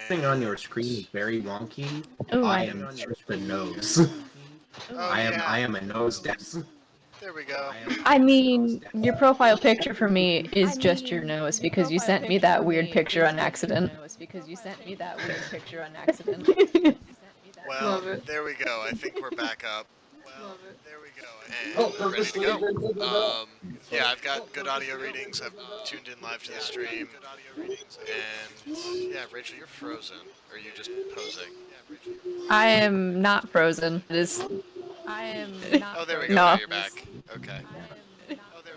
Thing on your screen is very wonky. Ooh, I am just the nose. I am a nose depth. There we go. I mean, your profile picture for me is just your nose because you sent me that weird picture on accident. Well, there we go. I think we're back up. And we're ready to go. Yeah, I've got good audio readings. I've tuned in live to the stream. And yeah, Rachel, you're frozen. Or are you just posing? I am not frozen. It is. Oh, there we go. No. Now you're back. Okay.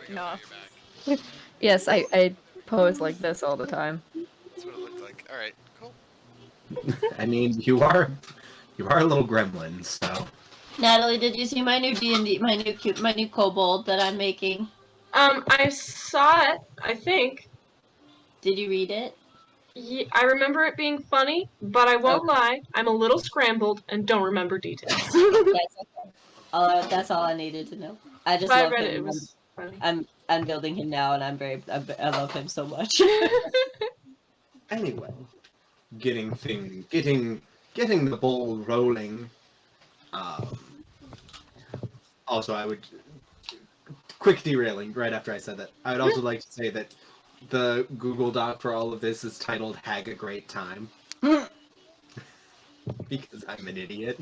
No. Yes, I pose like this all the time. That's what it looked like. All right, cool. I mean, you are a little gremlin, so. Natalie, did you see my new D&D, my new kobold that I'm making? I saw it, I think. Did you read it? Yeah, I remember it being funny, but I won't lie, I'm a little scrambled and don't remember details. That's okay. That's all I needed to know. I just love read him. It was funny. I'm building him now, and I love him so much. Anyway, getting the ball rolling. Also, I would quick derailing right after I said that. I would also like to say that the Google Doc for all of this is titled "Hag a Great Time" because I'm an idiot.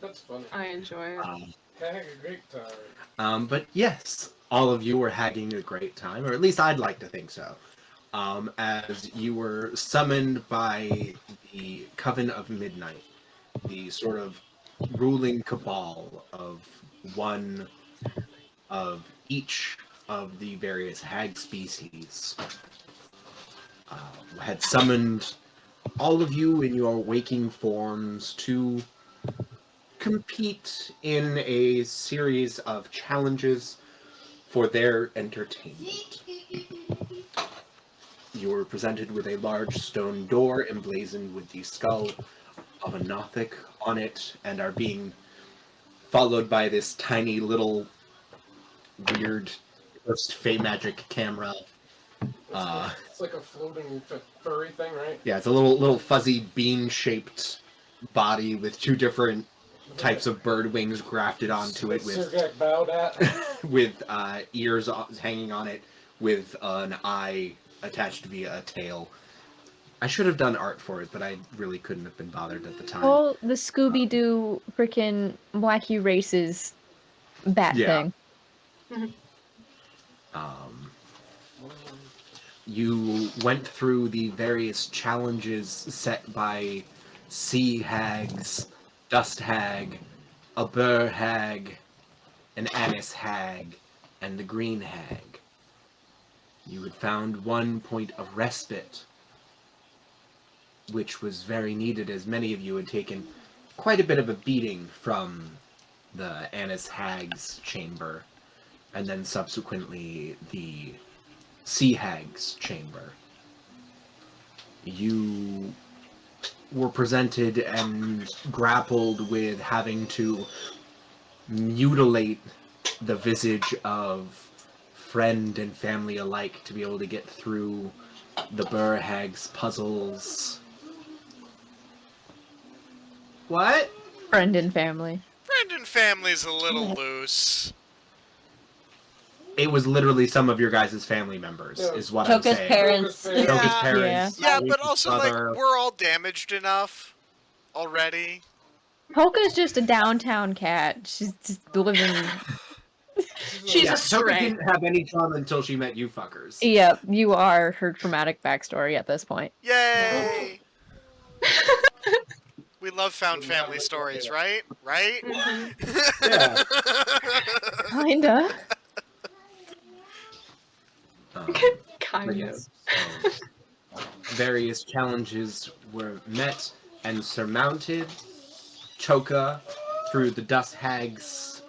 That's funny. I enjoy it. Hag a great time. But yes, all of you were hagging a great time, or at least I'd like to think so. As you were summoned by the Coven of Midnight, the sort of ruling cabal of one of each of the various hag species, had summoned all of you in your waking forms to compete in a series of challenges for their entertainment. You were presented with a large stone door emblazoned with the skull of a Nothic on it, and are being followed by this tiny little weird first Fey magic camera. It's like a floating furry thing, right? Yeah, it's a little fuzzy bean-shaped body with two different types of bird wings grafted onto it with Sergak bowed at. with ears hanging on it, with an eye attached via a tail. I should have done art for it, but I really couldn't have been bothered at the time. Oh, the Scooby-Doo freaking Wacky Races bat thing. You went through the various challenges set by sea hags, dust hag, a burr hag, an anise hag, and the green hag. You had found one point of respite, which was very needed, as many of you had taken quite a bit of a beating from the anise hag's chamber, and then subsequently the sea hag's chamber. You were presented and grappled with having to mutilate the visage of friend and family alike to be able to get through the Burr Hag's puzzles. What? Friend and family. Friend and family's a little loose. It was literally some of your guys' family members, is what I'm Choka's saying. parents. Choka's parents. Yeah, but also, brother. like, we're all damaged enough already. Polka's just a downtown cat. She's just living... She's a Choka stray. didn't have any trauma until she met you fuckers. Yep, you are her traumatic backstory at this point. Yay! We love found family stories, right? Right? Yeah. Kinda. Kind Yeah, of. so various challenges were met and surmounted. Choka, through the Dust Hag's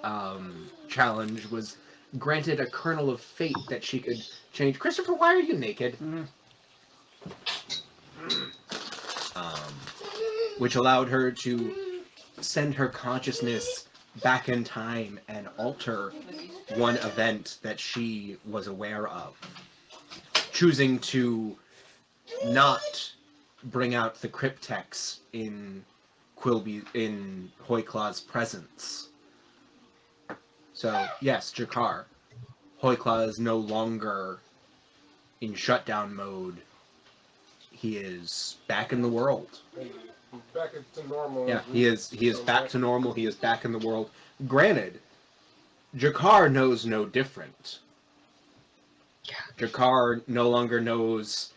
challenge, was granted a kernel of fate that she could change. Christopher, why are you naked? Which allowed her to send her consciousness back in time and alter one event that she was aware of, choosing to not bring out the cryptex in Hoyclaw's presence. So, yes, Jakar. Hoyclaw is no longer in shutdown mode. He is back in the world. Back to normal. Yeah, he is back to normal. He is back in the world. Granted, Jakar knows no different. Jakar no longer knows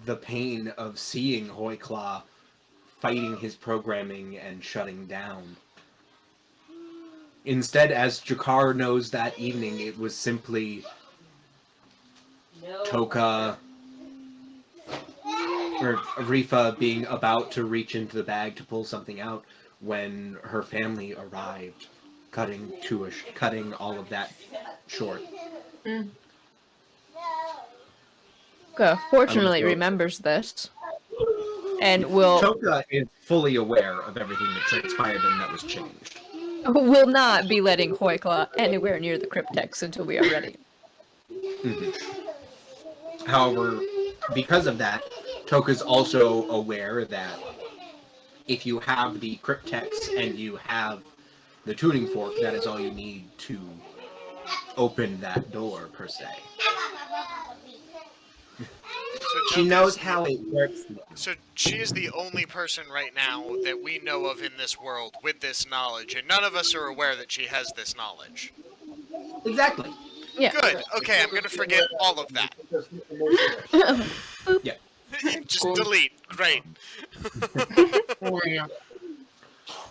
the pain of seeing Hoyclaw fighting his programming and shutting down. Instead, as Jakar knows that evening, it was simply Toka or Arifa being about to reach into the bag to pull something out when her family arrived, cutting all of that short. Fortunately, remembers this, and will Toka is fully aware of everything that transpired and that was changed. will not be letting Hoyclaw anywhere near the cryptex until we are ready. However, because of that, Toka's also aware that if you have the cryptex and you have the tuning fork, that is all you need to open that door, per se. So She knows how it works. So she is the only person right now that we know of in this world with this knowledge, and none of us are aware that she has this knowledge. Exactly. Yeah. Good. Okay, I'm gonna forget all of that. Yeah. Just delete. Great.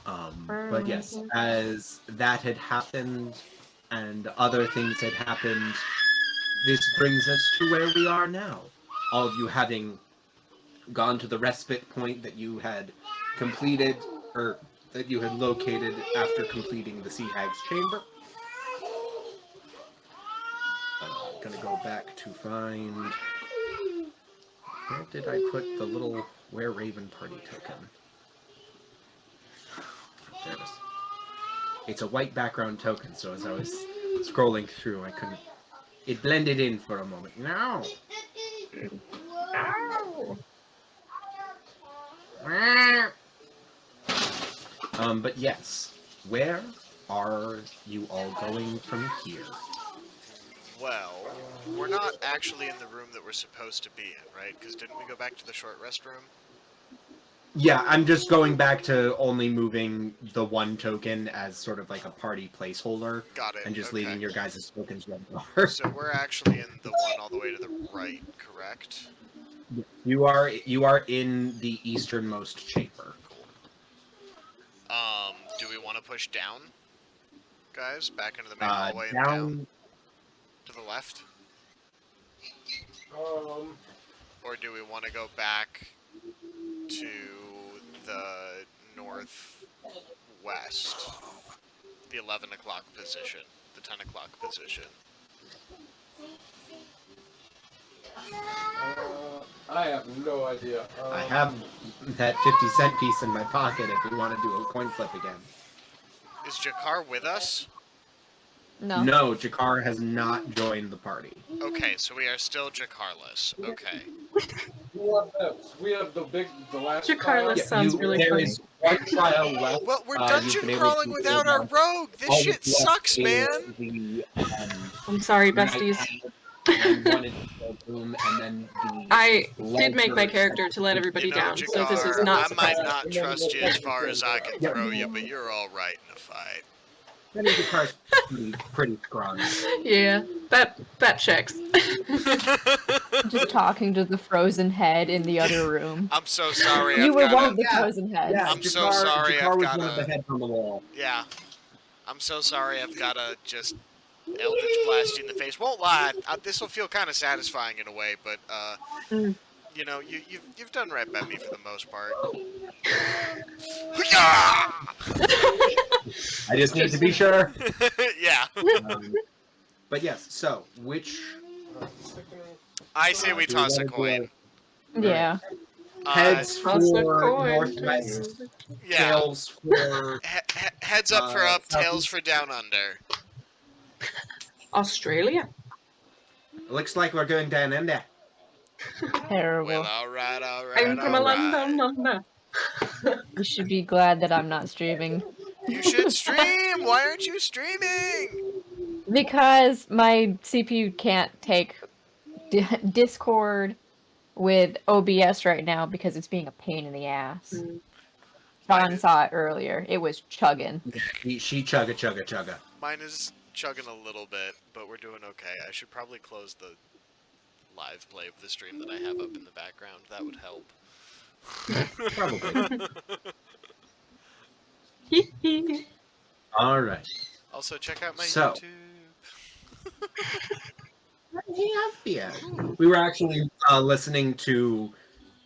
But yes, as that had happened and other things had happened, this brings us to where we are now. All of you having gone to the respite point that you had completed, or that you had located after completing the Sea Hag's chamber. I'm gonna go back to find... Where did I put the little Were Raven Party token? There it is. It's a white background token, so as I was scrolling through, I couldn't... It blended in for a moment. No! But yes, where are you all going from here? Well, we're not actually in the room that we're supposed to be in, right? Because didn't we go back to the short rest room? Yeah, I'm just going back to only moving the one token as sort of like a party placeholder. Got it. And just okay. leaving your guys' tokens where they are. So we're actually in the one all the way to the right, correct? You are in the easternmost chamber. Do we want to push down, guys? Back into the main hallway and down? To the left? Or do we want to go back to the northwest? The 11 o'clock position. The 10 o'clock position. I have no idea. I have that 50-cent piece in my pocket if we want to do a coin flip again. Is Jakar with us? No. No, Jakar has not joined the party. Okay, so we are still Jakarless. Okay. We have the last Jakarless sounds really there funny. is one trial left. Well, we're You've dungeon been able crawling to without go our down. rogue! This All shit that's left sucks, is man! The, I'm sorry, besties. and one additional room, and then the I did make my larger character to let everybody You know, down, so this is Jakar, not I might surprising. not trust you as far as I can throw you, but you're alright in a fight. I think Jakar's pretty strong. Yeah, that checks. Just talking to the frozen head in the other room. I'm so sorry. You I've were gotta, one of the frozen heads. Yeah, I'm so sorry, Jakar I've was gotta- one of the heads on the wall. Yeah. I'm so sorry I've gotta just Eldritch blast you in the face. Won't lie, this will feel kind of satisfying in a way, but, you know, you've done right by me for the most part. I just need to be sure. Yeah. But yes, so, which... I say we Do toss a wanna do coin. Yeah. Heads for Toss a coin. northwest, Yeah. tails for... Heads up for up, tails southeast. for down under. Australia? Looks like we're going down under. Terrible. Well, alright, I'm from a alright. London number. You should be glad that I'm not streaming. You should stream! Why aren't you streaming? Because my CPU can't take Discord with OBS right now because it's being a pain in the ass. John saw it earlier. It was chugging. She chugga. Mine is chugging a little bit, but we're doing okay. I should probably close the live play of the stream that I have up in the background. That would help. Probably. All right. Also, check out my So- YouTube. Yeah. We were actually listening to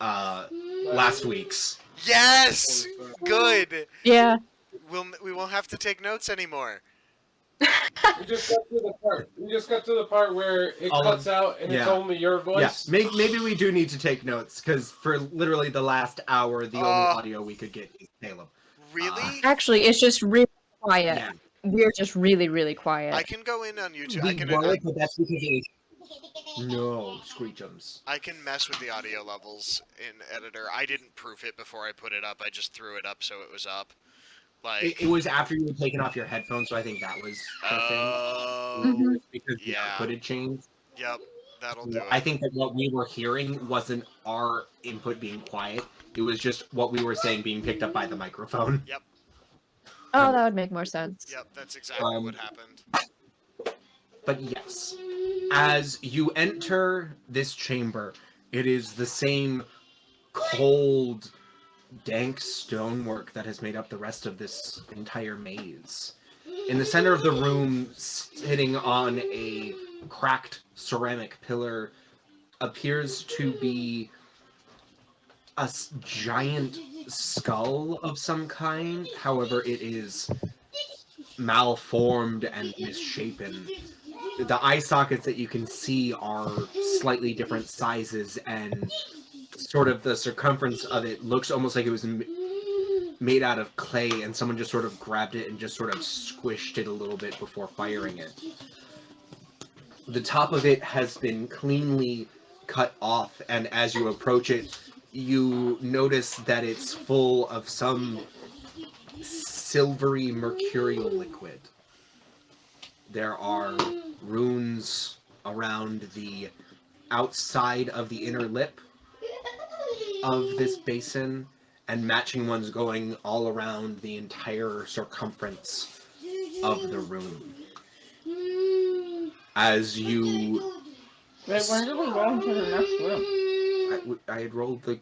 last week's. Yes! Good! Yeah. We won't have to take notes anymore. We just got to the part where it cuts out and it's yeah. only your voice. Yeah, maybe we do need to take notes because for literally the last hour, the only audio we could get is Caleb. Really? Actually, it's just really quiet. Yeah. We're just really, really quiet. I can go in on YouTube. We were, but that's because it was... No, Screechums. I can mess with the audio levels in Editor. I didn't proof it before I put it up. I just threw it up so it was up. Like It was after you had taken off your headphones, so I think that was the thing. Because the yeah. output had changed. Yep, that'll do it. I think that what we were hearing wasn't our input being quiet. It was just what we were saying being picked up by the microphone. Yep. Oh, that would make more sense. Yep, that's exactly what happened. But yes, as you enter this chamber, it is the same cold, dank stonework that has made up the rest of this entire maze. In the center of the room, sitting on a cracked ceramic pillar, appears to be a giant skull of some kind. However, it is malformed and misshapen. The eye sockets that you can see are slightly different sizes, and sort of the circumference of it looks almost like it was made out of clay, and someone just sort of grabbed it and just sort of squished it a little bit before firing it. The top of it has been cleanly cut off, and as you approach it, you notice that it's full of some silvery mercurial liquid. There are runes around the outside of the inner lip of this basin, and matching ones going all around the entire circumference of the room. As you... Wait, when did we go into the next room? I had rolled the...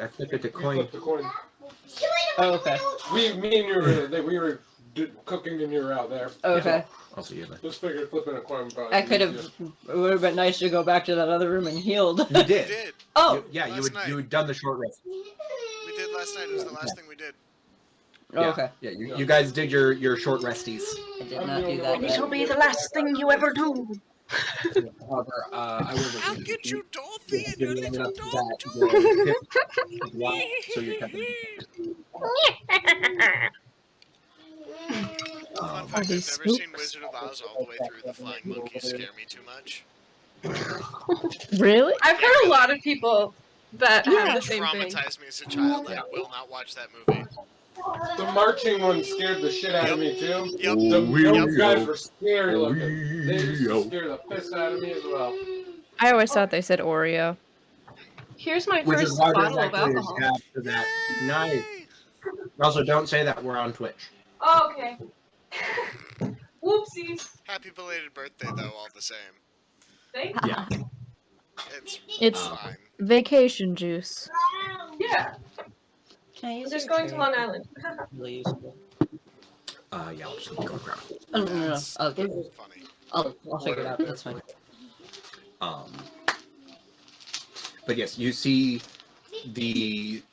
I flipped it to You coin. flipped the coin. Oh, okay. Me and you we were cooking and you were out there. Okay. Also, you Just figured flipping a coin would probably I be could have. easier. It would have been nice to go back to that other room and healed. You We did. did. Oh. You last night. had done the short rest. We did last night. It was the last thing we did. Oh, okay. Yeah, you guys did your short resties. I did not do that. This will Yet. be the last thing you ever do. However, I wasn't. I'll get you, Dorothy, and your Giving little up dog that too. wow, so you're having, Fun fact, I've never seen Wizard of Oz all the way through. The flying monkeys scare me too much. Really? I've heard a lot of people that It have the same thing. traumatized me as a child. I will not watch that movie. The marching one scared the shit out of me too. Yep. Those guys were scary looking. They used to scare the piss out of me as well. I always thought they said Oreo. Here's my which is first why bottle there's of actually a alcohol. stab to that. Nice. Also, don't say that we're on Twitch. Oh, okay. Whoopsies. Happy belated birthday, though, all the same. Thank Yeah. It's Fine. vacation juice. Yeah. Can I use Just your going to tray? Long Island. Really useful. Yeah, I'll just go grab it. Oh, no. That's I'll, funny. I'll figure it out. That's fine. But yes, you see the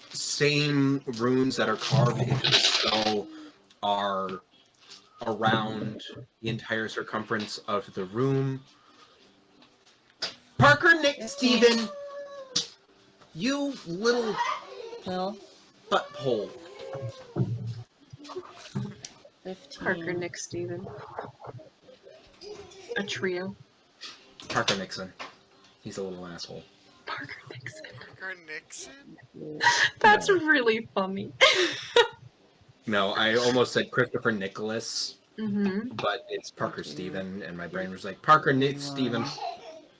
same runes that are carved into the skull are around the entire circumference of the room. Parker, Nick, Steven, you little Well, butthole. 15. Parker, Nick, Steven. A trio. Parker Nixon. He's a little asshole. Parker Nixon? That's No. really funny. No, I almost said Christopher Nicholas, Mm-hmm. but it's Parker Steven, and my brain was like, Parker Steven.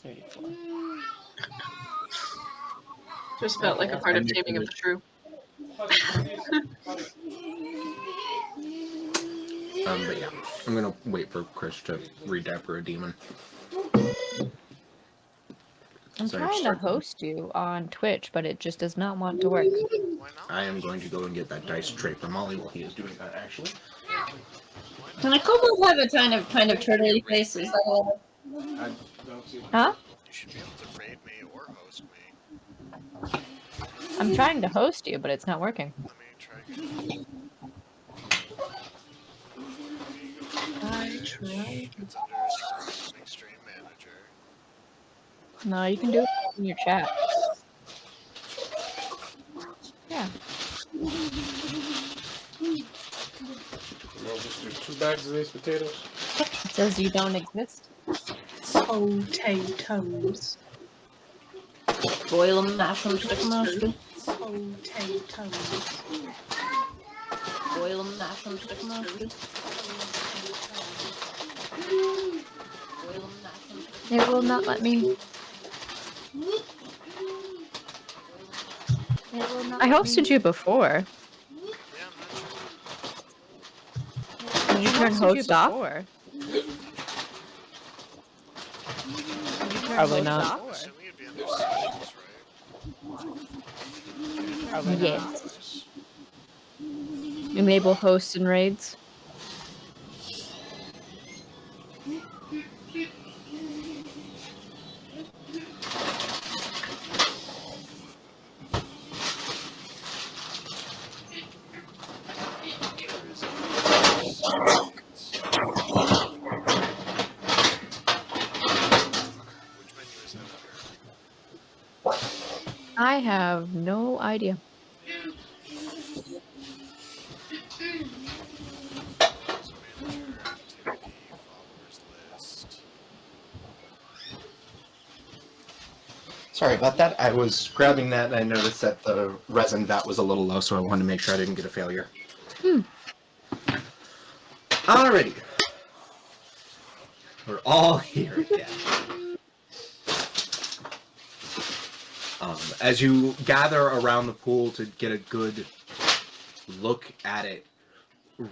34. Just felt like a part of And Taming of the Shrew. But yeah, I'm gonna wait for Chris to redapper a demon. I'm So trying to host you on Twitch, but it just does not want to work. Why not? I am going to go and get that dice tray for Molly while he is doing that, actually. Can a kobold have a kind of turtley face? Is that all? I don't see Huh? You should be able to raid me or host me. I'm trying to host you, but it's not working. Let me try again. I tried. It's under Stream Manager. No, you can do it in your chat. Yeah. I'll just do 2 bags of these potatoes. It says you don't exist. Potatoes. Boil them, mash them, stick them on a stew. Potatoes. Boil them, mash them, stick them on a stew. Boil them, mash them, stick It will not let me. I hosted you before. Yeah, I'm not sure. Did you turn host off? Probably not. I'm assuming it'd be under settings, right? Probably yes. Enable hosts and raids. Which menu is that under? I have no idea. User Manager, Activity, Followers List. Sorry about that. I was grabbing that and I noticed that the resin vat was a little low, so I wanted to make sure I didn't get a failure. Alrighty. We're all here again. As you gather around the pool to get a good look at it,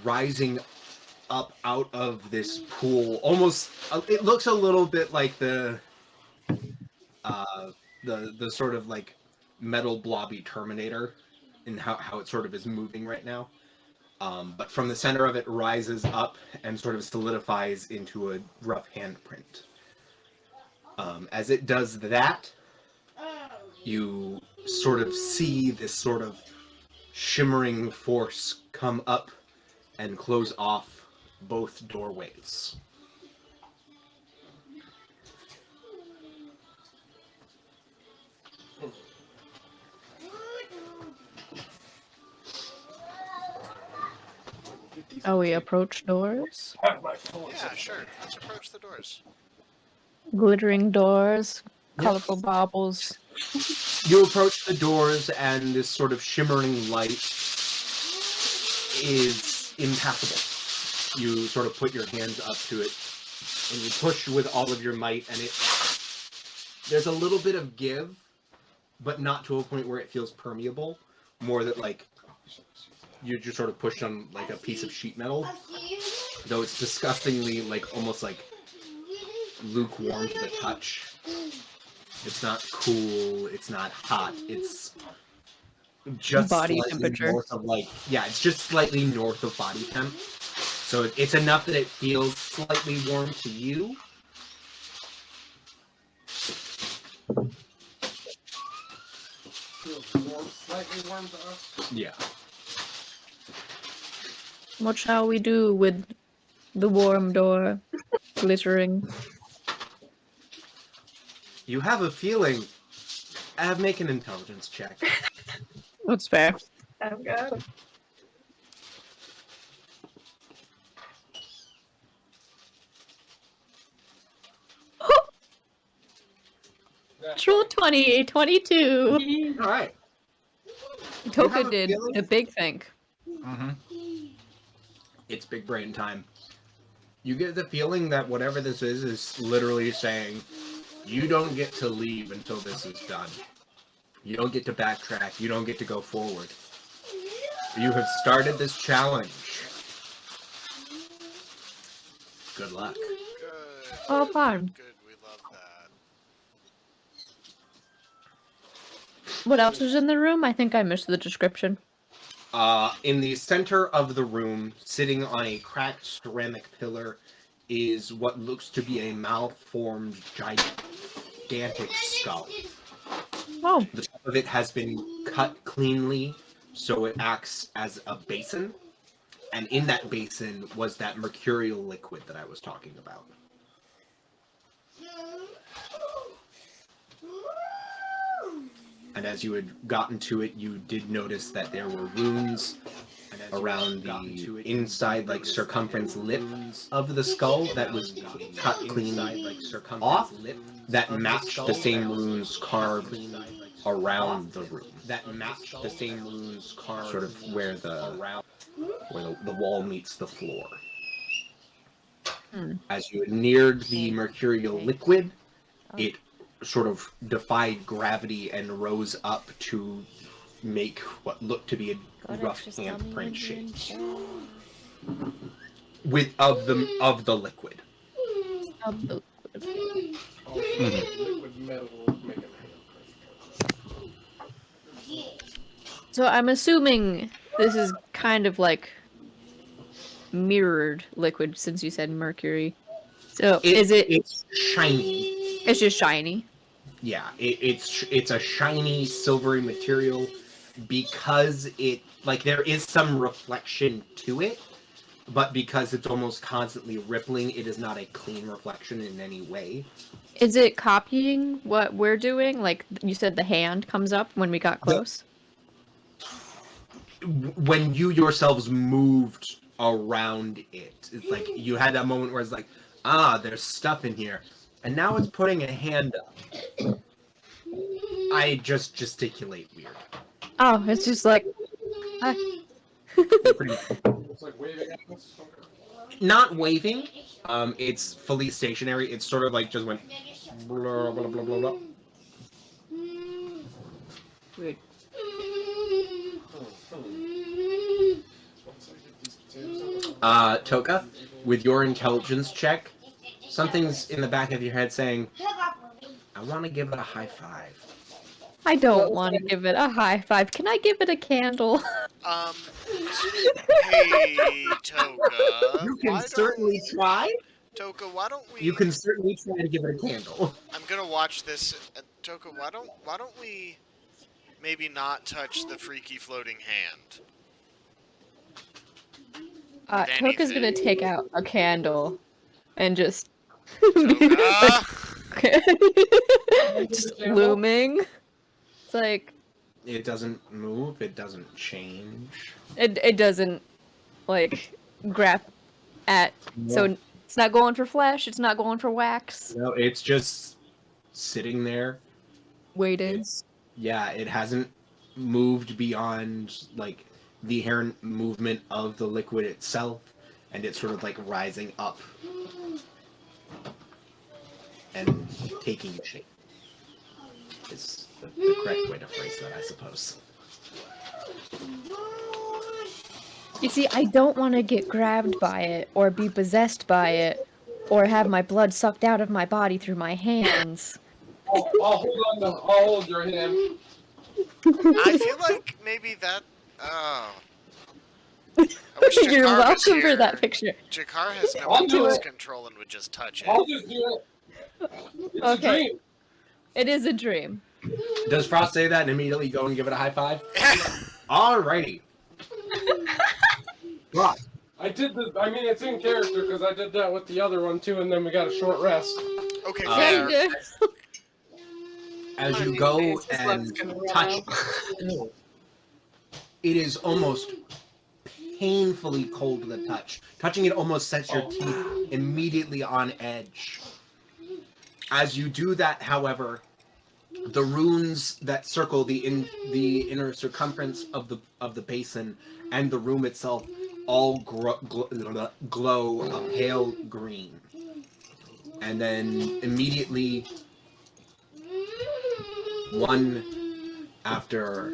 rising up out of this pool, almost, it looks a little bit like the sort of like metal blobby Terminator in how it sort of is moving right now. But from the center of it rises up and sort of solidifies into a rough handprint. As it does that, you sort of see this sort of shimmering force come up and close off both doorways. Oh, we approach doors. Have my phone. Yeah, sure. Let's approach the doors. Glittering doors, Yep. colorful baubles. You approach the doors, and this sort of shimmering light is impassable. You sort of put your hands up to it, and you push with all of your might, and there's a little bit of give, but not to a point where it feels permeable. More that, like, you just sort of push on, like, a piece of sheet metal. Though it's disgustingly, like, almost like lukewarm to the touch. It's not cool, it's not hot, it's just Body slightly temperature. north of, like, yeah, it's just slightly north of body temp. So it's enough that it feels slightly warm to you. Feels warm, slightly warm to us. Yeah. What shall we do with the warm door glittering? You have a feeling. Make an intelligence check. That's fair. I've got it. Natural 20, 22. All right. Toka have a did feeling? a big think. Mm-hmm. It's big brain time. You get the feeling that whatever this is literally saying, you don't get to leave until this is done. You don't get to backtrack. You don't get to go forward. You have started this challenge. Good luck. Good. Oh, fun. Good. We love that. What else is in the room? I think I missed the description. In the center of the room, sitting on a cracked ceramic pillar, is what looks to be a malformed, gigantic skull. Oh, The top of it has been cut cleanly, so it acts as a basin. And in that basin was that mercurial liquid that I was talking about. And as you had gotten to it, you did notice that there were runes around the inside, like circumference lip of the skull that was cut clean off, that matched the same runes carved around the room. That matched the same runes carved sort of where the wall meets the floor. As you neared the mercurial liquid, it sort of defied gravity and rose up to make what looked to be a rough handprint shape of the liquid. of the- Liquid metal will make a handprint. So I'm assuming this is kind of like mirrored liquid, since you said mercury. So It's shiny. It's just shiny. Yeah, it's a shiny silvery material because there is some reflection to it, but because it's almost constantly rippling, it is not a clean reflection in any way. Is it copying what we're doing? Like you said, the hand comes up when we got close. When you yourselves moved around it, it's like you had that moment where it's like, there's stuff in here, and now it's putting a hand up. I just gesticulate weird. Oh, it's just like It's like waving at us. Not waving. It's fully stationary. It's sort of like just went blah blah blah blah blah. weird. Toka, with your intelligence check, something's in the back of your head saying, I want to give it a high five. I don't want to give it a high five. Can I give it a candle? Hey, Toka. You can why certainly try. Toka, why don't we? You can certainly try to give it a candle. I'm gonna watch this. Toka, why don't we maybe not touch the freaky floating hand? Toka's gonna take out a candle and just Toka. just looming. It's like It doesn't move. It doesn't change. it doesn't like grab at. So it's not going for flesh. It's not going for wax. No, it's just sitting there. Waiting. It hasn't moved beyond like the inherent movement of the liquid itself, and it's sort of like rising up and taking shape. Is the correct way to phrase that, I suppose. You see, I don't want to get grabbed by it, or be possessed by it, or have my blood sucked out of my body through my hands. I'll hold your hand. I feel like maybe that. Oh. I wish You're Jakar was welcome for here. that picture. Jakar has no I'll do impulse it. control and would just touch I'll it. just do it. It's Okay. a dream. It is a dream. Does Frost say that and immediately go and give it a high five? Alrighty. Frost. I did the. I mean, it's in character because I did that with the other one too, and then we got a short rest. Okay, Uh, fair. Yeah, you do. As you Funny go face, his and luck's gonna run touch out. it is almost painfully cold to the touch. Touching it almost sets your teeth immediately on edge. As you do that, however, The runes that circle the inner circumference of the basin and the room itself all glow a pale green. And then immediately, one after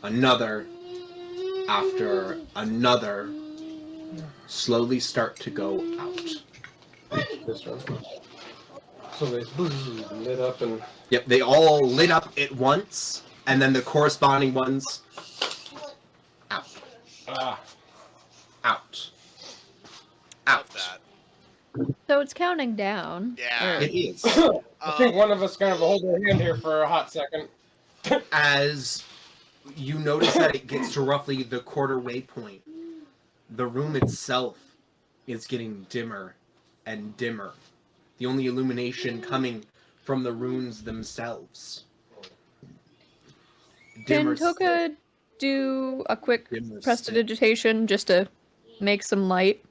another, slowly start to go out. This one. So they lit up and... Yep, they all lit up at once, and then the corresponding ones out. Out. Love that. So it's counting down. Yeah. It is. I think one of us kind of hold their hand here for a hot second. As you notice that it gets to roughly the quarter-way point, the room itself is getting dimmer and dimmer. The only illumination coming from the runes themselves. Can Toka do a quick prestidigitation just to make some light?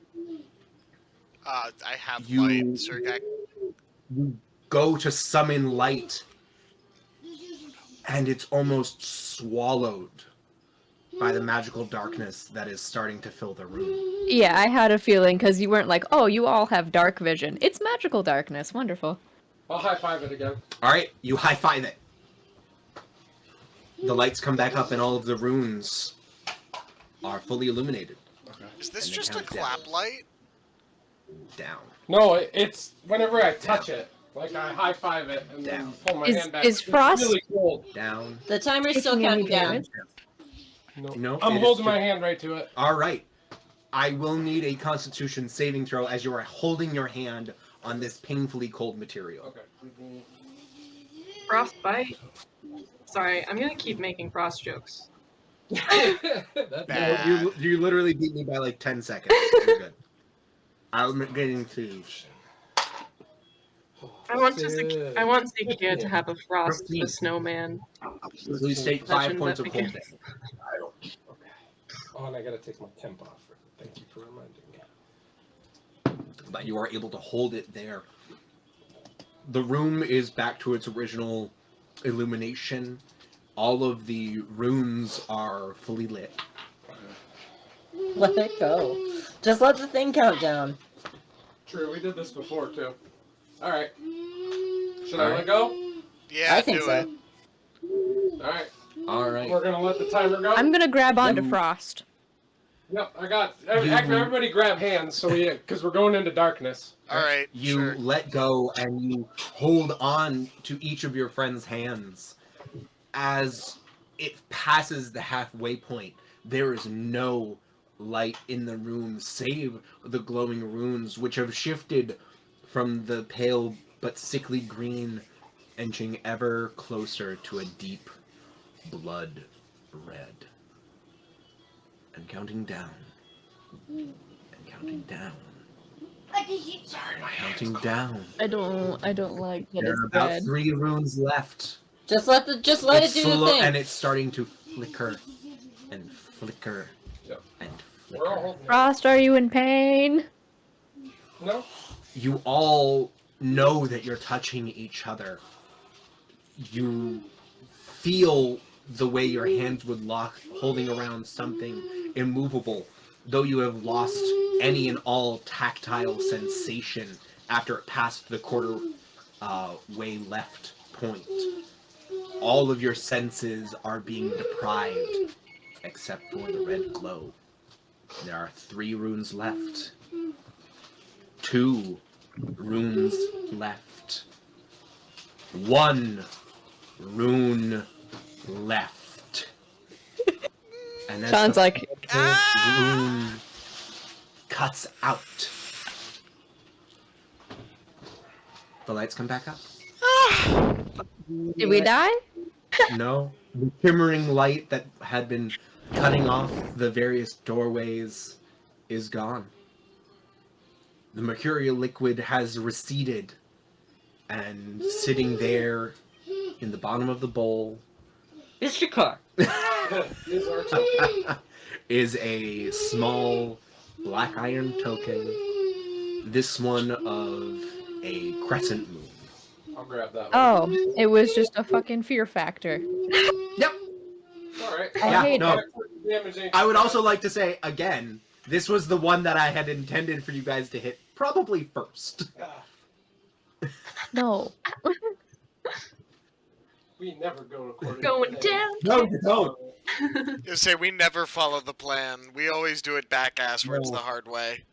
I have light, Sir Gek. You go to summon light, and it's almost swallowed by the magical darkness that is starting to fill the room. Yeah, I had a feeling, because you weren't like, oh, you all have dark vision. It's magical darkness. Wonderful. I'll high-five it again. Alright, you high-five it. The lights come back up, and all of the runes are fully illuminated. Okay. Is this just a clap light? Down. No, it's whenever I touch it. Like, I high-five it and then pull my hand back. Is Frost... It's really cold. Down. The timer's still counting down. No, I'm holding my hand right to it. Alright. I will need a Constitution saving throw as you are holding your hand on this painfully cold material. Okay. Frostbite. Sorry, I'm gonna keep making frost jokes. Bad. You literally beat me by like 10 seconds. You're good. I'm getting to... I want Zakia to have a frost, the snowman. Please take 5 Legend points that of cold became- damage. Oh, and I gotta take my temp off. Thank you for reminding me. But you are able to hold it there. The room is back to its original illumination. All of the runes are fully lit. Let it go. Just let the thing count down. True, we did this before too. Alright. Should I let go? Yeah, I think do so. it. Alright. Alright. We're gonna let the timer go. I'm gonna grab onto Then- Frost. Yep, I got. Actually, everybody grab hands, so because we're going into darkness. Alright, You sure. let go and you hold on to each of your friend's hands. As it passes the halfway point, there is no light in the room save the glowing runes, which have shifted from the pale but sickly green, inching ever closer to a deep blood red. And counting down. And counting down. Sorry, counting down. I don't like that There it's are about red. 3 runes left. Just let it do the thing. And it's starting to flicker and flicker Yep. and We're all flicker. holding hands. Frost, are you in pain? No? You all know that you're touching each other. You feel the way your hands would lock, holding around something immovable, though you have lost any and all tactile sensation after it passed the quarter way left point. All of your senses are being deprived, except for the red glow. There are 3 runes left. 2 runes left. 1 rune left. And Sean's like, rune cuts out. The lights come back up. did we die? No. The shimmering light that had been cutting off the various doorways is gone. The mercurial liquid has receded, and sitting there in the bottom of the bowl It's your car. Is our token. is a small black iron token, this one of a crescent moon. I'll grab that one. Oh, it was just a fucking fear factor. Yep. Alright. I hate no. it. I would also like to say, again, this was the one that I had intended for you guys to hit probably first. No. We never go according Going to plan. down. No, you don't. You say we never follow the plan. We always do it back asswards No. the hard way.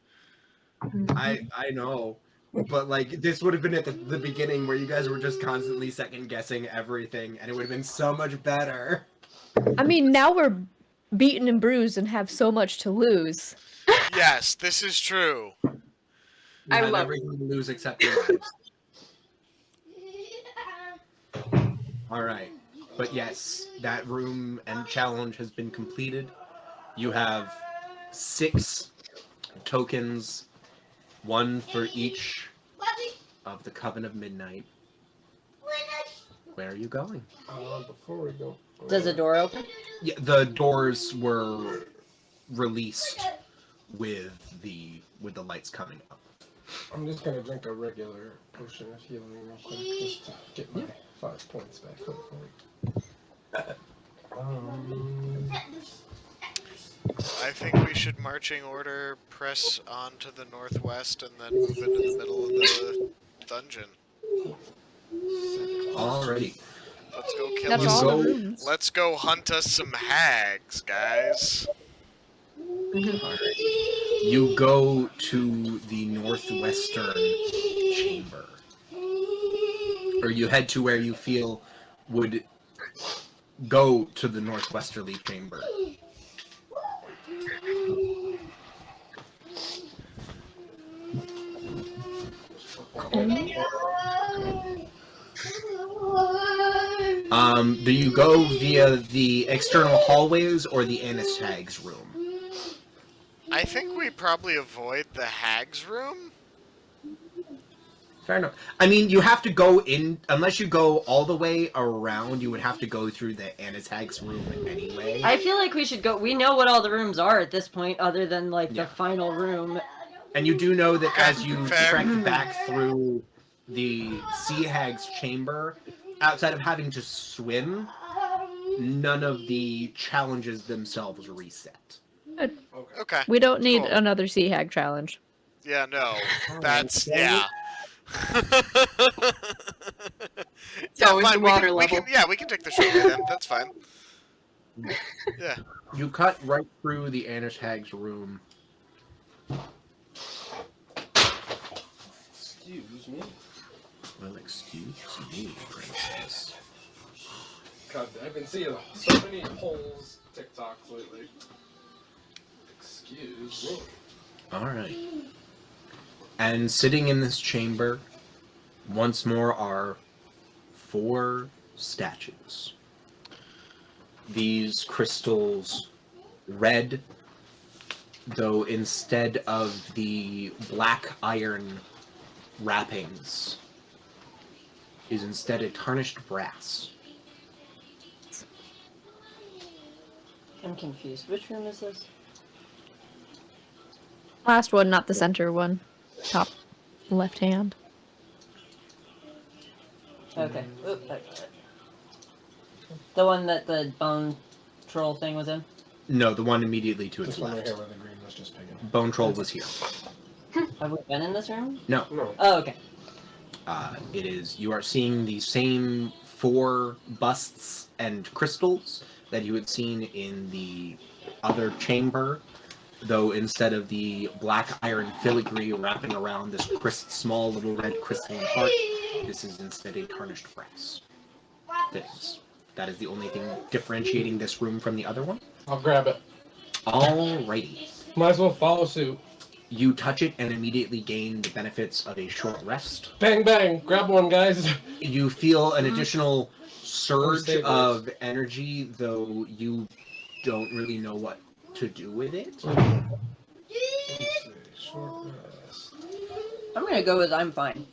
I know. But, like, this would have been at the beginning where you guys were just constantly second-guessing everything, and it would have been so much better. I mean, now we're beaten and bruised and have so much to lose. Yes, this is true. You I have love everything to lose except your lives. Alright. But yes, that room and challenge has been completed. You have 6 tokens, 1 for each of the Coven of Midnight. Where are you going? Before we go. Does the door open? Yeah, the doors were released with the lights coming up. I'm just gonna drink a regular potion of healing real quick just to get my 5 points back, hopefully. I think we should marching order press on to the northwest and then move into the middle of the dungeon. Alrighty. Let's go kill That's us. all the rooms. Let's go hunt us some hags, guys. You go to the northwestern chamber. Or you head to where you feel would go to the northwesterly chamber. Do you go via the external hallways or the Annis Hag's room? I think we probably avoid the hag's room. Fair enough. I mean, you have to go in, unless you go all the way around, you would have to go through the Annis Hag's room anyway. I feel like we should go. We know what all the rooms are at this point, other than like Yeah. the final room. And you do know that as you Fair. trek back through the Sea Hag's chamber, outside of having to swim, none of the challenges themselves reset. Okay. We don't need Cool. another Sea Hag challenge. Yeah, no. Alright, That's so- yeah. It's always the water we level. can take the shortway then. That's fine. Yeah. You cut right through the Annis Hag's room. Excuse me. Well, excuse me, princess. God, I've been seeing so many polls, TikToks lately. Excuse me. Alright. And sitting in this chamber, once more, are 4 statues. These crystals, red, though instead of the black iron wrappings, is instead a tarnished brass. I'm confused. Which room is this? Last one, not the center one. Top left hand. Okay. Oop, the one that the bone troll thing was in? No, the one immediately to its This one right left. here where the green was just picking. Bone Troll was here. Have we been in this room? No. No. Oh, okay. It is, you are seeing the same 4 busts and crystals that you had seen in the other chamber, though instead of the black iron filigree wrapping around this small little red crystalline heart, this is instead a tarnished brass. Things. That is the only thing differentiating this room from the other one. I'll grab it. Alrighty. Might as well follow suit. You touch it and immediately gain the benefits of a short rest. Bang bang! Grab one, guys. You feel an additional surge Savers. of energy, though you don't really know what to do with it. Let's see, short rest. I'm gonna go with I'm fine.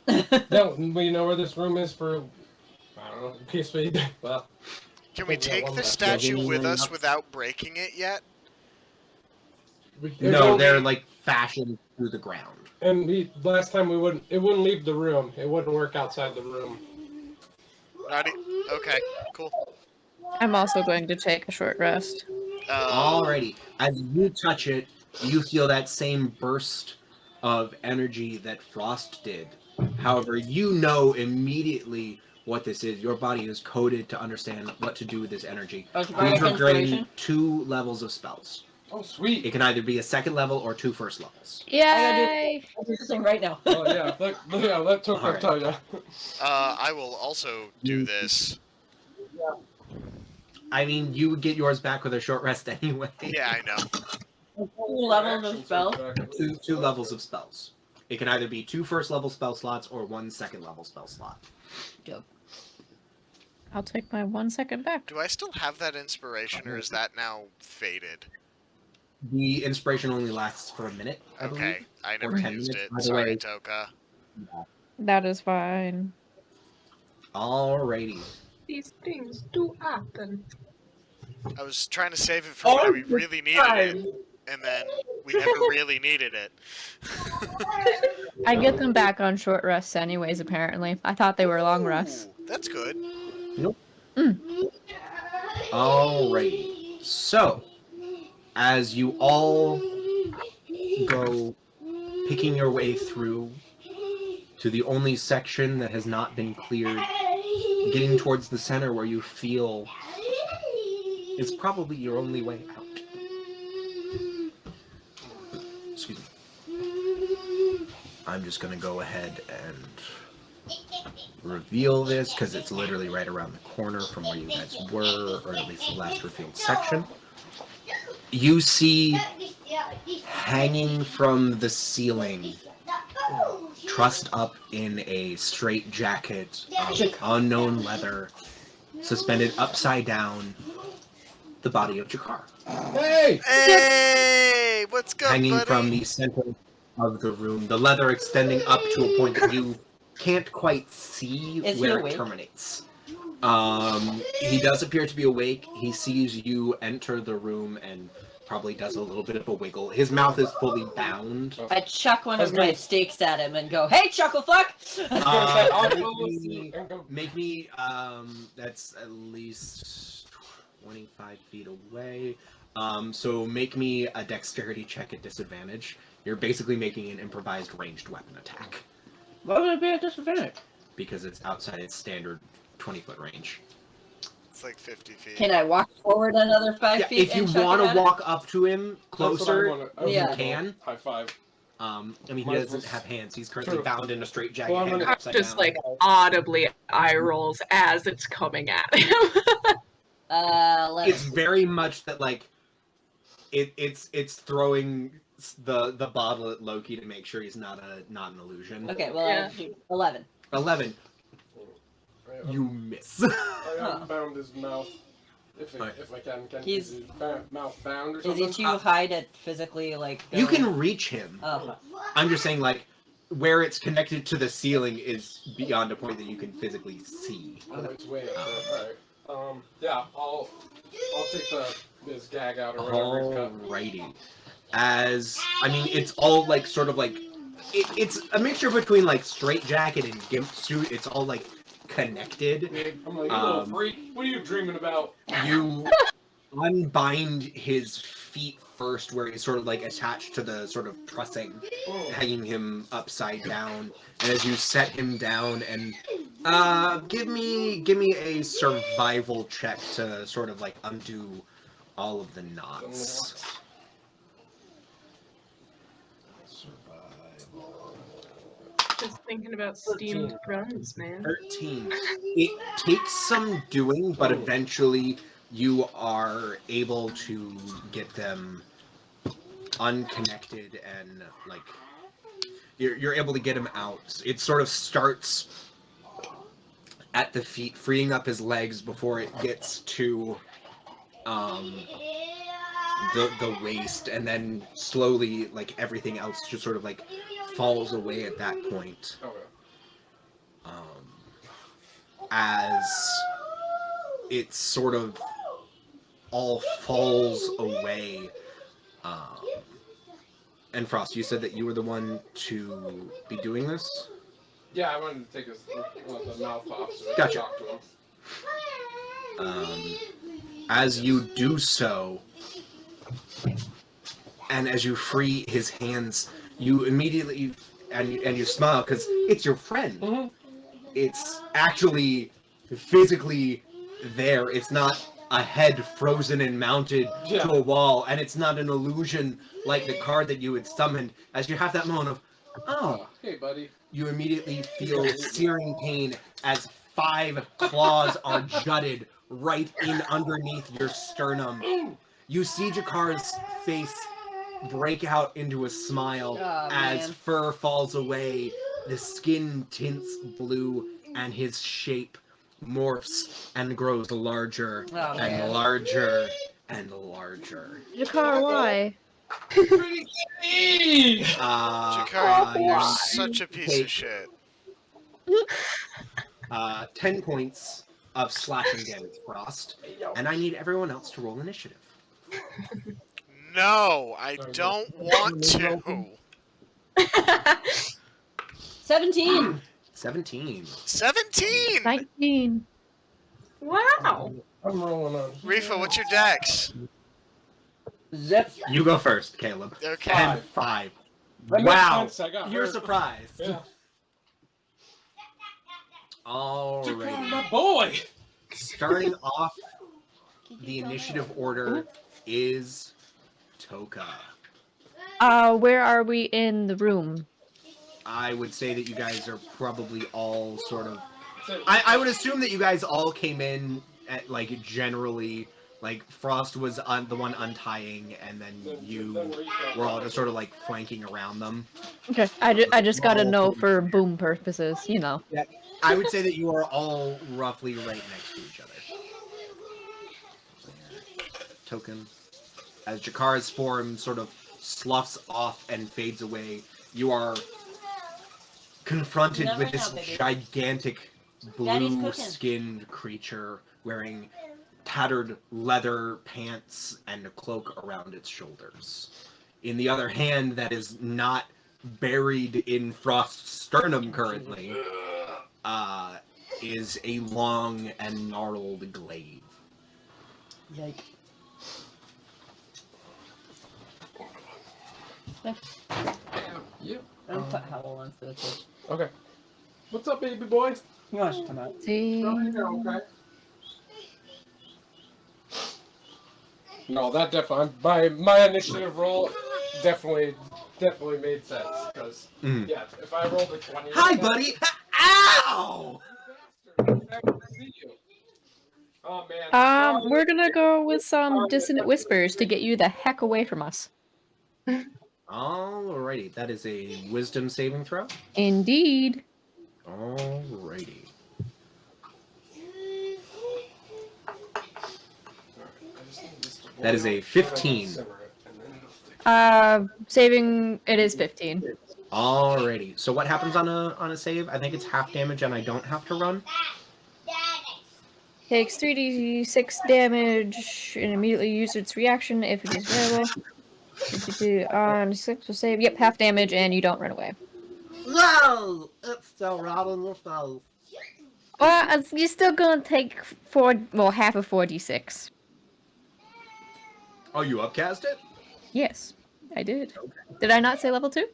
No, we know where this room is for. I don't know. In case we. Well. Can we take the statue with us without breaking it yet? No, they're like fashioned through the ground. And last time we wouldn't. It wouldn't leave the room. It wouldn't work outside the room. Okay, cool. I'm also going to take a short rest. Alrighty. As you touch it, you feel that same burst of energy that Frost did. However, you know immediately what this is. Your body is coded to understand what to do with this energy. Oh, it's These bardic are grading inspiration? 2 levels of spells. Oh, sweet. It can either be a 2nd level or 2 first levels. Yay! I'll do this thing right now. Oh, yeah. Let Toka Alright. tell ya. I will also do this. I mean, you would get yours back with a short rest anyway. Yeah, I know. 2 levels of spell. Two levels of spells. It can either be 2 first level spell slots or 1 second level spell slot. I'll take my 1 second back. Do I still have that inspiration, or is that now faded? The inspiration only lasts for a minute, I believe. Okay, I Or never 10 used minutes, it. by the Sorry, way. Toka. That is fine. Alrighty. These things do happen. I was trying to save it for when we really needed it, and then we never really needed it. I get them back on short rests anyways, apparently. I thought they were long rests. Ooh, that's good. Nope. Alrighty. So, as you all go picking your way through to the only section that has not been cleared, getting towards the center where you feel is probably your only way out. Excuse me. I'm just going to go ahead and reveal this because it's literally right around the corner from where you guys were, or at least the last revealed section. You see hanging from the ceiling, trussed up in a straight jacket of unknown leather, suspended upside down, the body of Jakar. Hey! Hey, what's good, Hanging buddy? from the center of the room, the leather extending up to a point that you can't quite see Is he where it awake? terminates. He does appear to be awake. He sees you enter the room and probably does a little bit of a wiggle. His mouth is fully bound. I chuck one I was of my gonna- steaks at him and go, "Hey, chucklefuck!" I'll Make go me, and go. that's at least 25 feet away. So make me a dexterity check at disadvantage. You're basically making an improvised ranged weapon attack Why would it be a disadvantage? because it's outside its standard 20-foot range. It's like 50 feet. Can I walk forward another 5 Yeah, feet? if you and chuck want it to at him? walk up to him closer, Yeah. you can. High five. I mean, he Might as doesn't well- have hands. He's currently True. bound in a straight jacket, Well, I'm hanging gonna- upside Just down. like audibly eye rolls as it's coming at him. It's 11. very much that like it's throwing the bottle at Loki to make sure he's not an illusion. Okay, well, Yeah. 11. 11. I You miss. Huh. unbound his mouth. If I can. He's- is his mouth bound or Is something? he too high to physically, like... You go- can reach him. Oh. I'm just saying like where it's connected to the ceiling is beyond a point that you can physically see. Oh, it's way up there. Alright. Yeah, I'll take this gag out or whatever he's got. Alrighty. As I mean, it's all like sort of like it's a mixture between like straight jacket and gimp suit. It's all like connected. I'm like, you little freak. What are you dreaming about? You unbind his feet first, where he's sort of like attached to the sort of trussing, Oh. hanging him upside down. And as you set him down, and give me a survival check to sort of like undo all of the knots. Just thinking about steamed runs, man. 13. It takes some doing, but eventually you are able to get them unconnected and like you're able to get him out. It sort of starts at the feet, freeing up his legs before it gets to the waist, and then slowly like everything else just sort of like falls away at that point. Okay. As it sort of all falls away. And Frost, you said that you were the one to be doing this? Yeah, I wanted to take his the mouth off so I Gotcha. could talk to him. As you do so, and as you free his hands, you immediately and you smile because it's your friend. Mm-hmm. It's actually physically there. It's not a head frozen and mounted to a wall, and it's not an illusion like the card that you had summoned. As you have that moment of, oh, Hey, buddy. you immediately feel searing pain as 5 claws are jutted right in underneath your sternum. You see Jakar's face break out into a smile as man. fur falls away, the skin tints blue, and his shape morphs and grows larger and man. larger and larger. Jakar, why? Jakar, you're You such a piece take of shit. 10 points of slashing damage, Frost, and I need everyone else to roll initiative. No, I don't want to. 17. 17. 17! 19. Wow. I'm rolling on. Rifa, what's your dex? Zip. You go first, Caleb. Okay. And 5. That makes Wow, sense, I got you're hurt. surprised. Yeah. Alrighty. My boy. Starting off the initiative order is Toka. Where are we in the room? I would say that you guys are probably all sort of... I would assume that you guys all came in at, like, generally... Like, Frost was the one untying, and then you were all just sort of, like, flanking around them. Okay, I just gotta know for boom purposes, you know. Yeah, I would say that you are all roughly right next to each other. Token. As Jakar's form sort of sloughs off and fades away, you are confronted Not with right this now, baby. gigantic Daddy's cooking. blue-skinned creature wearing tattered leather pants and a cloak around its shoulders. In the other hand, that is not buried in Frost's sternum currently, is a long and gnarled glaive. Yike. You. I'll put Howl on for the kid. Okay. What's up, baby boy? You want to come out? See. Okay. No, that definitely. My initiative roll definitely made sense because yeah, if I rolled a 20. Hi, buddy! Ow! Oh man. We're gonna go with some dissonant whispers to get you the heck away from us. Alrighty, that is a wisdom saving throw. Indeed. Alrighty. That is a 15. Saving, it is 15. Alrighty. So what happens on a save? I think it's half damage and I don't have to run. Takes 3d6 damage and immediately uses its reaction if it is available. On 6 will save. Yep, half damage and you don't run away. No! It's still right on your face. Well, you're still gonna take half of 4d6. Oh, you upcast it? Yes, I did. Did I not say level 2?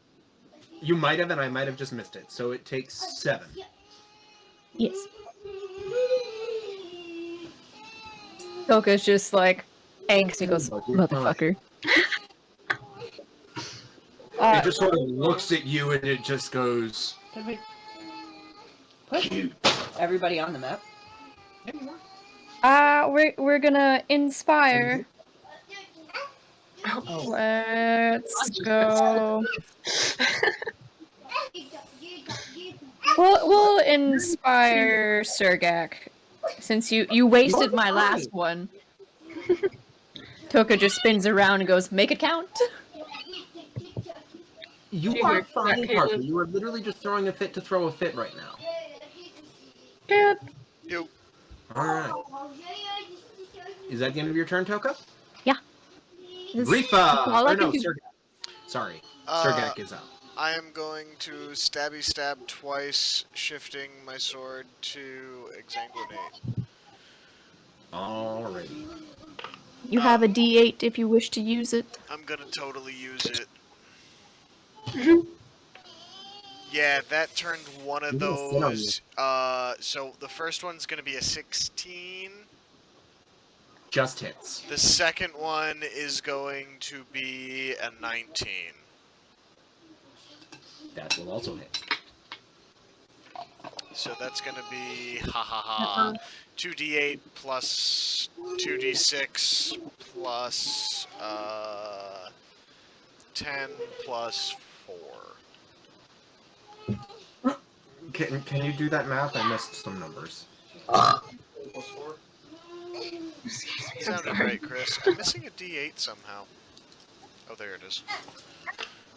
You might have, and I might have just missed it. So it takes 7. Yes. Toka's just like angst. He goes, motherfucker. It just sort of looks at you and it just goes... Did we put everybody on the map? We're gonna inspire. Let's go. We'll inspire Sergak, since you wasted my last one. Toka just spins around and goes, "Make it count." You You are heard fine, that, Harper. Caleb? You are literally just throwing a fit to throw a fit right now. Yep. You. Alright. Is that the end of your turn, Toka? That's Rifa! all I Or no, can do. Sergak. Sorry. Sergak is up. I am going to stabby stab twice, shifting my sword to exsanguinate. Alrighty. You have a D8 if you wish to use it. I'm gonna totally use it. Yeah, that turned one of You can sit on those. So the first one's gonna be a 16. Just hits. The second one is going to be a 19. That will also hit. So that's gonna be 2d8 plus 2d6 plus 10 plus 4. Can you do that math? I missed some numbers. Sounded right, Chris. I'm missing a d8 somehow. Oh, there it is.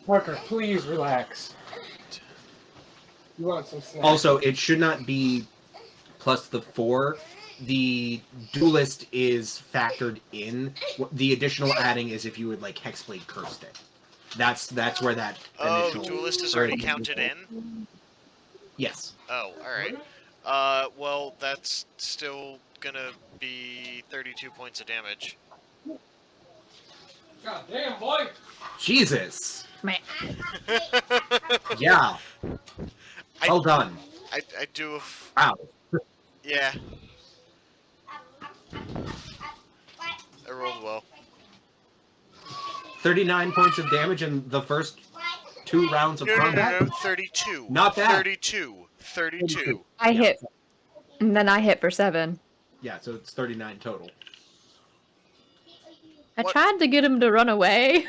Parker, please relax. You want some snacks? Also, it should not be plus the 4. The duelist is factored in. The additional adding is if you would like Hexblade cursed it. That's where that Oh, initial. duelist is already counted in? Yes. Oh, alright. Well, that's still gonna be 32 points of damage. God damn, boy! Jesus. Man. Yeah. Well done. I do a... Wow. Yeah. I rolled well. 39 points of damage in the first 2 rounds of combat. No, 32. Not bad. 32. 32. I hit. And then I hit for 7. Yeah, so it's 39 total. I What? tried to get him to run away.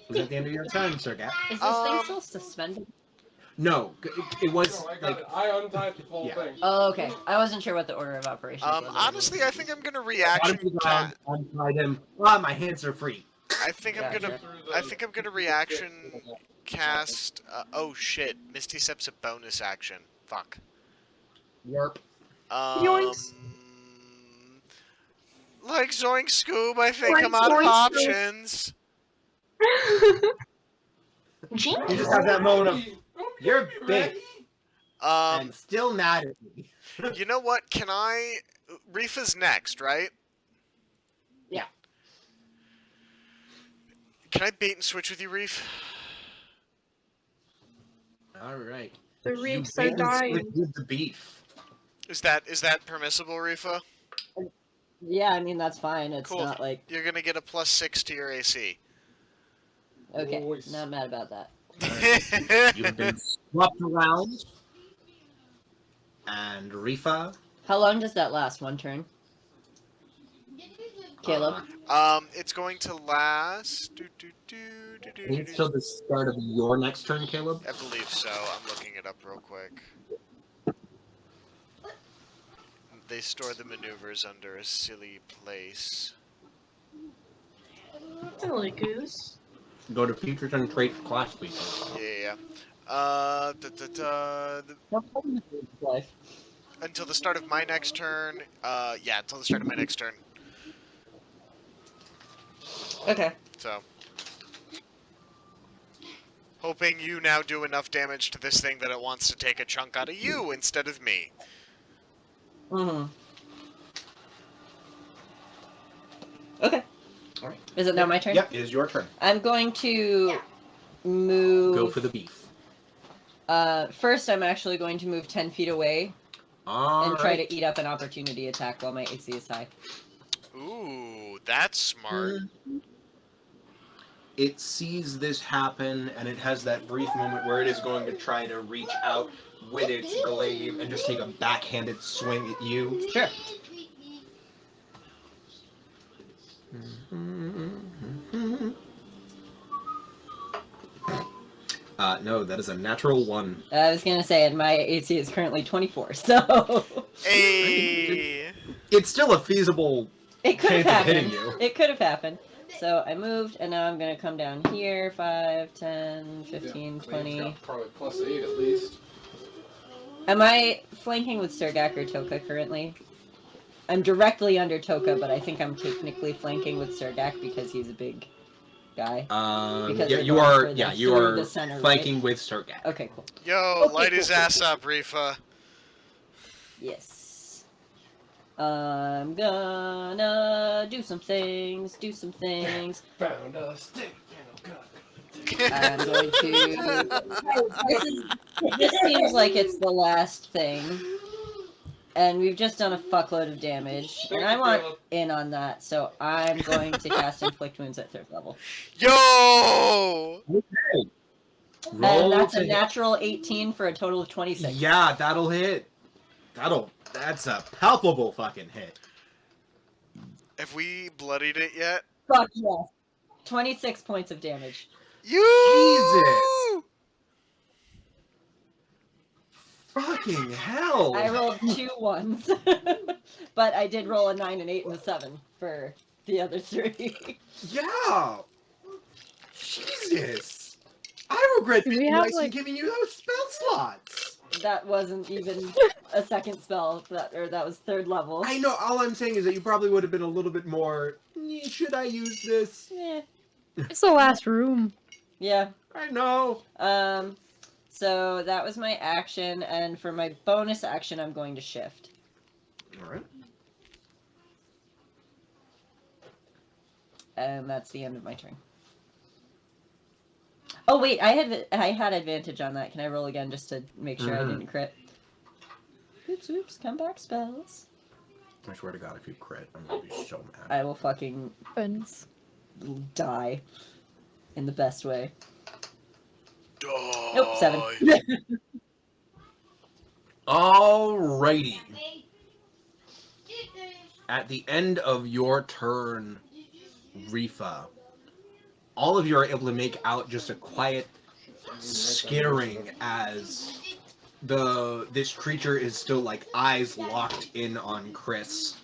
Was that the end of your turn, Sir Gap? Is this thing still suspended? No, it was No, I got like it. I untied the whole Yeah. thing. Oh, okay. I wasn't sure what the order of operations was. Honestly, I think I'm gonna bottom reaction of the ground, untied him. Ah, my hands are free. I think I'm gonna reaction cast oh shit. Misty Step's a bonus action. Fuck. Yarp. Yoinks. Like Zoink Scoob, I think Like I'm out of Zoink Scoob. options. Gene? You just have that moment of you're big Um, and still mad at me. you know what? Can I? Rifa's next, right? Yeah. Can I bait and switch with you, Reef? All right. The You reefs bait are and dying. switch with the beef. Is that permissible, Rifa? Yeah, I mean, that's fine. It's Cool. not like... You're gonna get a +6 to your AC. Okay, Voice. not mad about that. You've been swept around. And Rifa. How long does that last? One turn? Caleb? It's going to last. Until the start of your next turn, Caleb. I believe so. I'm looking it up real quick. They store the maneuvers under a silly place. Silly goose. Go to future turn trait class week. Yeah. Life. Until the start of my next turn. Yeah, until the start of my next turn. Okay. So. Hoping you now do enough damage to this thing that it wants to take a chunk out of you instead of me. Mm-hmm. Okay. Alright. Is it now my turn? Yep, it is your turn. I'm going to move... Go for the beef. First, I'm actually going to move 10 feet away and try Alright. to eat up an opportunity attack while my AC is high. Ooh, that's smart. It sees this happen, and it has that brief moment where it is going to try to reach out with its glaive and just take a backhanded swing at you. Sure. No, that is a natural 1. I was going to say, and my AC is currently 24, so... Hey! It's still a feasible It could have chance of hitting happened. you. It could have happened. So I moved, and now I'm going to come down here. 5, 10, 15, 20. Probably +8 at least. Am I flanking with Sergak or Toka currently? I'm directly under Toka, but I think I'm technically flanking with Sergak because he's a big guy. Because Yeah, we're you going are. for the- Yeah, you through are the center, flanking right? with Sergak. Okay, cool. Yo, Okay, light cool, his cool, ass cool. up, Rifa. Yes. I'm gonna do some things. Found a stick and a gun. I'm going to. This seems like it's the last thing. And we've just done a fuckload of damage. And I want in on that, so I'm going to cast Inflict Wounds at 3rd level. Yo! And Roll that's to a hit. natural 18 for a total of 26. Yeah, that'll hit. That's a palpable fucking hit. Have we bloodied it yet? Fuck yes. 26 points of damage. You! Fucking hell! I rolled 2 ones. But I did roll a 9, an 8, and a 7 for the other 3. Yeah. Jesus. I regret Do we being have, nice like- and giving you those spell slots. That wasn't even a second spell. That was 3rd level. I know. All I'm saying is that you probably would have been a little bit more. Should I use this? Yeah. It's the last room. Yeah. I know. So that was my action, and for my bonus action, I'm going to shift. All right. And that's the end of my turn. Oh wait, I had advantage on that. Can I roll again just to make sure I didn't crit? Oops, come back spells. I swear to God, if you crit, I'm gonna be so mad. I will fucking Happens. die in the best way. Die. Nope, 7. Alrighty. At the end of your turn, Rifa, all of you are able to make out just a quiet skittering as this creature is still like eyes locked in on Chris.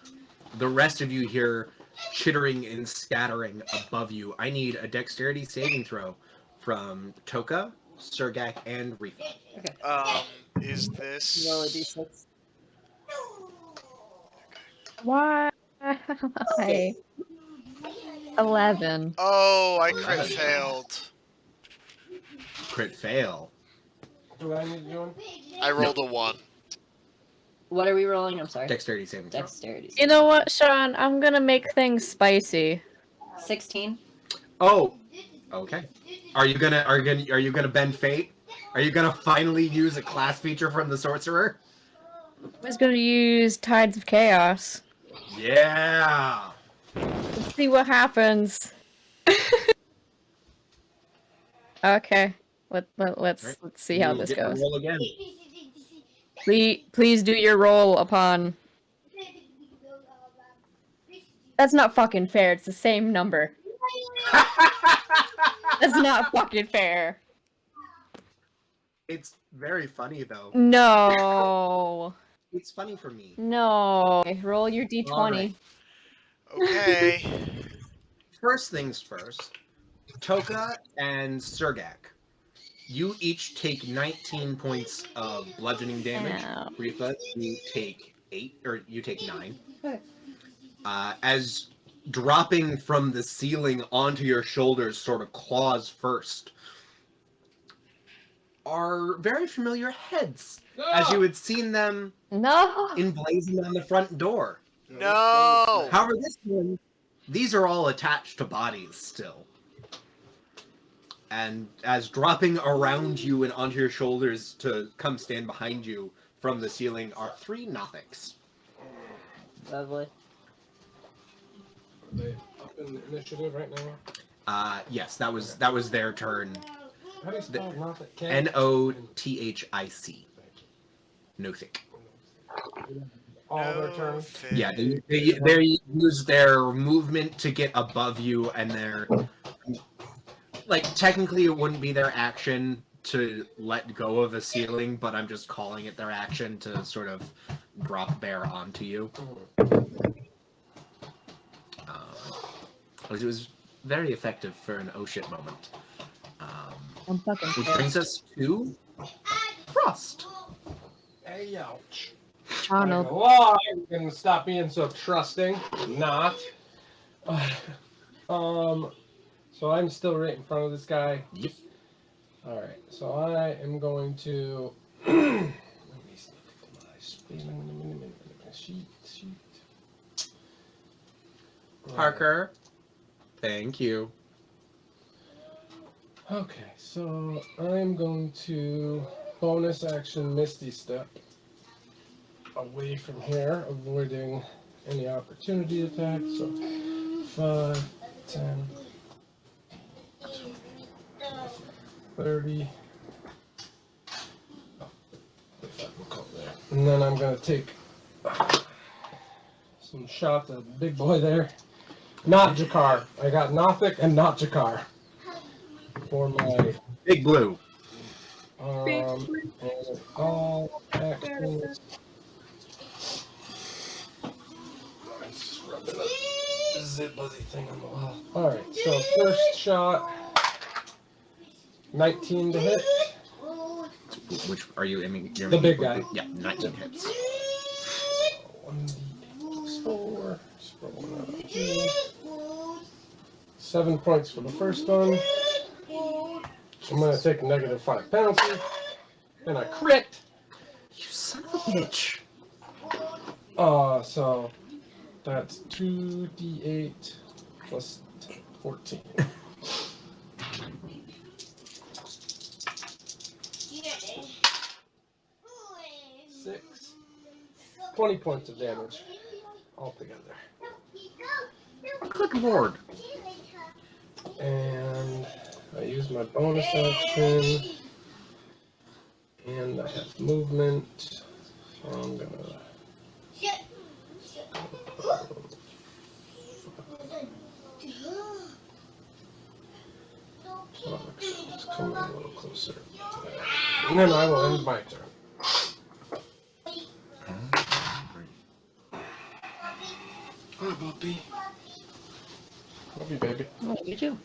The rest of you hear chittering and scattering above you. I need a dexterity saving throw from Toka, Sergak, and Rifa. Is this... Roll a d6. Why? 11. Oh, I crit 11. failed. Crit fail. Do I need to do one? I rolled a 1. What are we rolling? I'm sorry. Dexterity saving throw. Dexterity. You know what, Sean? I'm gonna make things spicy. 16. Oh, okay. Are you gonna bend fate? Are you gonna finally use a class feature from the sorcerer? I was gonna use Tides of Chaos. Yeah. Let's see what happens. Okay. Let's see how You'll this get to goes. roll again. Please do your roll upon. That's not fucking fair. It's the same number. That's not fucking fair. It's very funny though. No. It's funny for me. No. Roll your d20. Alright. Okay. First things first. Toka and Sergak, you each take 19 points of bludgeoning damage. Ow. Rifa, you take 8, or you take 9. As dropping from the ceiling onto your shoulders, sort of claws first, are very familiar heads, as you had seen them No. emblazoned on the front door. No! However, this one, these are all attached to bodies still. And as dropping around you and onto your shoulders to come stand behind you from the ceiling are 3 Nothics. Lovely. Are they up in initiative right now? Yes, that was their turn. How do you spell Nothic? Nothic. Nothic. All their turns? Yeah, they use their movement to get above you, and their technically it wouldn't be their action to let go of a ceiling, but I'm just calling it their action to sort of drop bear onto you. It was very effective for an oh shit moment. I'm fucking Which fair. brings us to Frost. Hey, ouch. I don't Like a know. law, you can stop being so trusting. Not. So I'm still right in front of this guy. Yep. All right. So I am going to. Let me sneak to my sheet. Parker. Thank you. Okay, so I'm going to bonus action Misty Step away from here, avoiding any opportunity attacks. So 5, 10, 30. And then I'm going to take some shots at the big boy there. Not Jakar. I got Nothic and not Jakar. For my Big Blue. and all actions. Just rubbing a zip buzzy thing on the wall. Alright, so first shot 19 to hit. Which are you aiming? The big guy. Yeah, 19 hits. So 1d8 4. Scroll another 2. 7 points for the first one. I'm going to take a -5 penalty. And I crit. You son of a bitch. So that's 2d8 plus 14. 6. 20 points of damage altogether. Good lord. And I use my bonus action. And I have movement. So I'm gonna. Let's come a little closer. And then I will end my turn. Hi, Bobby. Love you, baby. Oh, you too.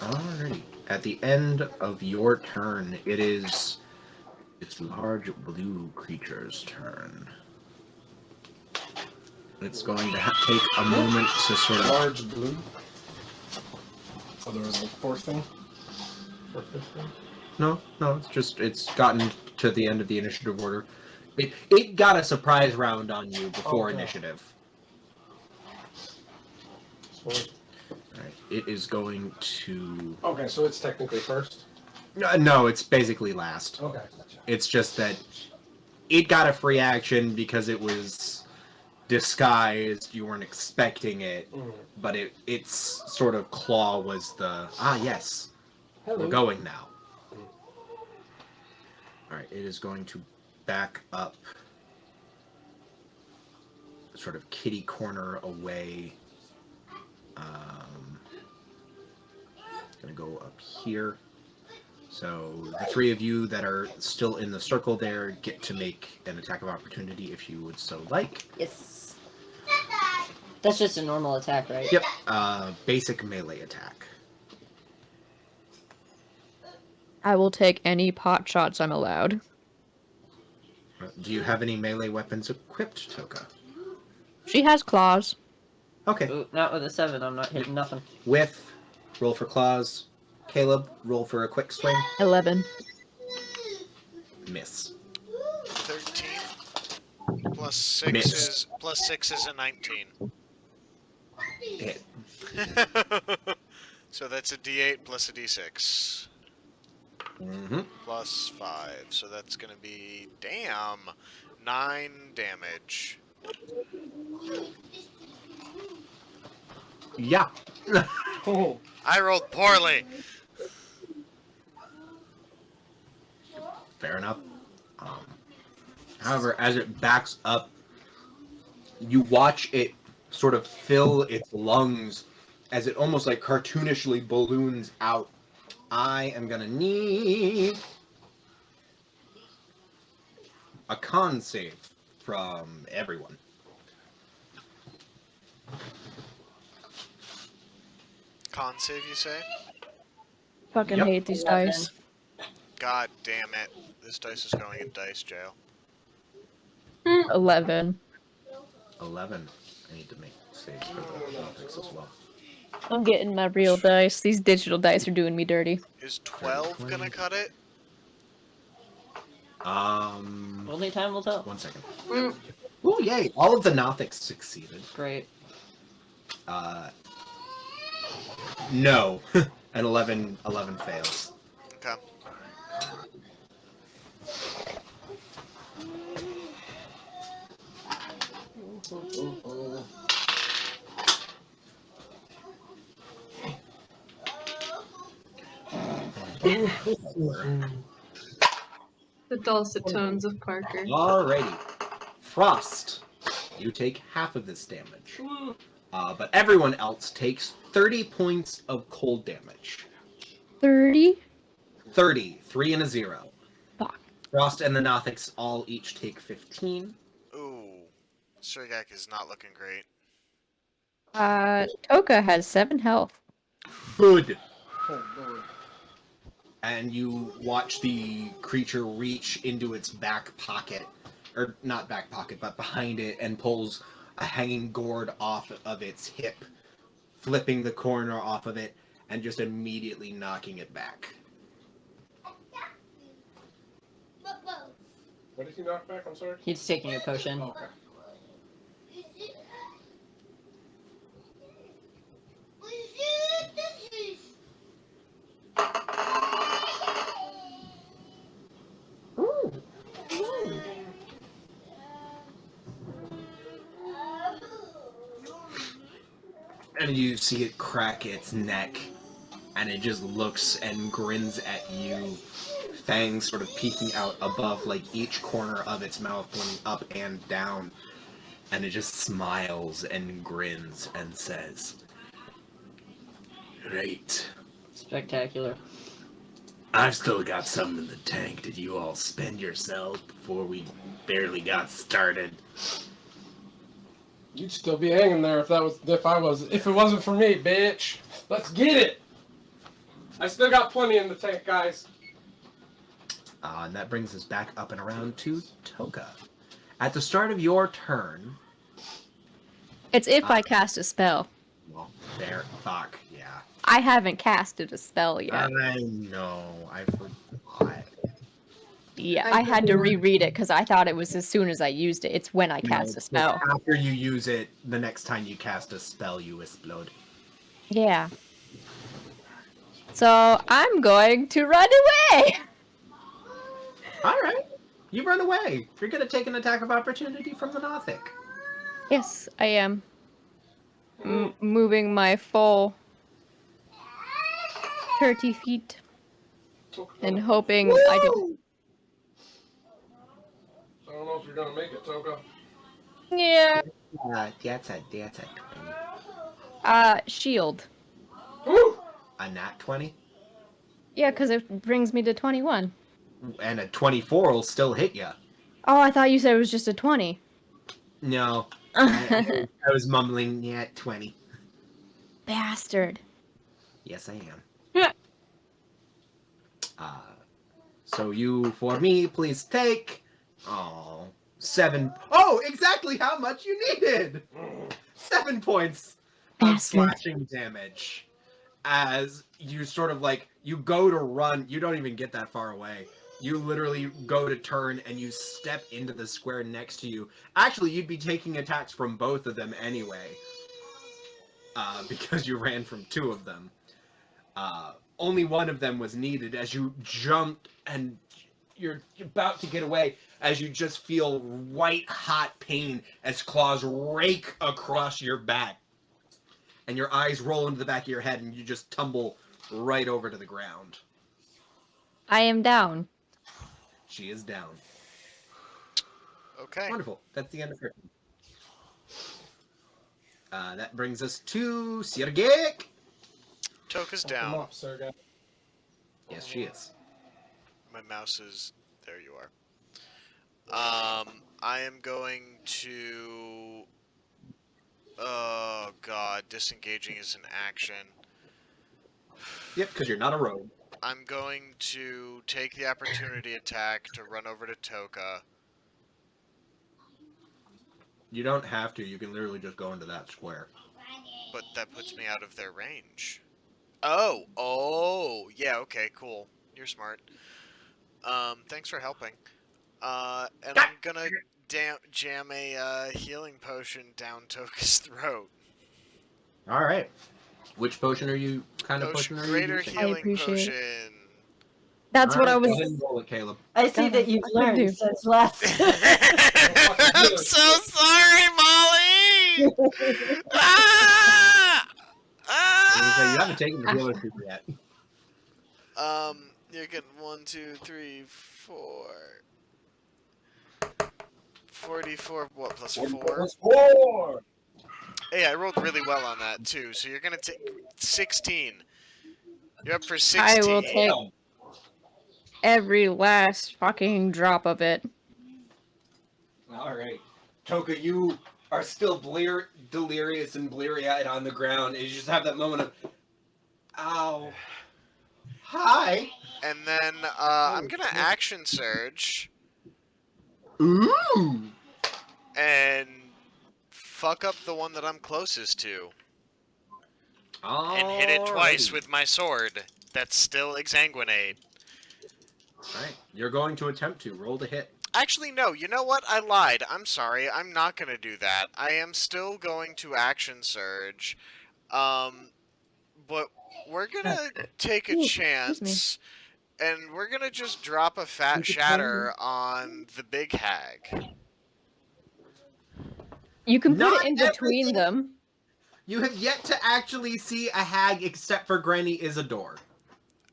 Alrighty. At the end of your turn, it is this large blue creature's turn. It's going to take a moment to sort of... Large blue. Oh, there was a fourth thing? Or fifth thing? No, it's gotten to the end of the initiative order. It got a surprise round on you before initiative. Sweet. Alright, it is going to... Okay, so it's technically first? No, it's basically last. Okay, gotcha. It's just that it got a free action because it was disguised. You weren't expecting it, but its sort of claw was the, yes, Hello. we're going now. Alright, it is going to back up, sort of kitty corner away. Gonna go up here. So the three of you that are still in the circle there get to make an attack of opportunity if you would so like. Yes. That's just a normal attack, right? Yep. Basic melee attack. I will take any pot shots I'm allowed. Do you have any melee weapons equipped, Toka? She has claws. Okay. Ooh, not with a 7, I'm not hitting nothing. With, roll for claws. Caleb, roll for a quick swing. 11. Miss. 13 plus 6 Miss. is a 19. Hit. So that's a D8 plus a D6 Mm-hmm. plus 5. So that's gonna be 9 damage. Yeah. Oh. I rolled poorly. Fair enough. However, as it backs up, you watch it sort of fill its lungs as it almost like cartoonishly balloons out. I am gonna need a con save from everyone. Con save, you say? Fucking Yep. hate these 11. dice. God damn it. This dice is going in dice jail. 11. 11. I need to make saves for the Olympics as well. I'm getting my real dice. These digital dice are doing me dirty. Is 12 gonna cut it? Only time will tell. 1 second. Mm. Oh, yay! All of the Nothics succeeded. Great. No. And 11 fails. Okay. The dulcet tones of Parker. Alrighty. Frost, you take half of this damage. But everyone else takes 30 points of cold damage. 30? 30. 3 and a 0. Fuck. Frost and the Nothics all each take 15. Ooh. Surgak is not looking great. Toka has 7 health. Good. Oh, Lord. And you watch the creature reach into its back pocket, or not back pocket, but behind it, and pulls a hanging gourd off of its hip, flipping the corner off of it, and just immediately knocking it back. What did he knock back? I'm sorry. He's taking a potion. Oh, okay. And you see it crack its neck, and it just looks and grins at you, fangs sort of peeking out above, like each corner of its mouth pointing up and down. And it just smiles and grins and says, "Great. Spectacular. I've still got some in the tank. Did you all spend yourselves before we barely got started?" You'd still be hanging there if it wasn't for me, bitch. Let's get it. I still got plenty in the tank, guys. And that brings us back up and around to Toka. At the start of your turn, It's if I cast a spell. well, there, fuck, yeah. I haven't casted a spell yet. I know, I forgot. Yeah, I had to reread it because I thought it was as soon as I used it. It's when I cast a spell. After you use it, the next time you cast a spell, you explode. Yeah. So I'm going to run away. Alright, you run away. You're gonna take an attack of opportunity from the Nothic. Yes, I am. Moving my full 30 feet and hoping I do. I don't know if you're gonna make it, Toka. Yeah. That's a 20. Shield. Woo! A nat 20? Yeah, because it brings me to 21. And a 24 will still hit you. Oh, I thought you said it was just a 20. No. I was mumbling, yeah, 20. Bastard. Yes, I am. Yeah. So you, for me, please take... 7... Oh, exactly how much you needed! 7 points of Bastard. slashing damage. As you sort of like, you go to run, you don't even get that far away. You literally go to turn and you step into the square next to you. Actually, you'd be taking attacks from both of them anyway. Because you ran from 2 of them. Only one of them was needed as you jumped and you're about to get away as you just feel white hot pain as claws rake across your back. And your eyes roll into the back of your head and you just tumble right over to the ground. I am down. She is down. Okay. Wonderful. That's the end of her. That brings us to Siergek. Toka's Fuck 'em down. up, sir, guy. Yes, she is. My mouse is... There you are. I am going to... Oh, God. Disengaging is an action. Yep, because you're not a rogue. I'm going to take the opportunity attack to run over to Toka. You don't have to. You can literally just go into that square. But that puts me out of their range. Oh, yeah, okay, cool. You're smart. Thanks for helping. And I'm gonna jam a healing potion down Toka's throat. All right. Which potion are you? Potion are you Greater using? healing appreciate it. potion. That's what I Alright, was. Go ahead and roll it, Caleb. I see that you've I can do. learned since last. I'm so sorry, Molly. Ah! You haven't Ah! taken the healer super yet. You're getting 1, 2, 3, 4. 44. What plus 4? Plus 4! Hey, I rolled really well on that too. So you're gonna take 16. You're up for 16. I will take every last fucking drop of it. All right, Toka, you are still delirious and bleary-eyed on the ground. You just have that moment of, ow, hi. And then I'm gonna action surge Ooh. and fuck up the one that I'm closest to. And hit it twice with my sword. That's still exsanguinate. Alright, you're going to attempt to roll the hit. Actually, no. You know what? I lied. I'm sorry. I'm not gonna do that. I am still going to action surge. But we're gonna take a chance, and we're gonna just drop a fat shatter on the big hag. You can put Not it in between everything- them. You have yet to actually see a hag except for Granny Isidore.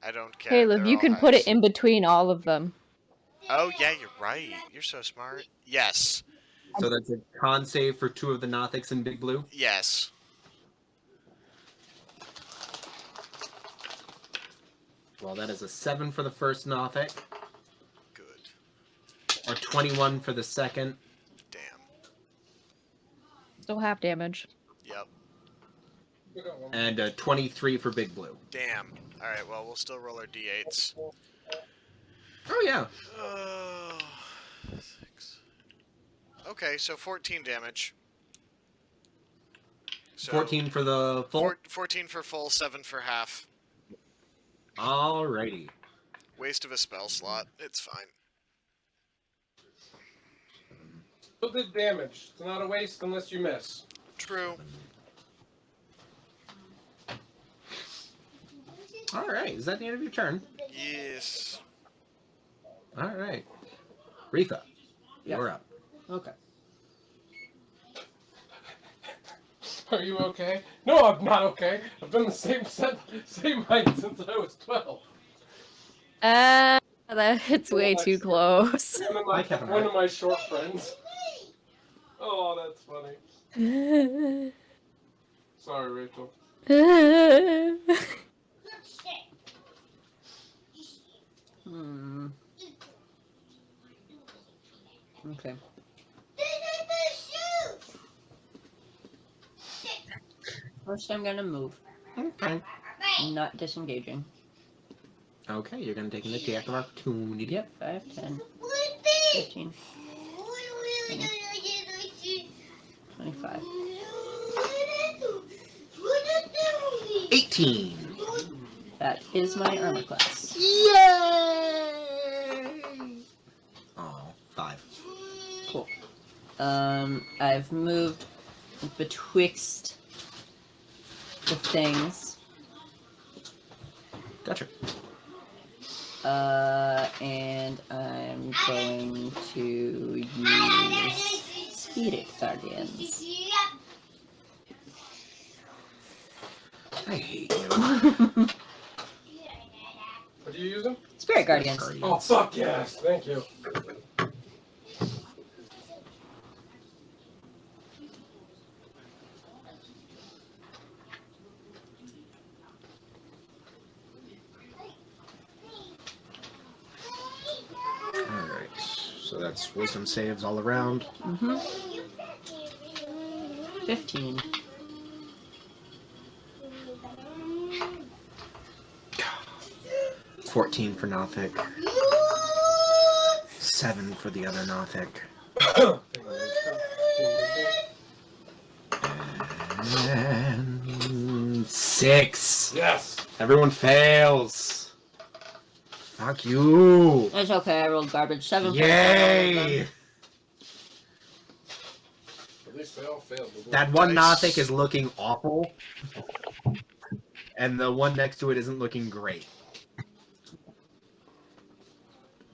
I don't care. Caleb, They're you all can put it hags. in between all of them. Oh, yeah, you're right. You're so smart. Yes. So that's a con save for 2 of the Nothics in Big Blue. Yes. Well, that is a 7 for the first Nothic, Good. or 21 for the second. Damn. Still half damage. Yep. And 23 for Big Blue. Damn. Alright, well, we'll still roll our d8s. Oh, yeah. 6. Okay, so 14 damage. So 14 for the full. 14 for full, 7 for half. Alrighty. Waste of a spell slot. It's fine. Still did damage. It's not a waste unless you miss. True. Alright, is that the end of your turn? Yes. Alright. Retha, Yeah. you're up. Okay. Are you okay? No, I'm not okay. I've been the same height since I was 12. It's way too close. One of my short friends. Oh, that's funny. Sorry, Rachel. Okay. First, I'm gonna move. Okay. Not disengaging. Okay, you're gonna take an attack of opportunity. Yep, 5, 10, 15, 25. 18. That is my armor class. Yay! Oh, 5. Cool. I've moved betwixt the things. Gotcha. And I'm going to use Spirit Guardians. I hate you. What are you using? Spirit Guardians. Oh, fuck yes. Thank you. Alright, so that's wisdom saves all around. 15. $14 for Nothic. 7 for the other Nothic. And 6. Yes. Everyone fails. Fuck you. It's okay, I rolled garbage. 7 Yay! At least they all failed. That one Dice. Nothic is looking awful. And the one next to it isn't looking great.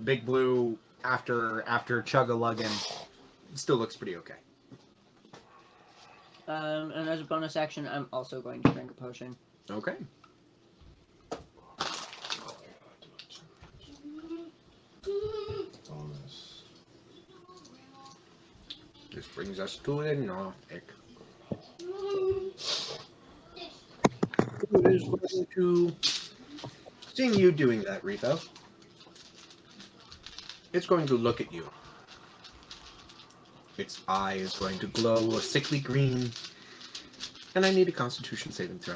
Big Blue, after chug-a-lugging, still looks pretty okay. And as a bonus action, I'm also going to drink a potion. Okay. Bonus. This brings us to the Nothic. Who is going to... Seeing you doing that, Retho, it's going to look at you. Its eye is going to glow a sickly green. And I need a Constitution saving throw.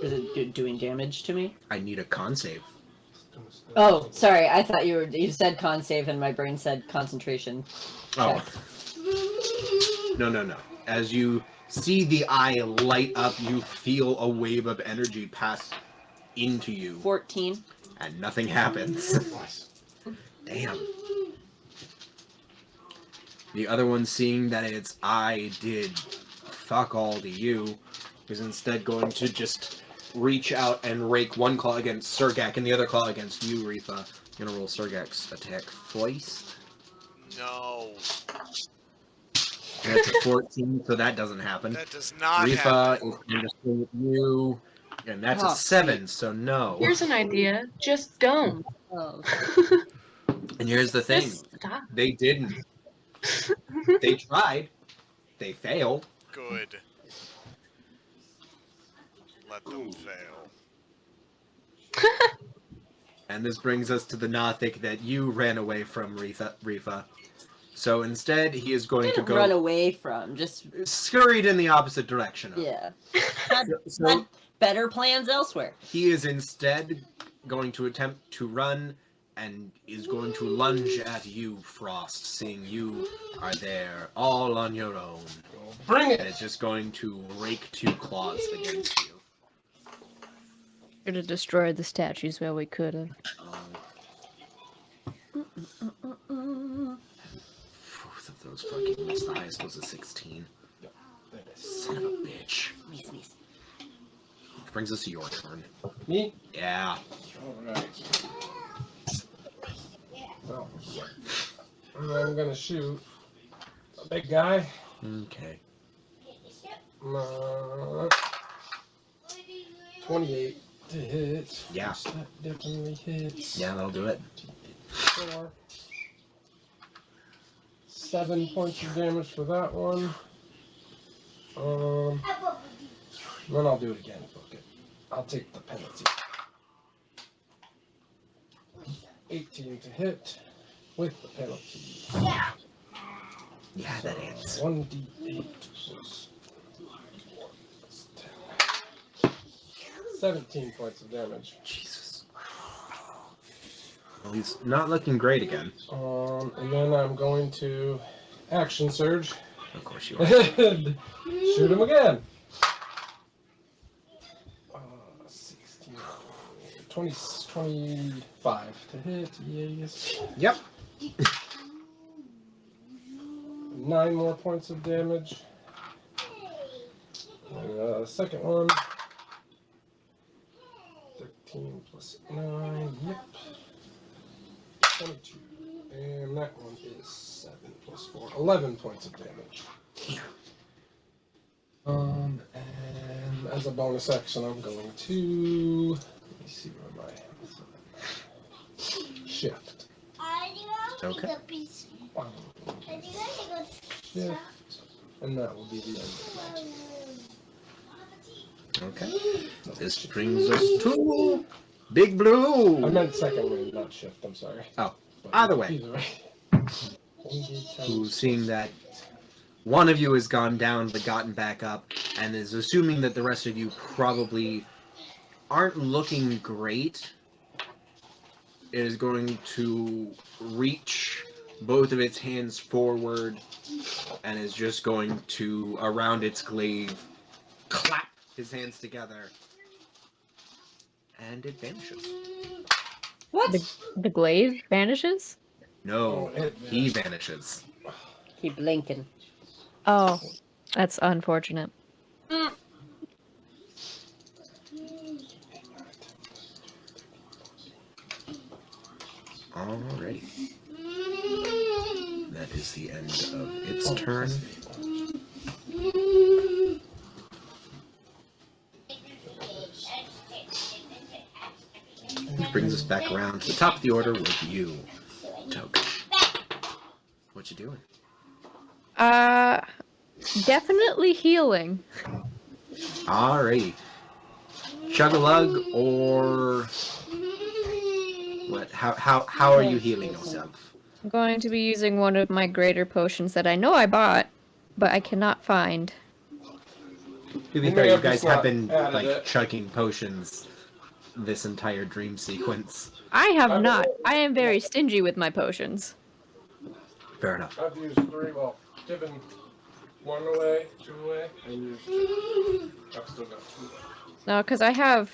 Is it doing damage to me? I need a con save. Oh, sorry. I thought you said con save, and my brain said concentration. Oh. No. As you see the eye light up, you feel a wave of energy pass into you. 14. And nothing happens. Damn. The other one, seeing that its eye did fuck all to you, is instead going to just reach out and rake one claw against Surgak and the other claw against you, Reetha. I'm gonna roll Surgak's attack twice. No. That's a 14, so that doesn't happen. That does not Reetha happen. is going to swing at you, and that's Oh, a 7, so no. Here's an idea. Just don't. Oh. And here's the thing. Just stop. They didn't. They tried. They failed. Good. Let them fail. And this brings us to the Nothic that you ran away from, Reetha. So instead, he is going to Didn't go run away from, just scurried in the opposite direction. yeah. Had So better plans elsewhere. he is instead going to attempt to run and is going to lunge at you, Frost, seeing you are there all on your own. Bring And it. it's just going to rake 2 claws against you. Could have destroyed the statues where we could have. Both of those fucking missed. The highest was a 16. Son of a bitch. Sneeze. Brings us to your turn. Me? Yeah. Alright. Well, I'm gonna shoot a big guy. Okay. 28 to hit. Yeah. That definitely hits. Yeah, that'll do it. 4. 7 points of damage for that one. Then I'll do it again. Fuck it. I'll take the penalty. 18 to hit with the penalty. Yeah, that hits. 1d8 plus 10. 17 points of damage. Jesus. Well, he's not looking great again. And then I'm going to action surge. Of course you are. And shoot him again. 16, 20, 25 to hit. Yes. Yep. 9 more points of damage. And second one. 13 plus 9. Yep. 22. And that one is 7 plus 4. 11 points of damage. And as a bonus action, I'm going to. Let me see where my. Shift. Okay. Shift. And that will be the end of my turn. Okay. This brings us to Big Blue. I meant second wind, not shift. I'm sorry. Oh, But either way. Either way. Who's seeing that one of you has gone down but gotten back up and is assuming that the rest of you probably aren't looking great, is going to reach both of its hands forward and is just going to, around its glaive, clap his hands together, and it vanishes. What? The glaive vanishes? No, Oh, it he vanishes. Keep blinking. Oh, that's unfortunate. Alrighty. That is the end of its turn. This brings us back around to the top of the order with you, Toka. What you doing? Definitely healing. Alrighty. Chug-a-lug or what? How are you healing yourself? I'm going to be using one of my greater potions that I know I bought, but I cannot find. To be You fair, may you have guys just have not been added like it. chugging potions this entire dream sequence. I have not. I am very stingy with my potions. Fair enough. I've used 3. Well, given 1 away, 2 away, and used 2. I've still got 2 left. No, because I have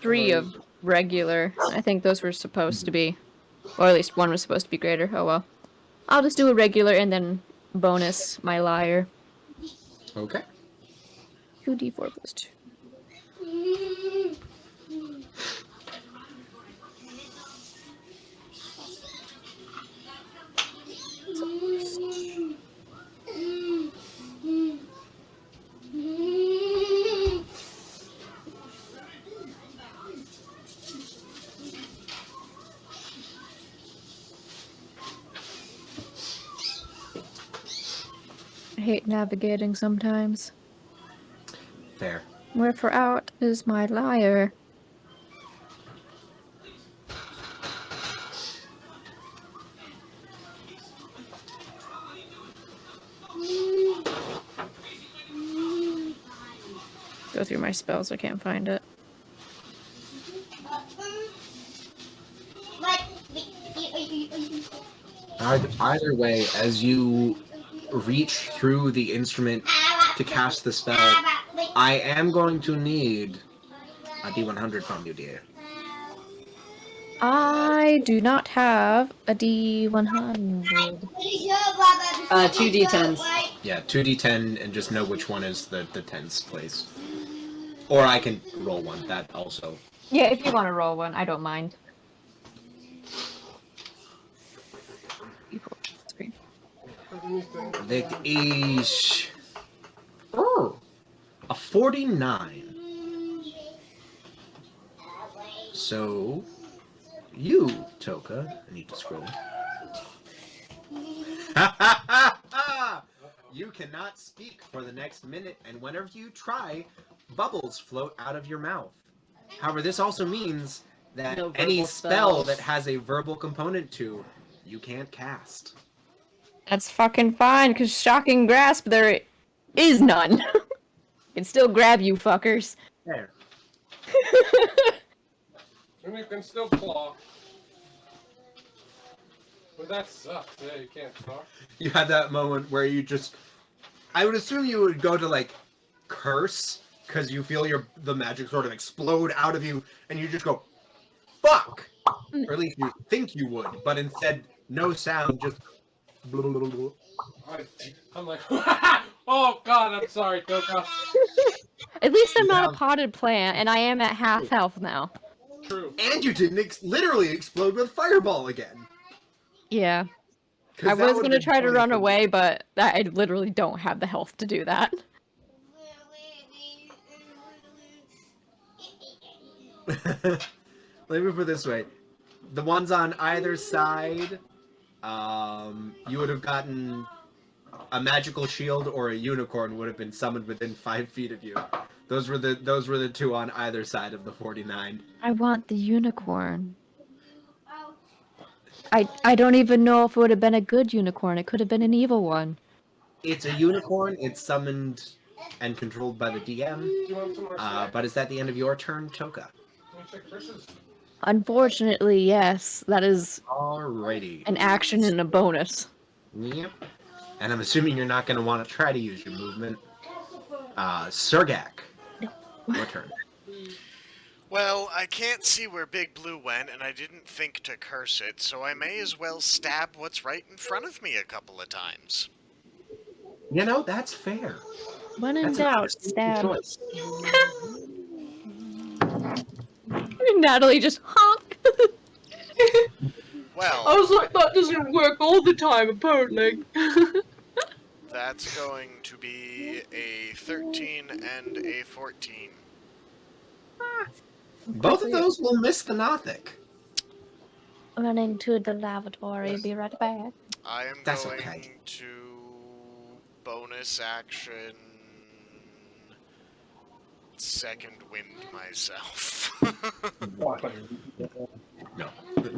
3 of regular. I think those were supposed to be, or at least one was supposed to be greater. Oh well. I'll just do a regular and then bonus my liar. Okay. 2d4 plus 2. I hate navigating sometimes. Fair. Wherefore out is my liar. Go through my spells, I can't find it. Either way, as you reach through the instrument to cast the spell, I am going to need a D100 from you, dear. I do not have a D100. 2 d10s. Yeah, 2d10 and just know which one is the tens place. Or I can roll one, that also. Yeah, if you want to roll one, I don't mind. That is a 49. So, you, Toka, I need to scroll. You cannot speak for the next minute, and whenever you try, bubbles float out of your mouth. However, this also means that No any verbal spell spells. that has a verbal component to, you can't cast. That's fucking fine, because Shocking Grasp, there is none. Can still grab you fuckers. There. And you can still claw. But that sucks. Yeah, you can't talk. You had that moment where you just... I would assume you would go to, like, curse, because you feel the magic sort of explode out of you, and you just go, fuck! Or at least you think you would, but instead, no sound, just... I'm like, oh god, I'm sorry, Toka. At least I'm not a potted plant, and I am at half health now. True. And you didn't literally explode with fireball again. Yeah. 'Cause I that was would've gonna been try to funny run for- away, but I literally don't have the health to do that. Let me put it this way. The ones on either side, you would have gotten a magical shield or a unicorn would have been summoned within 5 feet of you. Those were the two on either side of the 49. I want the unicorn. I don't even know if it would have been a good unicorn. It could have been an evil one. It's a unicorn. It's summoned and controlled by the DM. Do you want some more snack? But is that the end of your turn, Toka? Let me check Chris's. Unfortunately, yes. That is Alrighty. an action and a bonus. Yep. And I'm assuming you're not going to want to try to use your movement. Surgak, your turn. Well, I can't see where Big Blue went, and I didn't think to curse it, so I may as well stab what's right in front of me a couple of times. You know, that's fair. When in That's an doubt, honest stab. choice. Natalie just honk. Well, I was like, that doesn't work all the time, apparently. that's going to be a 13 and a 14. Both of those will miss the Nothic. Running to the lavatory. Be right back. I am That's going okay. to bonus action second wind myself. No,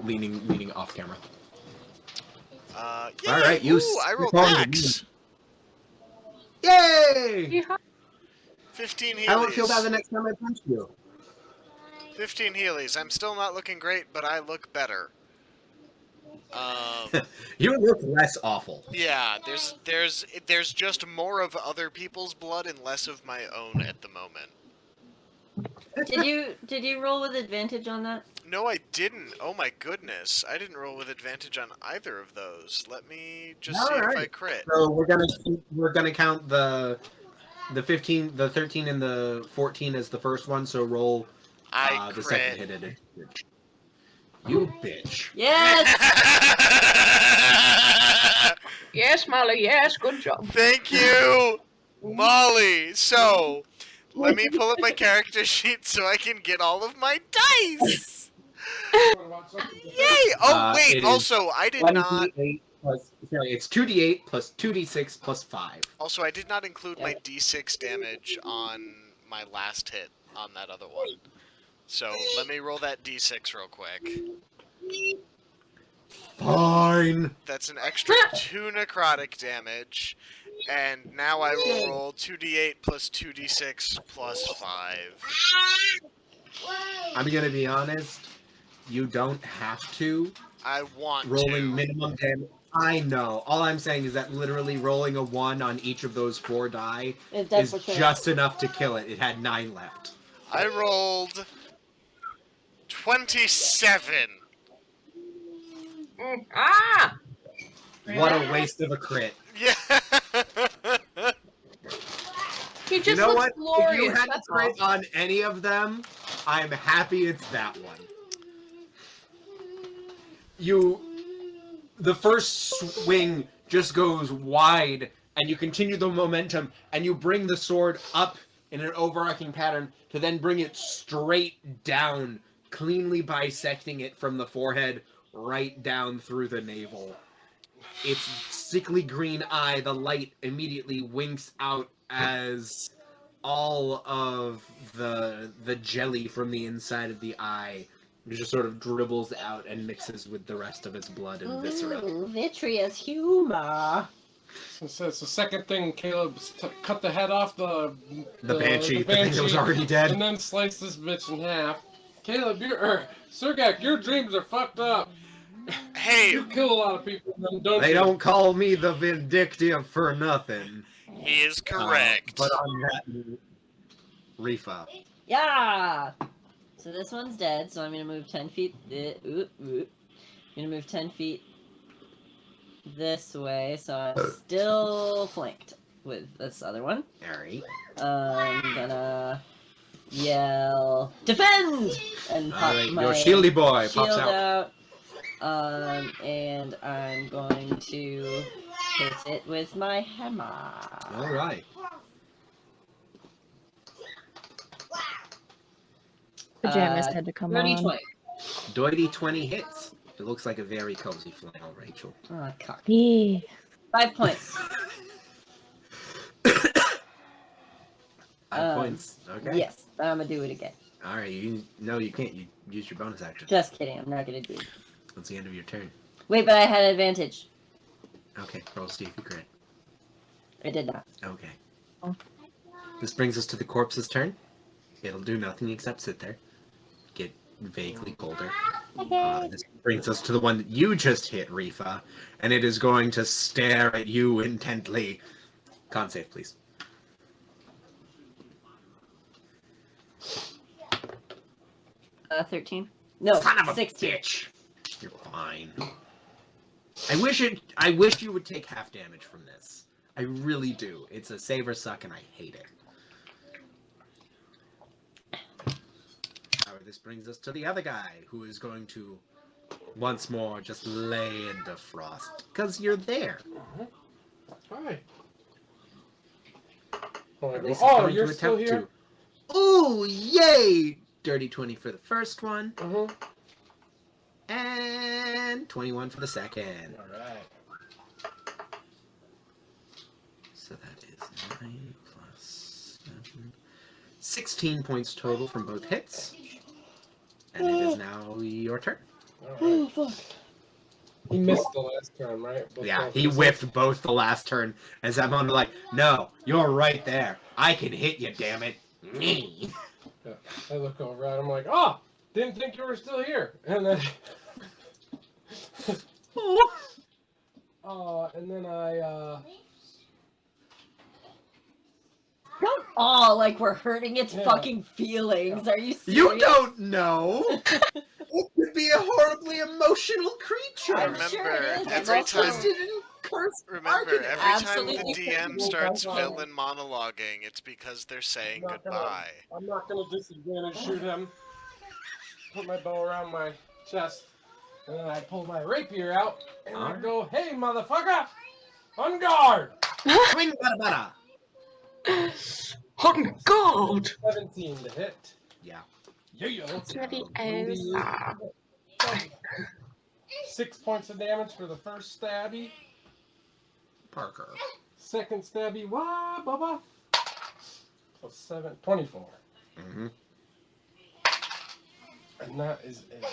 leaning off camera. Yay! All right, you. Ooh, I rolled you're calling max. Yay! 15 Heelys. I won't feel bad the next time I punch you. 15 Heelys. I'm still not looking great, but I look better. You look less awful. Yeah, there's just more of other people's blood and less of my own at the moment. Did you roll with advantage on that? No, I didn't. Oh my goodness. I didn't roll with advantage on either of those. Let me just see if I crit. So we're gonna count the 15, the 13, and the 14 as the first one. So roll I the crit. second hit at it. You bitch. Yes. Yes, Molly, yes, good job. Thank you, Molly. So, let me pull up my character sheet so I can get all of my dice. Yay! Oh wait, It also I did not. 1d8 plus, sorry, it's 2d8 plus 2d6 plus 5. Also, I did not include my d6 damage on my last hit on that other one. So let me roll that d6 real quick. Fine. That's an extra 2 necrotic damage. And now I will roll 2d8 plus 2d6 plus 5. I'm gonna be honest. You don't have to. I want Rolling to. minimum damage. I know. All I'm saying is that literally rolling a 1 on each of those 4 die is just enough to kill it. It had 9 left. I rolled 27. Ah! What a waste of a crit. Yeah. He just You know looks what? glorious. If you had a That's crit all. on any of them, I'm happy it's that one. The first swing just goes wide, and you continue the momentum, and you bring the sword up in an overarching pattern to then bring it straight down, cleanly bisecting it from the forehead right down through the navel. Its sickly green eye, the light immediately winks out as all of the jelly from the inside of the eye just sort of dribbles out and mixes with the rest of its blood and viscera. Ooh, vitreous humor. So it's the second thing. Caleb cut the head off the Banshee, the thing that was already dead. and then slice this bitch in half. Caleb, Surgak, your dreams are fucked up. Hey, You kill a lot of people, don't They you? don't call me the Vindictive for nothing. he is correct. But on that, Rifa. Yeah. So this one's dead. So I'm gonna move 10 feet. I'm gonna move 10 feet this way. So I'm still flanked with this other one. Alright. I'm gonna yell defend and pop Alright, my your shieldy boy shield pops out. And I'm going to hit it with my hammer. Alright. Pajamas had to come Dirty on. 20. Doity 20 hits. It looks like a very cozy flannel, Rachel. Oh, cock. Yeah. 5 points. 5 points. Okay. Yes, but I'm gonna do it again. Alright, you can't. You use your bonus action. Just kidding. I'm not gonna do it. That's the end of your turn. Wait, but I had advantage. Okay, roll see if you crit. I did not. Okay. Oh. This brings us to the corpse's turn. It'll do nothing except sit there. Get vaguely colder. This brings us to the one that you just hit, Rifa, and it is going to stare at you intently. Con save, please. 13. No, Son of a 16. bitch. You're fine. I wish you would take half damage from this. I really do. It's a save or suck, and I hate it. However, this brings us to the other guy, who is going to once more just lay into frost, because you're there. Hi. At least Oh, going you're to still attempt here? to. Ooh, yay! Dirty 20 for the first one, and 21 for the second. Alright. So that is 9 plus 7. 16 points total from both hits. And it is now your turn. Oh, fuck. He missed the last turn, right? Yeah, he whiffed both the last turn. As I'm on like, no, you're right there. I can hit you, damn it. Me. Yeah, I look over at him like, oh, didn't think you were still here. And then, and then I, Don't all like we're hurting its Yeah. fucking feelings. Are you serious? You don't know. It could be a horribly emotional creature. I'm Remember, sure it is. every It's time- also- Remember, every time Absolutely. the DM starts villain monologuing, it's because they're saying Not gonna- goodbye. I'm not going to disadvantage shoot him. Put my bow around my chest. And then I pull my rapier out. And I Alright. go, hey, motherfucker! On guard! Swing, bada, bada. On guard! 17 to hit. Yeah. Yeah. Ready Indeed. as 6 points of damage for the first stabby. Parker. Second stabby, wah, bubba. Plus 7, 24. Mm-hmm. And that is a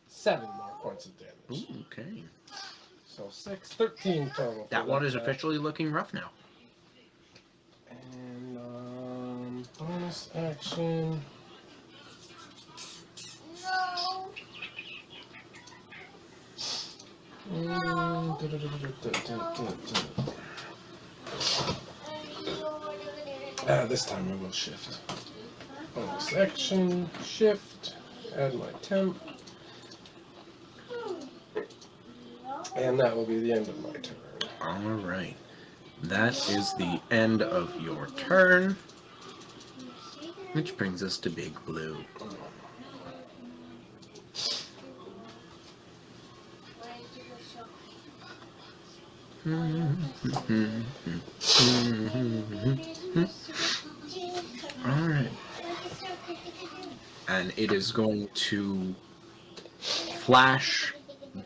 7 more points of damage. Ooh, okay. So 6, 13 total. for That one is guy. officially looking rough now. And bonus action. This time I will shift. Bonus action, shift, add my temp. And that will be the end of my turn. Alright. That is the end of your turn. Which brings us to Big Blue. Alright. And it is going to flash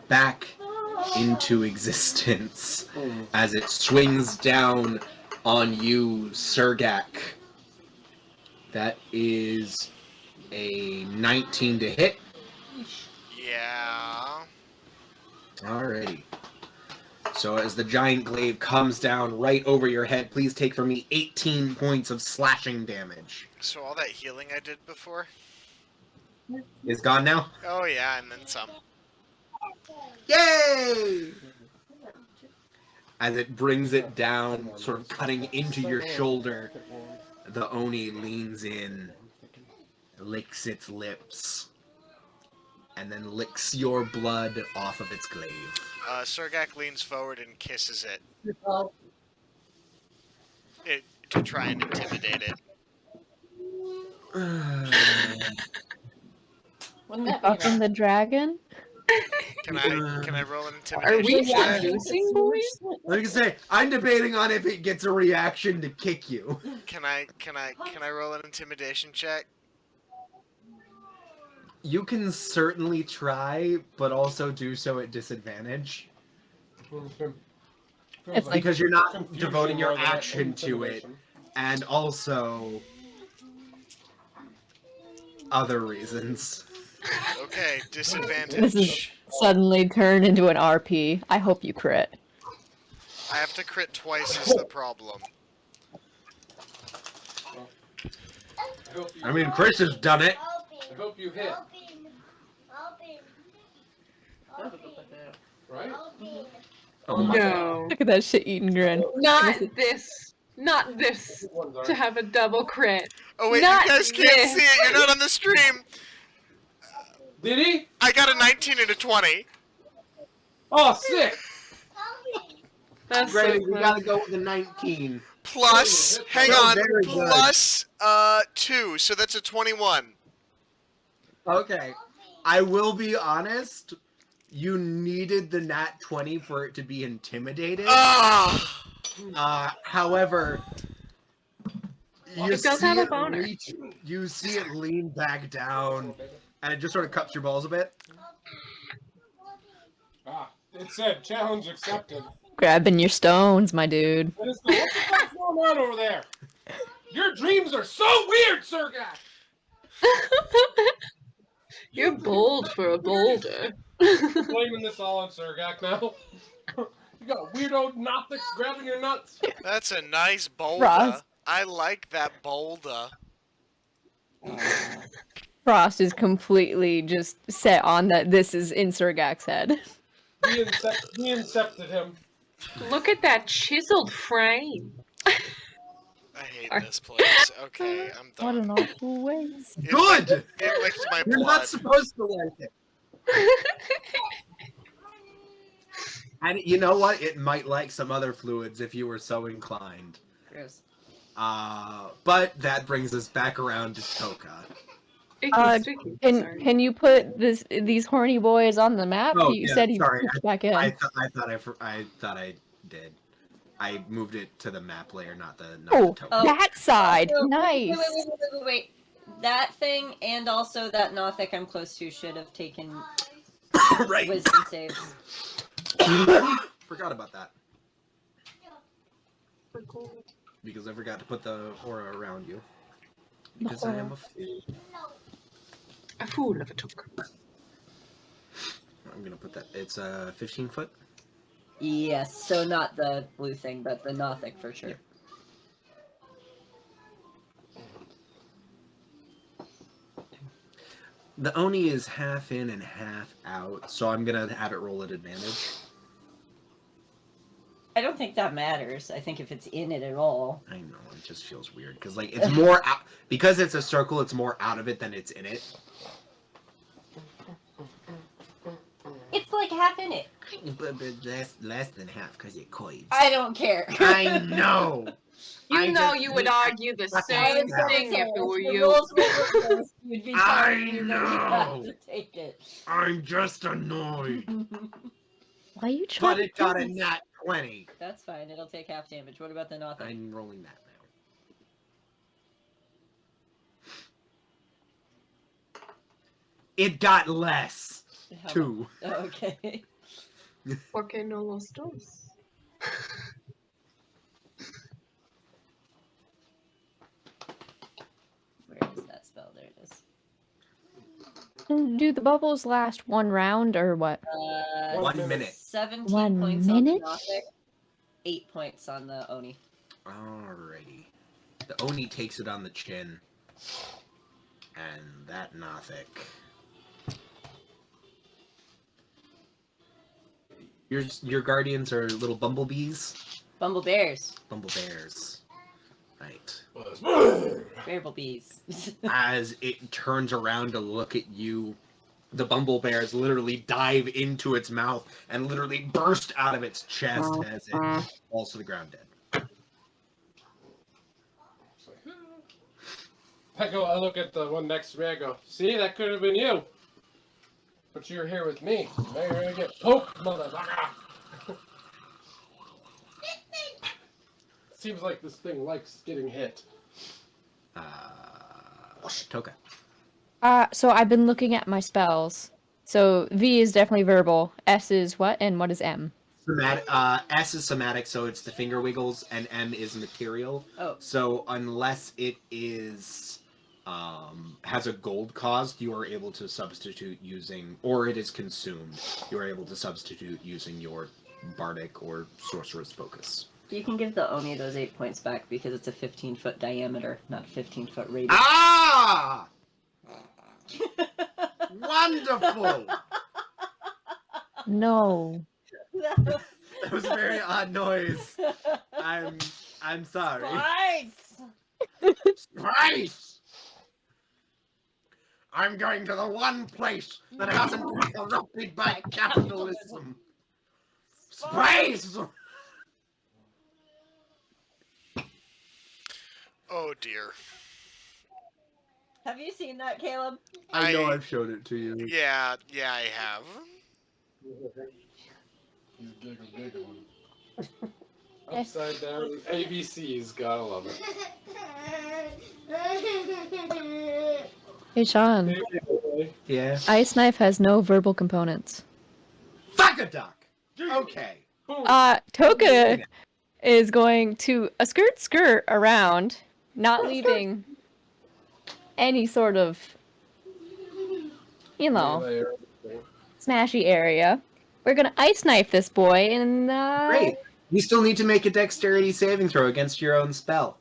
back into existence as it swings down on you, Surgak. That is a 19 to hit. Yeah. Alrighty. So as the giant glaive comes down right over your head, please take from me 18 points of slashing damage. So all that healing I did before? Is gone now? Oh yeah, and then some. Yay! As it brings it down, sort of cutting into your shoulder, the Oni leans in, licks its lips, and then licks your blood off of its glaive. Surgak leans forward and kisses it, Oh, to try and intimidate it. wouldn't that be Fucking the dragon? Can I roll an Are we intimidation check? losing, boys? Like I say, I'm debating on if it gets a reaction to kick you. Can I roll an intimidation check? You can certainly try, but also do so at disadvantage. It's like- Because you're not Confusion devoting your more than action to it, intimidation. and also other reasons. Okay, disadvantage. This is suddenly turned into an RP. I hope you crit. I have to crit twice is the problem. I hope you, I mean, Chris has done it. I hope you hit. Right? Oh my God. No. Look at that shit eating grin. Not this. Not this. Good ones are. To have a double crit. Oh wait, Not you guys can't this. see it. You're not on the stream. Did he? I got a 19 and a 20. Oh, sick! That's Great, so we close. gotta go with the 19. Plus, hang Oh, on, very good. plus 2, so that's a 21. Okay. I will be honest. You needed the nat 20 for it to be intimidated. Ah! However, you It does see have a it boner. you see it lean back down, and it just sort of cups your balls a bit. Ah, it said challenge accepted. Grabbing your stones, my dude. What the fuck's going on over there? Your dreams are so weird, Sir Guy! You're bold for a boulder. Blaming this all on Surgak now. You got weirdo Nothics grabbing your nuts. That's a nice boulder. Ross. I like that boulder. Frost is completely just set on that this is in Surgak's head. He incepted him. Look at that chiseled frame. I hate this place. Okay, I'm What done. an awful waste. Good! It licked my You're blood. not supposed to like it. And you know what? It might like some other fluids if you were so inclined. Gross. But that brings us back around to Toka. Icky, sorry. Can you put these horny boys on the map? Oh, You yeah, said you sorry. pushed back in. I thought I did. I moved it to the map layer, not the Toka. Oh. That side. Also, Nice. Wait. That thing and also that Nothic I'm close to should have taken Right. wisdom saves. Forgot about that. Because I forgot to put the aura around you. Because I am a fool. A fool of a took. I'm gonna put that. It's 15 foot. Yes, so not the blue thing, but the Nothic for sure. Yeah. The Oni is half in and half out, so I'm gonna have it roll at advantage. I don't think that matters. I think if it's in it at all. I know, it just feels weird because like it's more out because it's a circle. It's more out of it than it's in it. It's like half in it. But less than half because it coives. I don't care. I know. You I know just- you would argue the I same know. thing if it were The you. rules were reversed, you'd be I telling me that you have know. to take it. I'm just annoyed. Why are you trying But it got a to do this? nat 20. That's fine. It'll take half damage. What about the Nothic? I'm rolling that now. It got less. How 2. much? Oh, okay. Porque no los dos. Where is that spell? There it is. Do the bubbles last one round or what? 1 minute. 17 1 points minute? on the Nothic. 8 points on the Oni. Alrighty. The Oni takes it on the chin. And that Nothic. Your guardians are little bumblebees? Bumble bears. Bumble bears. Right. Bearbees. As it turns around to look at you, the bumble bears literally dive into its mouth and literally burst out of its chest as it falls to the ground dead. I look at the one next to me, I go, see, that could have been you. But you're here with me. Now you're gonna get poked, motherfucker. Seems like this thing likes getting hit. Toka. So I've been looking at my spells. So V is definitely verbal. S is what? And what is M? Somatic, S is somatic, so it's the finger wiggles, and M is material. Oh. So unless it is has a gold cost, you are able to substitute using, or it is consumed, you are able to substitute using your bardic or sorcerer's focus. You can give the Oni those 8 points back because it's a 15-foot diameter, not a 15-foot radius. Ah! Wonderful! No. That was a very odd noise. I'm sorry. Spice! Spice! I'm going to the one place that hasn't been corrupted by capitalism. Spice! Oh dear. Have you seen that, Caleb? I know I've showed it to you. Yeah, I have. He's giggling. Upside down ABCs, gotta love it. Hey, Sean. Yeah. Ice knife has no verbal components. Fuck a duck! Okay. Toka is going to skirt around, not leaving any sort of, smashy area. We're gonna ice knife this boy, and Great. You still need to make a dexterity saving throw against your own spell.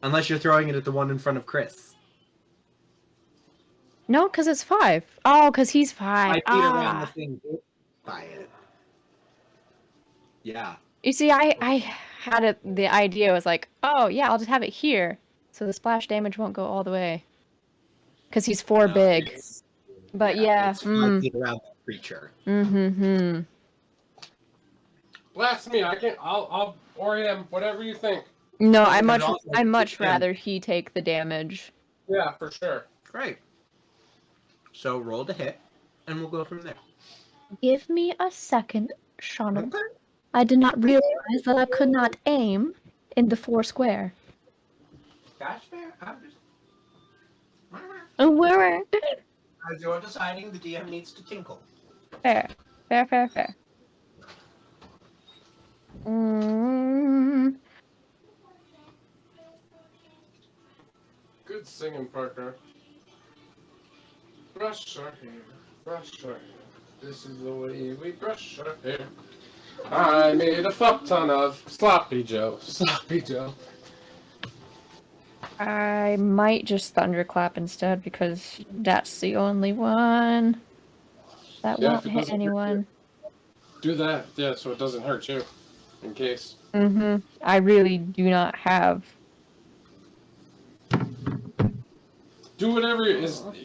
Unless you're throwing it at the one in front of Chris. No, because it's 5. Oh, because he's 5. 5 feet around the thing. By it. Yeah. You see, I had it. The idea was like, oh yeah, I'll just have it here, so the splash damage won't go all the way. Because he's 4 big. But yeah. It's 5 feet around the creature. Mm-hmm. Blast me! I'll or him, whatever you think. No, And I much rather he take the damage. Yeah, for sure. Great. So roll to hit, and we'll go from there. Give me a second, Sean. Okay. I did not realize that I could not aim in the 4 square. That's fair. I'm just... Where? As you're deciding, the DM needs to tinkle. Fair. Mm. Good singing, partner. Brush our hair, brush our hair. This is the way we brush our hair. I made a fuck ton of Sloppy Joe. I might just thunderclap instead because that's the only one that Yeah, won't if it hit doesn't hurt anyone. Do that, yeah, so it doesn't hurt you. In case. I really do not have. Do whatever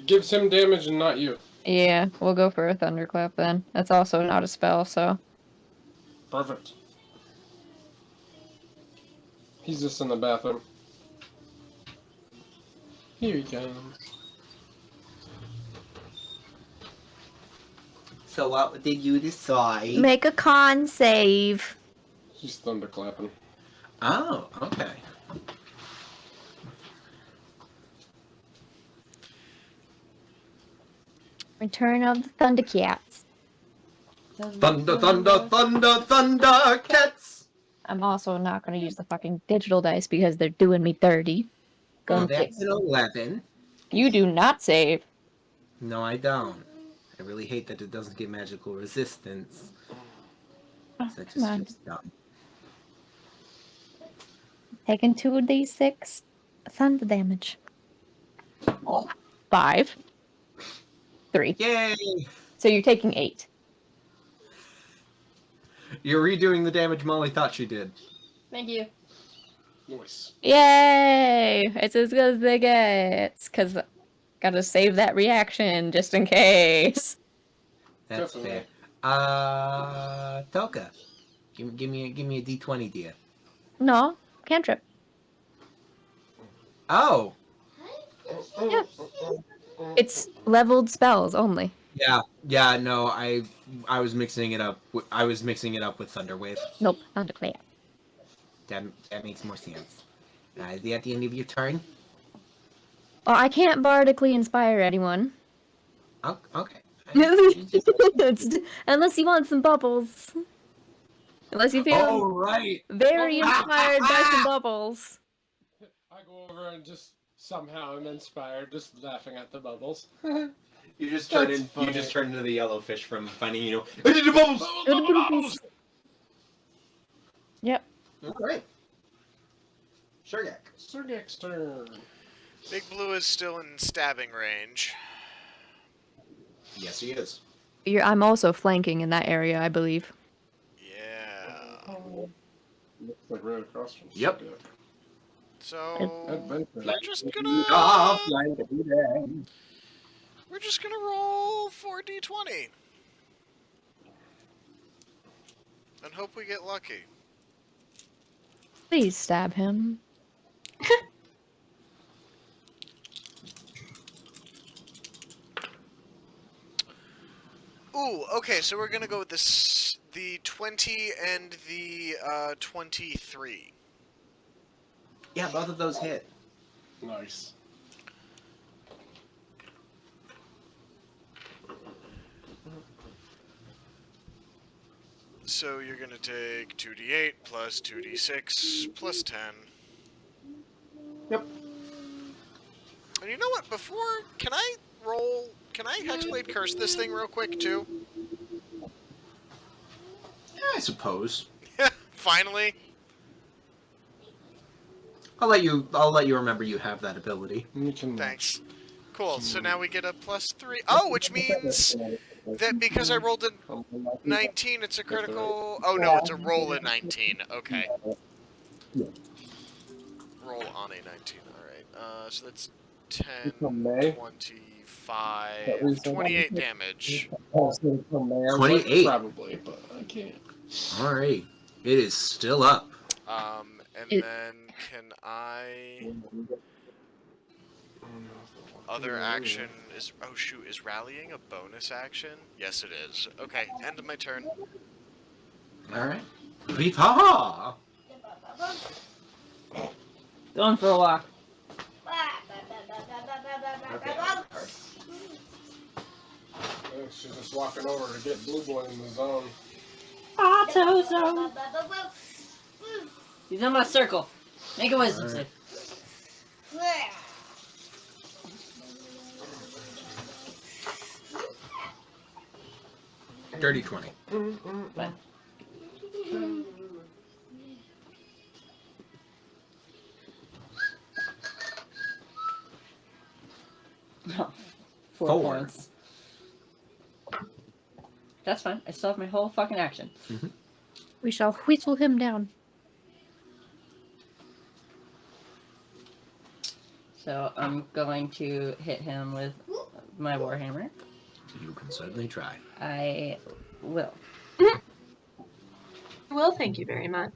gives him damage and not you. Yeah, we'll go for a thunderclap then. That's also not a spell, so. Perfect. He's just in the bathroom. Here he comes. So what did you decide? Make a con save. He's thunderclapping. Oh, okay. Return of the Thundercats. Thunder, cats! I'm also not going to use the fucking digital dice because they're doing me dirty. Oh, that's an 11. You do not save. No, I don't. I really hate that it doesn't get magical resistance. Oh, That's come on. just dumb. Taking 2d6 thunder damage. 5. 3. Yay! So you're taking 8. You're redoing the damage Molly thought she did. Thank you. Nice. Yay! It's as good as it gets. Because gotta save that reaction just in case. That's Definitely. fair. Toka. Give me a d20, dear. No, cantrip. Oh! Yeah. It's leveled spells only. Yeah, no, I was mixing it up. I was mixing it up with Thunderwave. Nope, thunderclap. That makes more sense. Is it at the end of your turn? Oh, I can't bardically inspire anyone. Oh, okay. Unless you want some bubbles. Unless you feel Oh, right. very inspired by some bubbles. I go over and just somehow am inspired, just laughing at the bubbles. You just That's turn funny. into the yellowfish from Finding Nemo. I did the bubbles. Yep. Alright. Shergak. Sergek's turn. Big Blue is still in stabbing range. Yes, he is. I'm also flanking in that area, I believe. Yeah. Looks like right across from Yep. Sugar. So Adventure. we're just Ah, gonna roll 4d20 and hope we get lucky. Please stab him. Ooh, okay, so we're gonna go with the 20 and the 23. yeah, both of those hit. Nice. So you're gonna take 2d8 plus 2d6 plus 10. Yep. And you know what? Before, can I Hexblade Curse this thing real quick too? I suppose. Finally. I'll let you remember you have that ability. You can Thanks. Cool. So now we get a +3. Oh, which means that because I rolled a 19, it's a critical. Oh no, it's a roll a 19. Okay. Roll on a 19. All right. So that's 10, 25, 28 damage. 28. Probably, but I can't. All right. It is still up. And It- then can I? Other action is. Oh shoot! Is rallying a bonus action? Yes, it is. Okay. End of my turn. All right. Viva! Going for a walk. Okay. She's just walking over to get Blue Boy in the zone. Auto zone. He's in my circle. Make a wisdom Alright. save. Dirty 20. Fine. Oh, 4 4. points. That's fine. I still have my whole fucking action. We shall whistle him down. So I'm going to hit him with my warhammer. You can certainly try. I will. Well, thank you very much.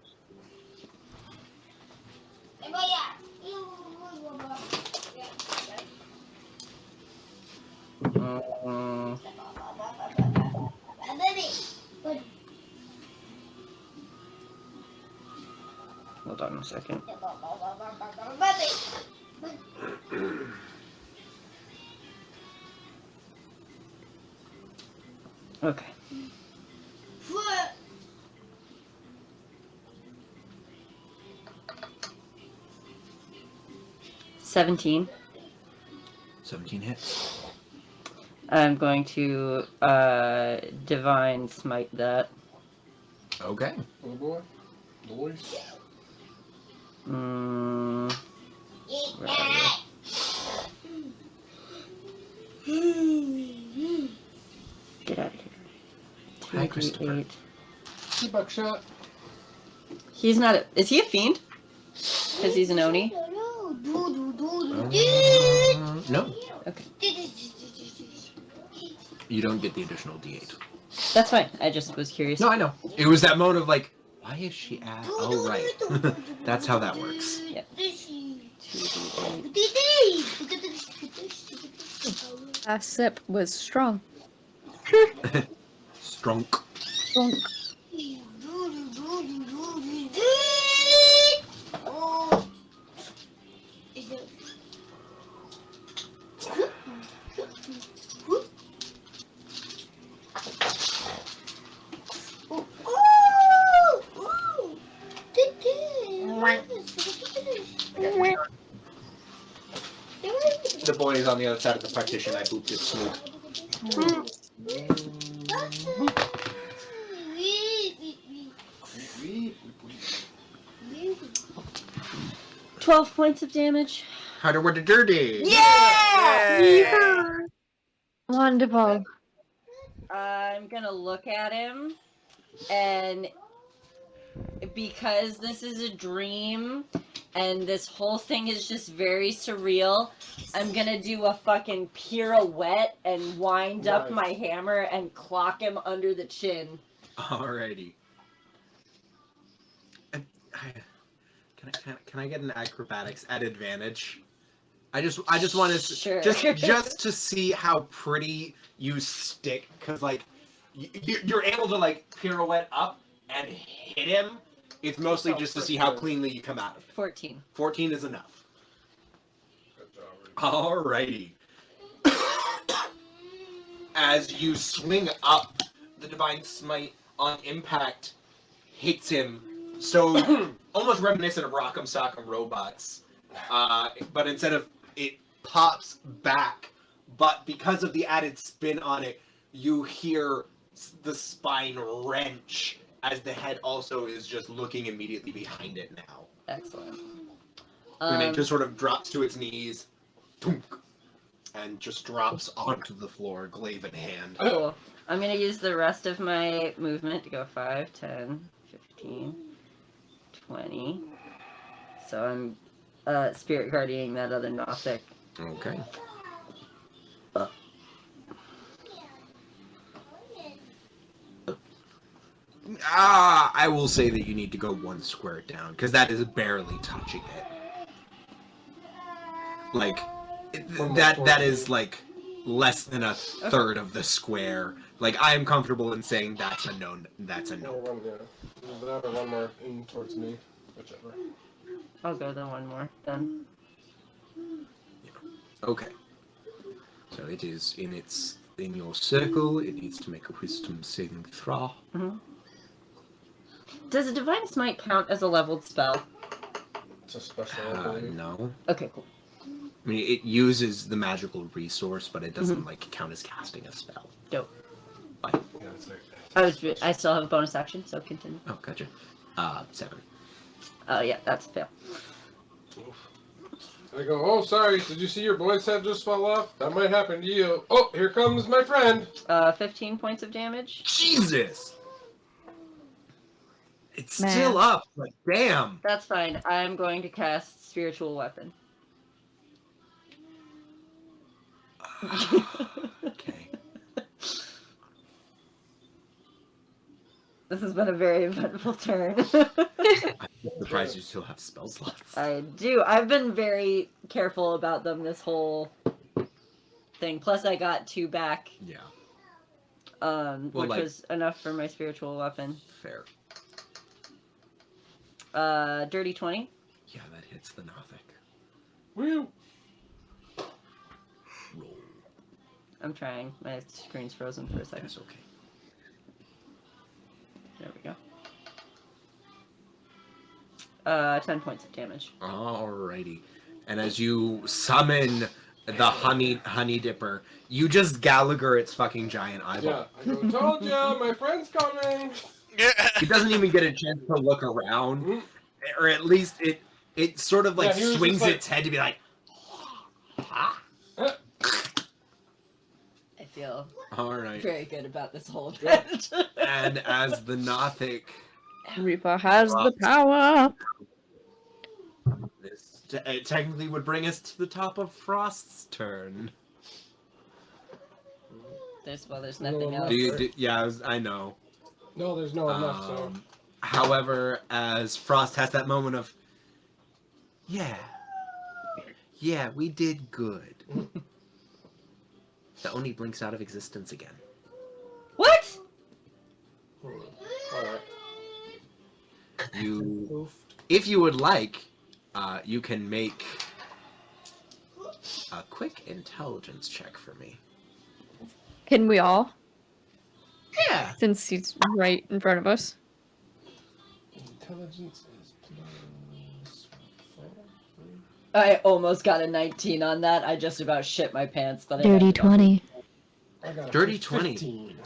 Hold on a second. Okay. $17. 17 hits. I'm going to divine smite that. Okay. Blue Boy? Boys? Where are you? Get out of here. Hi, Christopher. 2d8. Hey, Buckshot. He's not a... Is he a fiend? Because he's an Oni? No. Okay. You don't get the additional D8. That's fine. I just was curious. No, I know. It was that moment of like, why is she at? Oh, right. That's how that works. 2d8. Last sip was strong. Strunk. Strong. The boy is on the other side of the partition. I booped it smooth. 12 points of damage. Harder with the dirty. Yeah! Yay! Wonderful. I'm gonna look at him, and because this is a dream, and this whole thing is just very surreal, I'm gonna do a fucking pirouette and wind up Nice. my hammer and clock him under the chin. Alrighty. Can I get an acrobatics at advantage? I just want to Sure. just to see how pretty you stick, because like you're able to like pirouette up and hit him. It's mostly Oh, just to for see how sure. cleanly you come out of it. 14. 14 is enough. Good job, Alrighty. As you swing up, the divine smite on impact hits him, so almost reminiscent of Rock'em Sock'em Robots, but instead of it pops back, but because of the added spin on it, you hear the spine wrench as the head also is just looking immediately behind it now. Excellent. And it just sort of drops to its knees, thunk, and just drops onto the floor, glaive in hand. Cool. I'm gonna use the rest of my movement to go 5, 10, 15, 20. So I'm spirit guarding that other Nothic. Okay. I will say that you need to go 1 square down, because that is barely touching it. Like, that is like less than a third of the square. Like, I am comfortable in saying that's a no. That's a Yeah, no. one, yeah. That or one more in towards me, whichever. I'll go the one more then. Okay. So it is in your circle. It needs to make a wisdom saving throw. Mm-hmm. Does a divine smite count as a leveled spell? It's a special, I believe. No. Okay, cool. I mean, it uses the magical resource, but it doesn't like count as casting a spell. Dope. Fine. Yeah, it's like, I still have a bonus action, so continue. Oh, gotcha. 7. Yeah, that's a fail. I go, oh, sorry, did you see your boy's head just fall off? That might happen to you. Oh, here comes my friend. 15 points of damage. Jesus! It's Man. still up, but damn! That's fine. I'm going to cast Spiritual Weapon. Okay. This has been a very eventful turn. I'm surprised you still have spell slots. I do. I've been very careful about them this whole thing. Plus, I got 2 back, Yeah, which like- was enough for my Spiritual Weapon. fair. Dirty 20. Yeah, that hits the Nothic. Woo! Roll. I'm trying. My screen's frozen for a second. That's okay. There we go. 10 points of damage. Alrighty. And as you summon the honey dipper, you just Gallagher its fucking giant eyeball. Yeah, I go, told ya, my friend's coming. He doesn't even get a chance to look around, or at least it sort of like Yeah, he was swings just like- its head to be like, "Ah." I feel Alright. very good about this whole event. And as the Nothic, Reaper has the power. this it technically would bring us to the top of Frost's turn. There's No, nothing no. else. Yeah, I know. No, there's no enough, so. However, as Frost has that moment of, yeah, we did good. The Oni blinks out of existence again. What? Alright. You, Oof. if you would like, you can make a quick intelligence check for me. Can we all? Yeah. Since he's right in front of us. Intelligence is plus 4. I almost got a 19 on that. I just about shit my pants, but I Dirty ended up- 20. I got a Dirty 20. 15.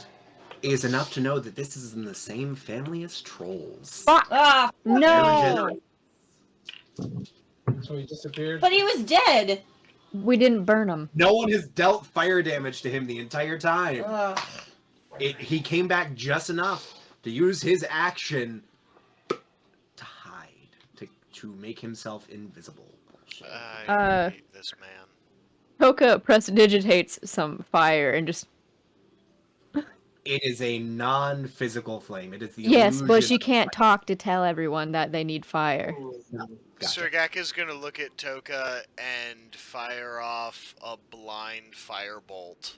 Is enough to know that this is in the same family as trolls. Ah, Very No! generous. So he disappeared. but he was dead. We didn't burn him. No one has dealt fire damage to him the entire time. Ugh. He came back just enough to use his action to hide, to make himself invisible. I hate this man. Toka prestidigitates some fire and just... It is a non-physical flame. It is the Yes, but illusion she of can't fire. talk to tell everyone that they need fire. Gotcha. Sergak is gonna look at Toka and fire off a blind firebolt.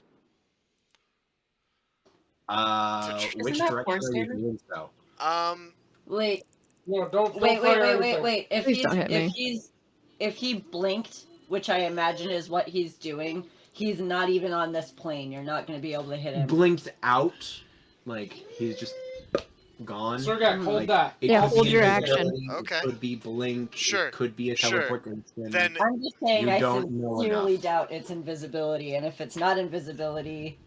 Which that direction force are you damage? doing so? Wait, No, don't wait, fire wait. everything. Please don't hit me. If he blinked, which I imagine is what he's doing, he's not even on this plane. You're not going to be able to hit him. Blinked out, like he's just gone. Sergak, hold Like, that. it Yeah, could hold be your invisibility, Okay. It could be blink. Sure, It could be a sure. teleportation. Then I'm just saying, You I don't know sincerely enough. doubt it's invisibility, and if it's not invisibility,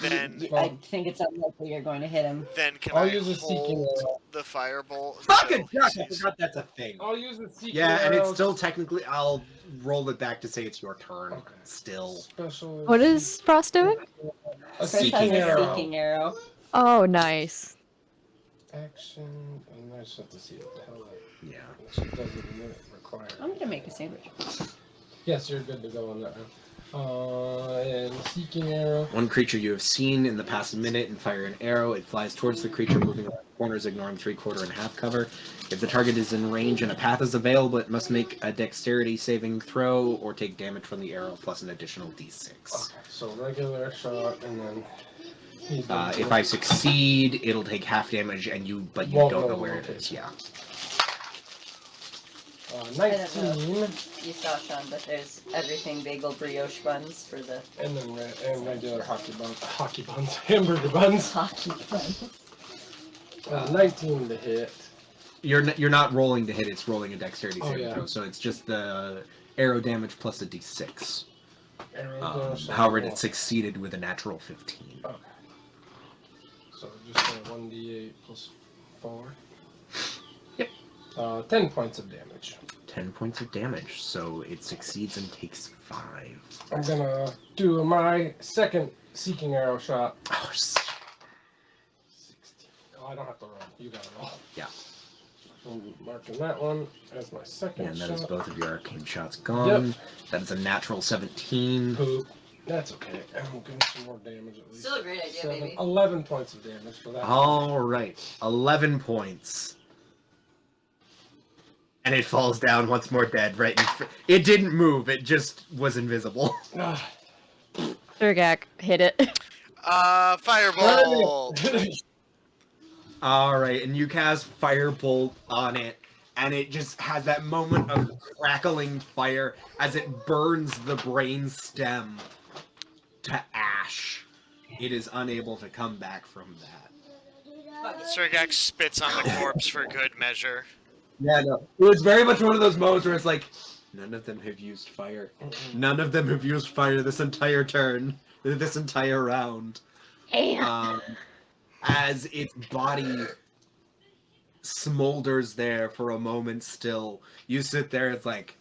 Then I think it's unlikely you're going to hit him. can I'll I use a seeking hold arrow. the firebolt Fucking until duck! he I sees? forgot that's a thing. I'll use the seeking Yeah, and it's arrows. still technically. I'll roll it back to say it's your turn. Okay. Still. Special. What is Frost doing? A Chris has seeking a arrow. seeking arrow. Oh, nice. Action. And I just have to see what the hell that Yeah. actually doesn't require. I'm going to make a sandwich. Yes, you're good to go on that one. And seeking arrow. One creature you have seen in the past minute and fire an arrow. It flies towards the creature, moving around corners, ignoring 3/4 and half cover. If the target is in range and a path is available, it must make a dexterity saving throw or take damage from the arrow plus an additional d6. Okay, so regular shot, and then he's If I succeed, it'll take half damage, and you don't know where it is. Yeah. 19, You saw, Sean, but there's everything bagel brioche buns for the and then regular hockey buns, hamburger buns. hockey buns. 19 to hit. You're not rolling to hit; it's rolling a dexterity Oh, saving yeah. throw. So it's just the arrow damage plus a d6. Arrow damage. However, it succeeded with a natural 15. Okay. So just 1d8 plus 4. Yep. 10 points of damage. 10 points of damage, so it succeeds and takes 5. I'm gonna do my second seeking arrow shot. Oh, 16. Oh, I don't have to roll. You gotta roll. Yeah. I'm marking that one as my second And that shot. is both of your arcane shots gone. Yep. That is a natural 17. Poop. That's okay. I'm getting some more damage at least. Still a great idea, baby. 11 points of damage for that. All right, 11 points. And it falls down once more dead, right? It didn't move, it just was invisible. Ah. Sergak, hit it. Firebolt! All right, and you cast Firebolt on it, and it just has that moment of crackling fire as it burns the brain stem to ash. It is unable to come back from that. Sergak spits on the corpse for good measure. Yeah, no. It was very much one of those moments where it's like, none of them have used fire. None of them have used fire this entire turn, this entire round. As its body smolders there for a moment still, you sit there, it's like,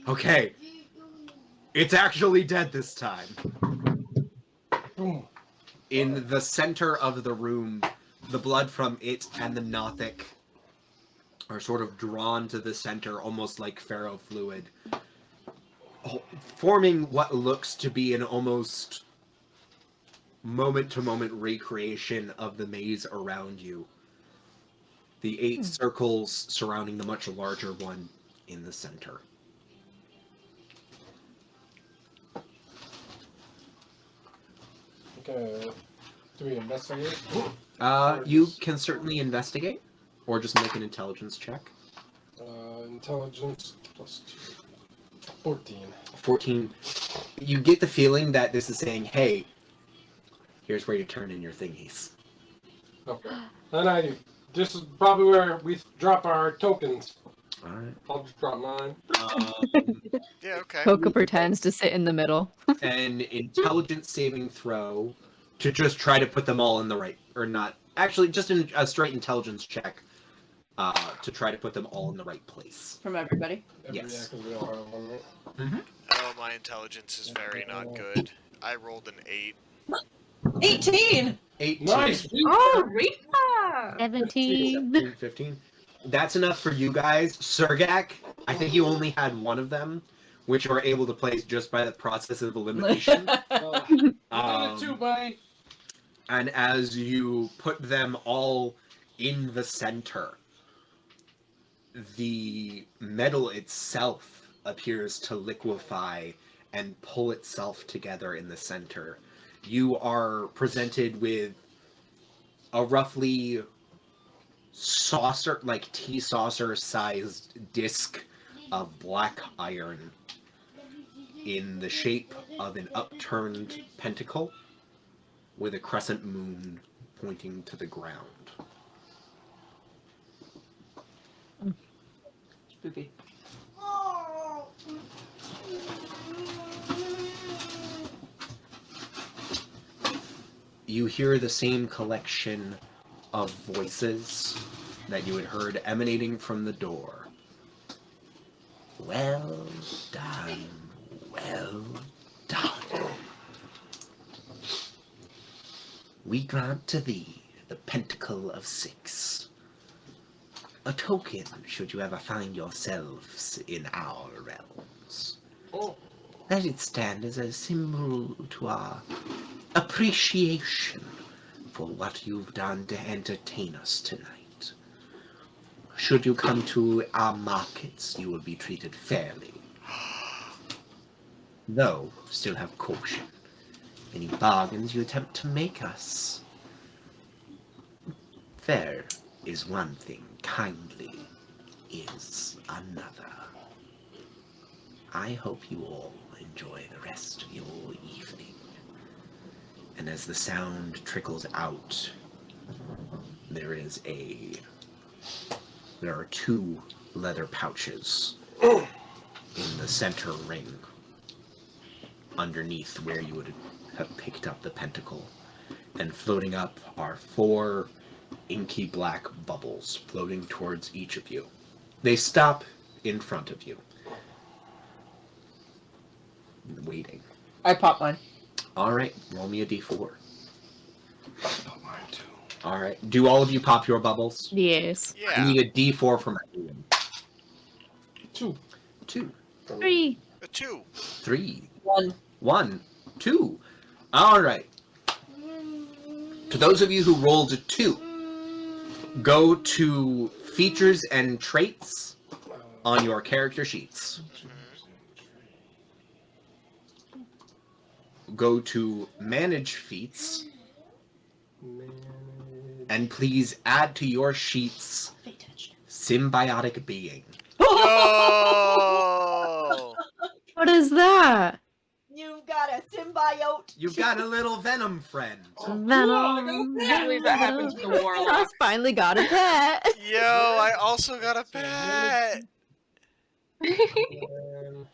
okay, it's actually dead this time. Boom. In the center of the room, the blood from it and the Nothic are sort of drawn to the center, almost like pharaoh fluid, forming what looks to be an almost moment-to-moment recreation of the maze around you. The 8 circles surrounding the much larger one in the center. Okay. Do we investigate? You can certainly investigate, or just make an intelligence check. Intelligence plus 2. 14. 14. You get the feeling that this is saying, hey, here's where you turn in your thingies. Okay. And this is probably where we drop our tokens. Alright. I'll just drop mine. Yeah, okay. Toka pretends to sit in the middle. An intelligence saving throw to just try to put them all in the right, or not, actually just a straight intelligence check to try to put them all in the right place. From everybody. Yes. Yeah, because we all have one, right? Oh, my intelligence is very not good. I rolled an 8. 18! 18. Nice. Oh, Rita! 17. 17, 15. That's enough for you guys. Sergak, I think you only had one of them, which you were able to place just by the process of elimination. You did it too, buddy. And as you put them all in the center, the metal itself appears to liquefy and pull itself together in the center. You are presented with a roughly saucer, like tea saucer sized disc of black iron in the shape of an upturned pentacle with a crescent moon pointing to the ground. Spooky. You hear the same collection of voices that you had heard emanating from the door. Well done, well done. We grant to thee the Pentacle of 6, a token should you ever find yourselves in our realms. Oh. Let it stand as a symbol to our appreciation for what you've done to entertain us tonight. Should you come to our markets, you will be treated fairly. Though, still have caution. Any bargains you attempt to make us, fair is one thing, kindly is another. I hope you all enjoy the rest of your evening. And as the sound trickles out, there are 2 leather pouches in the center ring underneath where you would have picked up the pentacle. And floating up are 4 inky black bubbles floating towards each of you. They stop in front of you, waiting. I pop one. Alright, roll me a d4. Mine too. Alright, do all of you pop your bubbles? Yes. I Yeah. need a d4 from everyone. 2. 2, 3. A 2. 3, 1. 1, 2. Alright. To those of you who rolled a 2, go to features and traits on your character sheets. Go to manage feats, and please add to your sheets symbiotic being. No! What is that? You've got a symbiote. You've got a little venom friend. Venom. Usually that happens to the warlock. I finally got a pet. Yo, I also got a pet! And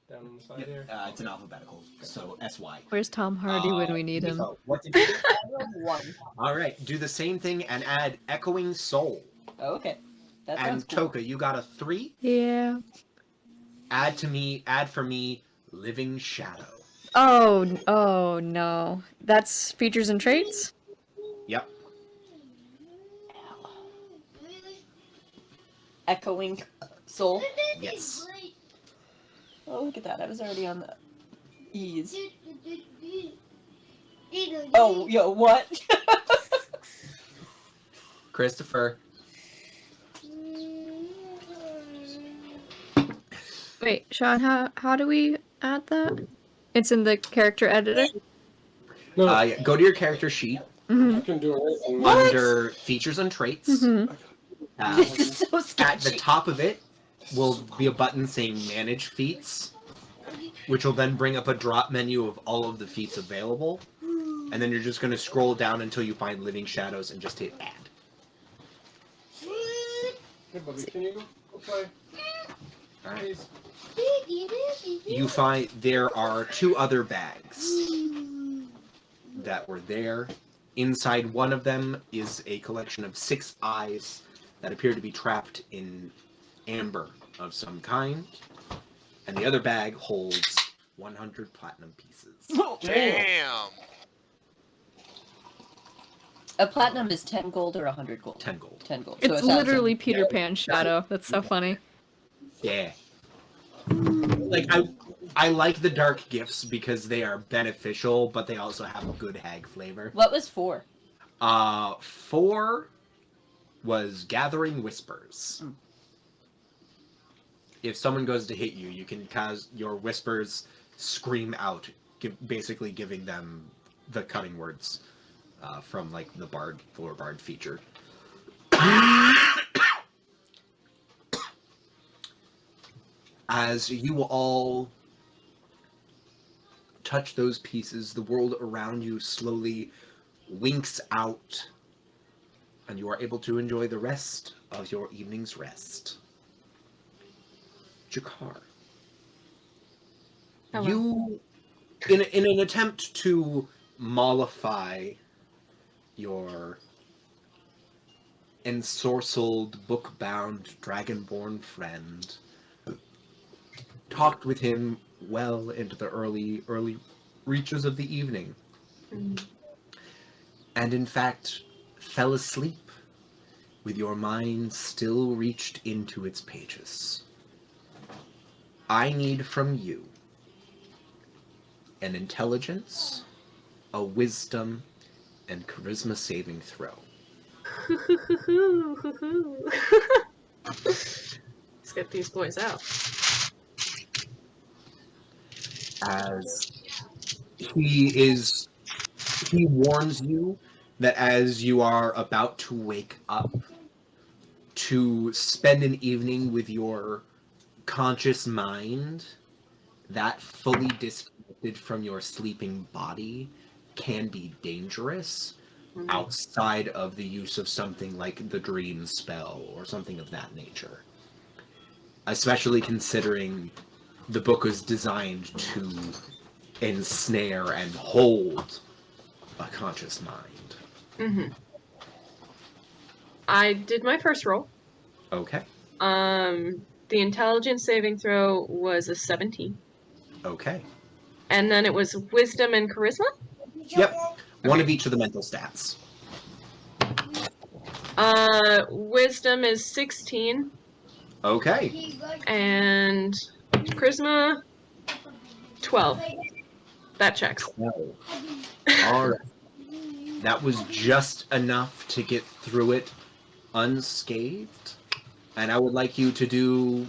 down on the side here. It's an alphabetical, so SY. Where's Tom Hardy when we need him? So, what did you do? 1. Alright, do the same thing and add Echoing Soul. Okay. That And sounds cool. Toka, you got a 3. Yeah. Add for me Living Shadow. Oh no. That's features and traits? Yep. Echoing soul. Yes. Oh, look at that. I was already on the E's. Oh, yo, what? Christopher. Wait, Sean, how do we add that? It's in the character editor? No, Go to your character sheet Mm-hmm. you can do anything. under features and traits. Mm-hmm. This is so At the sketchy. top of it will be a button saying Manage Feats, which will then bring up a drop menu of all of the feats available. And then you're just going to scroll down until you find Living Shadows and just hit Add. Hey, buddy, can you go play? Alright. Please. You find there are 2 other bags that were there. Inside one of them is a collection of 6 eyes that appear to be trapped in amber of some kind. And the other bag holds 100 platinum pieces. Damn! A platinum is 10 gold or 100 gold? 10 gold. 10 gold. So It's 1,000. literally Peter Pan's shadow. That's so funny. Yeah. Like, I like the dark gifts because they are beneficial, but they also have a good hag flavor. What was 4? 4 was Gathering Whispers. If someone goes to hit you, you can cause your whispers scream out, basically giving them the cutting words from like the Lore Bard feature. As you all touch those pieces, the world around you slowly winks out, and you are able to enjoy the rest of your evening's rest. Jakar, Hello. you, in an attempt to mollify your ensorcelled, book-bound, dragonborn friend, talked with him well into the early reaches of the evening, and in fact fell asleep with your mind still reached into its pages. I need from you an intelligence, a wisdom, and charisma saving throw. Let's get these boys out. As he warns you that as you are about to wake up, to spend an evening with your conscious mind that fully disconnected from your sleeping body can be dangerous outside of the use of something like the dream spell or something of that nature. Especially considering the book was designed to ensnare and hold a conscious mind. Mm-hmm. I did my first roll. Okay. The intelligence saving throw was a 17. Okay. And then it was wisdom and charisma? Yep. One of each of the mental stats. Wisdom is 16. Okay. And charisma, 12. That checks. 12. All right. That was just enough to get through it unscathed. And I would like you to do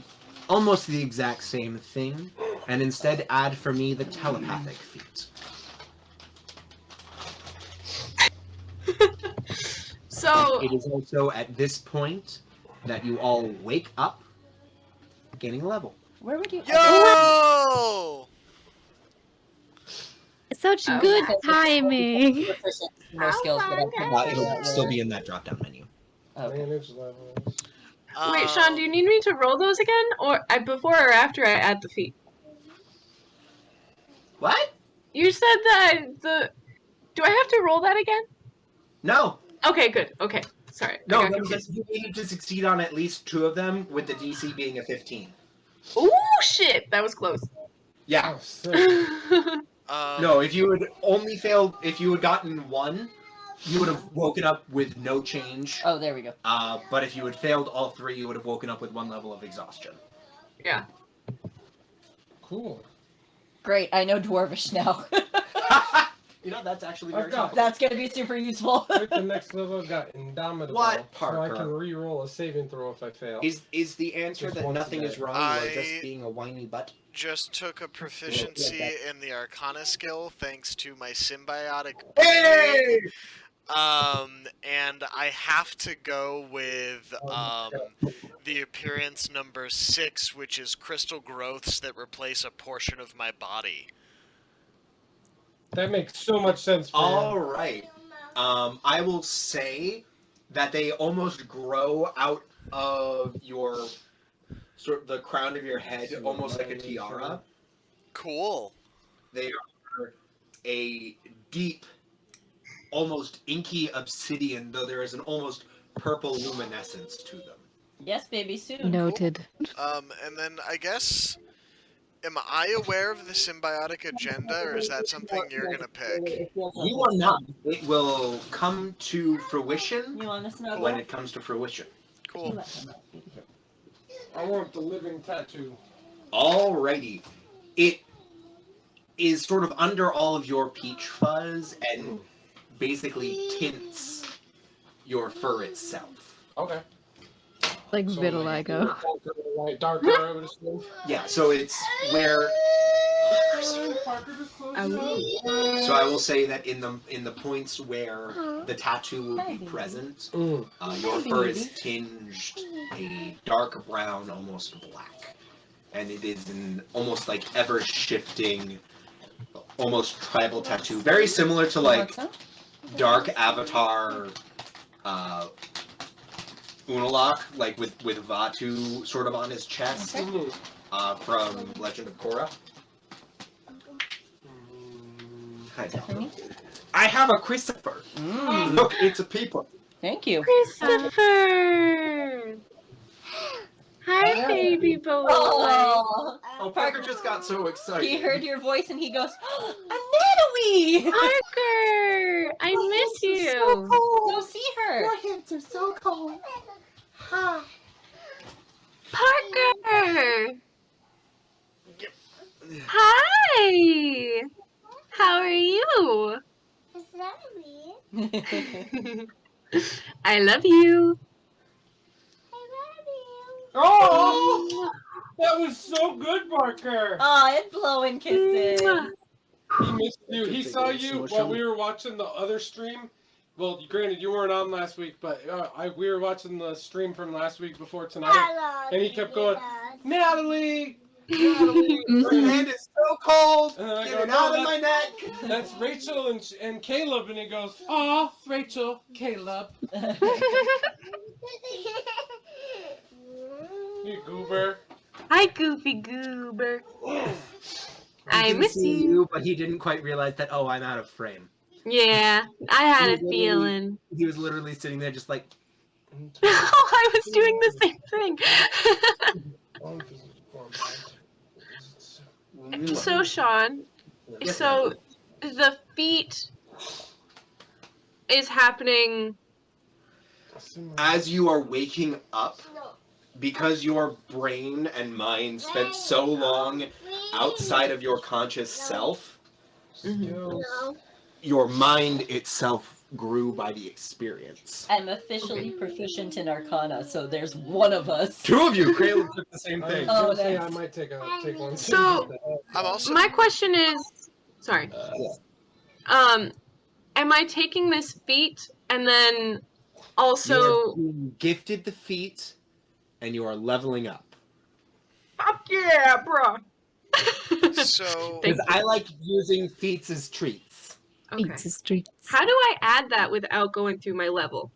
almost the exact same thing, and instead add for me the telepathic feat. So It is also at this point that you all wake up, gaining a level. Where would you... Yo! Such Oh, good okay. timing. Proficient in more skills that I could It'll still be in that drop-down menu. Okay. Manage levels. wait, Sean, do you need me to roll those again, or before or after I add the feat? What? You said that do I have to roll that again? No. Okay, good. Okay, sorry. No, I got that confused. was, you needed to succeed on at least 2 of them, with the DC being a 15. Ooh, shit, that was close. Yeah. Oh, sick. No, if you had only failed, if you had gotten 1, you would have woken up with no change. Oh, there we go. But if you had failed all 3, you would have woken up with 1 level of exhaustion. Yeah. Cool. Great, I know Dwarvish now. You know, that's actually I've very got topical. That's gonna be super useful. At the next level, I've got Indomitable. What, So I Parker? can re-roll a saving throw if I fail. Is the answer Just that once nothing a is day. wrong, you are just being a whiny butt? Just took a proficiency in the Arcana skill thanks to my symbiotic. Hey! And I have to go with the appearance number 6, which is crystal growths that replace a portion of my body. That makes so much sense for All you. right. I will say that they almost grow out of your sort of the crown of your head, almost like a tiara. Cool. They are a deep, almost inky obsidian, though there is an almost purple luminescence to them. Yes, baby, soon. Noted. And then I guess Am I aware of the symbiotic agenda, or is that something you're gonna pick? You are not. It will come to fruition You want to snuggle? when it comes to fruition. Cool. I want the living tattoo. Alrighty. It is sort of under all of your peach fuzz and basically tints your fur itself. Okay. Like vitiligo. Darker, I would assume. Yeah, so it's where. So I will say that in the points where the tattoo will be present, your fur is tinged a dark brown, almost black, and it is an almost like ever shifting, almost tribal tattoo, very similar to like Dark Avatar, Unalak, like with Vatu sort of on his chest, from Legend of Korra. I have a Christopher. Look, it's a people. Thank you. Christopher! Hi, baby boy. Oh, Parker just got so excited. he heard your voice and he goes, oh, Natalie! Parker! I miss you. Go see her. Your hands are so cold. Hi. Parker! Hi! How are you? I love you. Oh! That was so good, Parker! Oh, and blowing kisses. He missed you. He saw you while we were watching the other stream. Well, granted, you weren't on last week, but we were watching the stream from last week before tonight. And he kept going, Natalie! Natalie! Your hand is so cold. And then I Get go, it no, out of my neck. That's Rachel and Caleb. And he goes, aw, Rachel, Caleb. You goober. Hi, Goofy Goober. I He can miss see you. but he didn't quite realize that, oh, I'm out of frame. Yeah, I had a feeling. He was literally sitting there just like, I was doing the same thing. So, Sean, Yes, so the feat is happening. as you are waking up, because your brain and mind spent so long outside of your conscious self, your mind itself grew by the experience. I'm officially proficient in Arcana, so there's one of us. Two of you, Caleb took the same thing. I Oh, was gonna say I that's- might take one. So- I'm also. My question is, sorry. Am I taking this feat and then also? You're being gifted the feat, and you are leveling up. Fuck yeah, bro. So. Thank Because I like using feats as treats. Okay. Pizza streets. How do I add that without going through my level?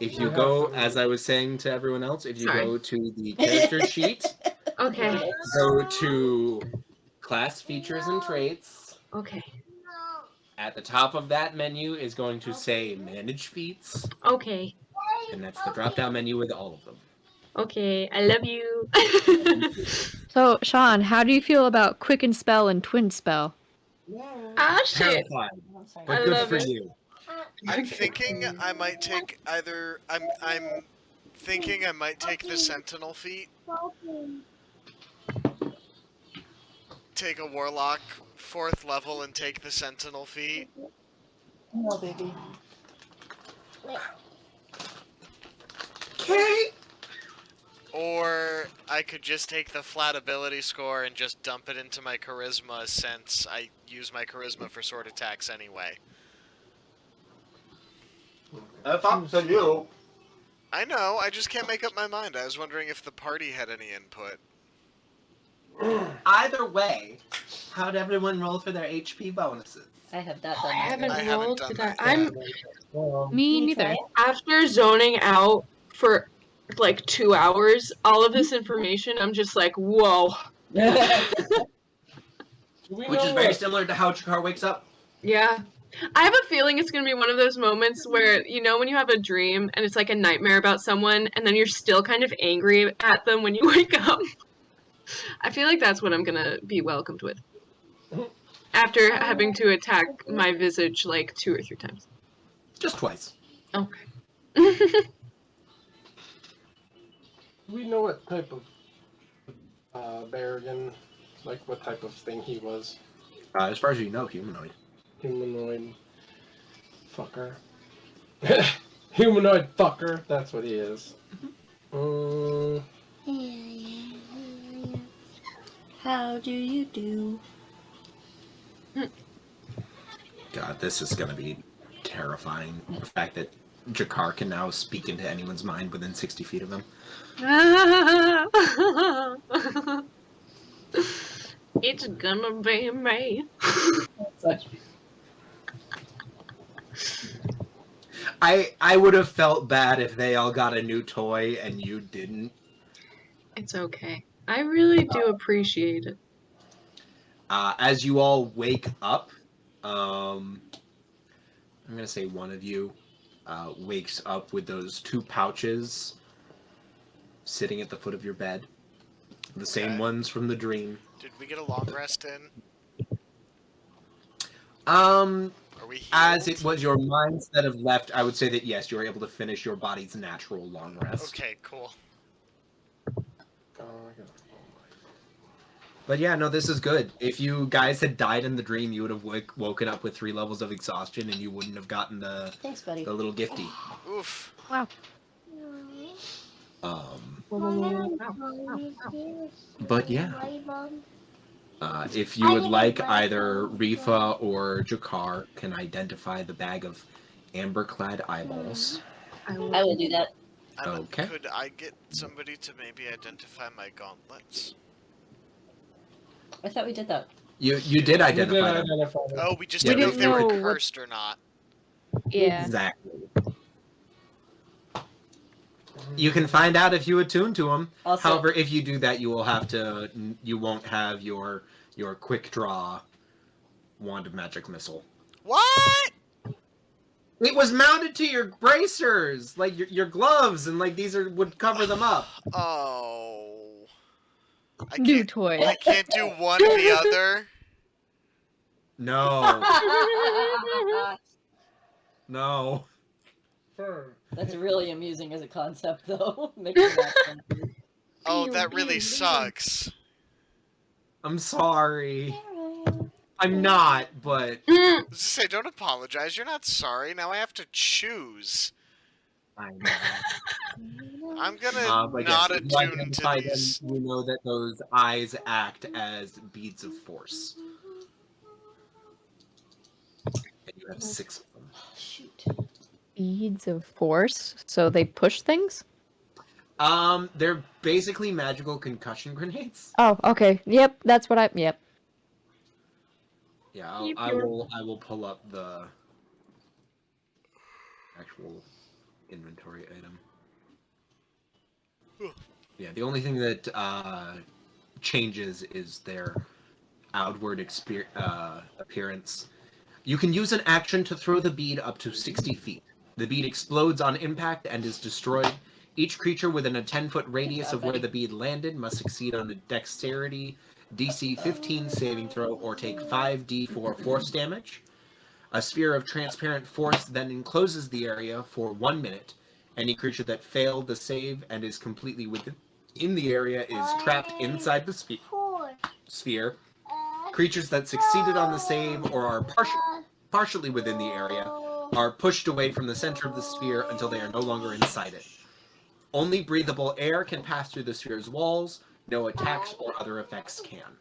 If you go, as I was saying to everyone else, if you Sorry. go to the character sheet, Okay. go to class features and traits. Okay. At the top of that menu is going to say manage feats, Okay. and that's the drop down menu with all of them. Okay. I love you. So, Sean, how do you feel about Quicken Spell and Twin Spell? Ah, shit. Terrified, I'm sorry. but I good love for it. you. I'm thinking I might take either. I'm thinking I might take the Sentinel feat. Take a Warlock 4th level and take the Sentinel feat. No, baby. Okay. Or I could just take the flat ability score and just dump it into my charisma since I use my charisma for sword attacks anyway. That's up to you. I know, I just can't make up my mind. I was wondering if the party had any input. Either way, how'd everyone roll for their HP bonuses? I have that done. I haven't I haven't rolled done for that that. yet. I'm Me Can you neither. try after zoning out for like 2 hours. All of this information, I'm just like, whoa. it? Which is very similar to how Jakar wakes up. Yeah. I have a feeling it's going to be one of those moments where, you know, when you have a dream and it's like a nightmare about someone and then you're still kind of angry at them when you wake up. I feel like that's what I'm gonna be welcomed with. After having to attack my visage like 2 or 3 times. Just twice. Okay. We know what type of Berrigan, like what type of thing he was. As far as you know, humanoid. Humanoid fucker. Humanoid fucker. That's what he is. How do you do? God, this is going to be terrifying. The fact that Jakar can now speak into anyone's mind within 60 feet of him. It's gonna be me. I would have felt bad if they all got a new toy and you didn't. It's okay. I really do appreciate it. As you all wake up, I'm going to say one of you wakes up with those 2 pouches sitting at the foot of your bed. The same ones from the dream. Did we get a long rest in? Are we healed? As it was your mindset of left, I would say that yes, you were able to finish your body's natural long rest. Okay, cool. But yeah, no, this is good. If you guys had died in the dream, you would have woken up with 3 levels of exhaustion, and you wouldn't have gotten the Thanks, buddy. the little gifty. Oof. Wow. But yeah. If you would like, either Rifa or Jakar can identify the bag of amber-clad eyeballs. I will do that. Okay. Could I get somebody to maybe identify my gauntlets? I thought we did that. You did identify them. Oh, we just Yeah, didn't know if they were know what- cursed or not. Yeah. Exactly. You can find out if you attune to them. Also, However, if you do that, you will have to. You won't have your quick draw wand of magic missile. What? It was mounted to your bracers, like your gloves, and like these would cover them up. Oh. I New can't, toy. I can't do one or the other. No, no. That's really amusing as a concept, though. Making that something. Oh, that really sucks. I'm sorry. I'm not, but I was to say, don't apologize. You're not sorry. Now I have to choose. I know. I'm gonna But not yes, if you attune to identify them, these. you know that those eyes act as beads of force. And you have 6 of them. Shoot. Beads of force. So they push things? They're basically magical concussion grenades. Oh, okay. Yep, that's what Yep. Yeah, Yep, I will pull up the actual inventory item. Yeah, the only thing that changes is their outward appearance. You can use an action to throw the bead up to 60 feet. The bead explodes on impact and is destroyed. Each creature within a 10-foot radius of where the bead landed must succeed on a dexterity DC 15 saving throw or take 5d4 force damage. A sphere of transparent force then encloses the area for 1 minute. Any creature that failed the save and is completely within the area is trapped inside the sphere. Creatures that succeeded on the save or are partially within the area are pushed away from the center of the sphere until they are no longer inside it. Only breathable air can pass through the sphere's walls. No attacks or other effects can.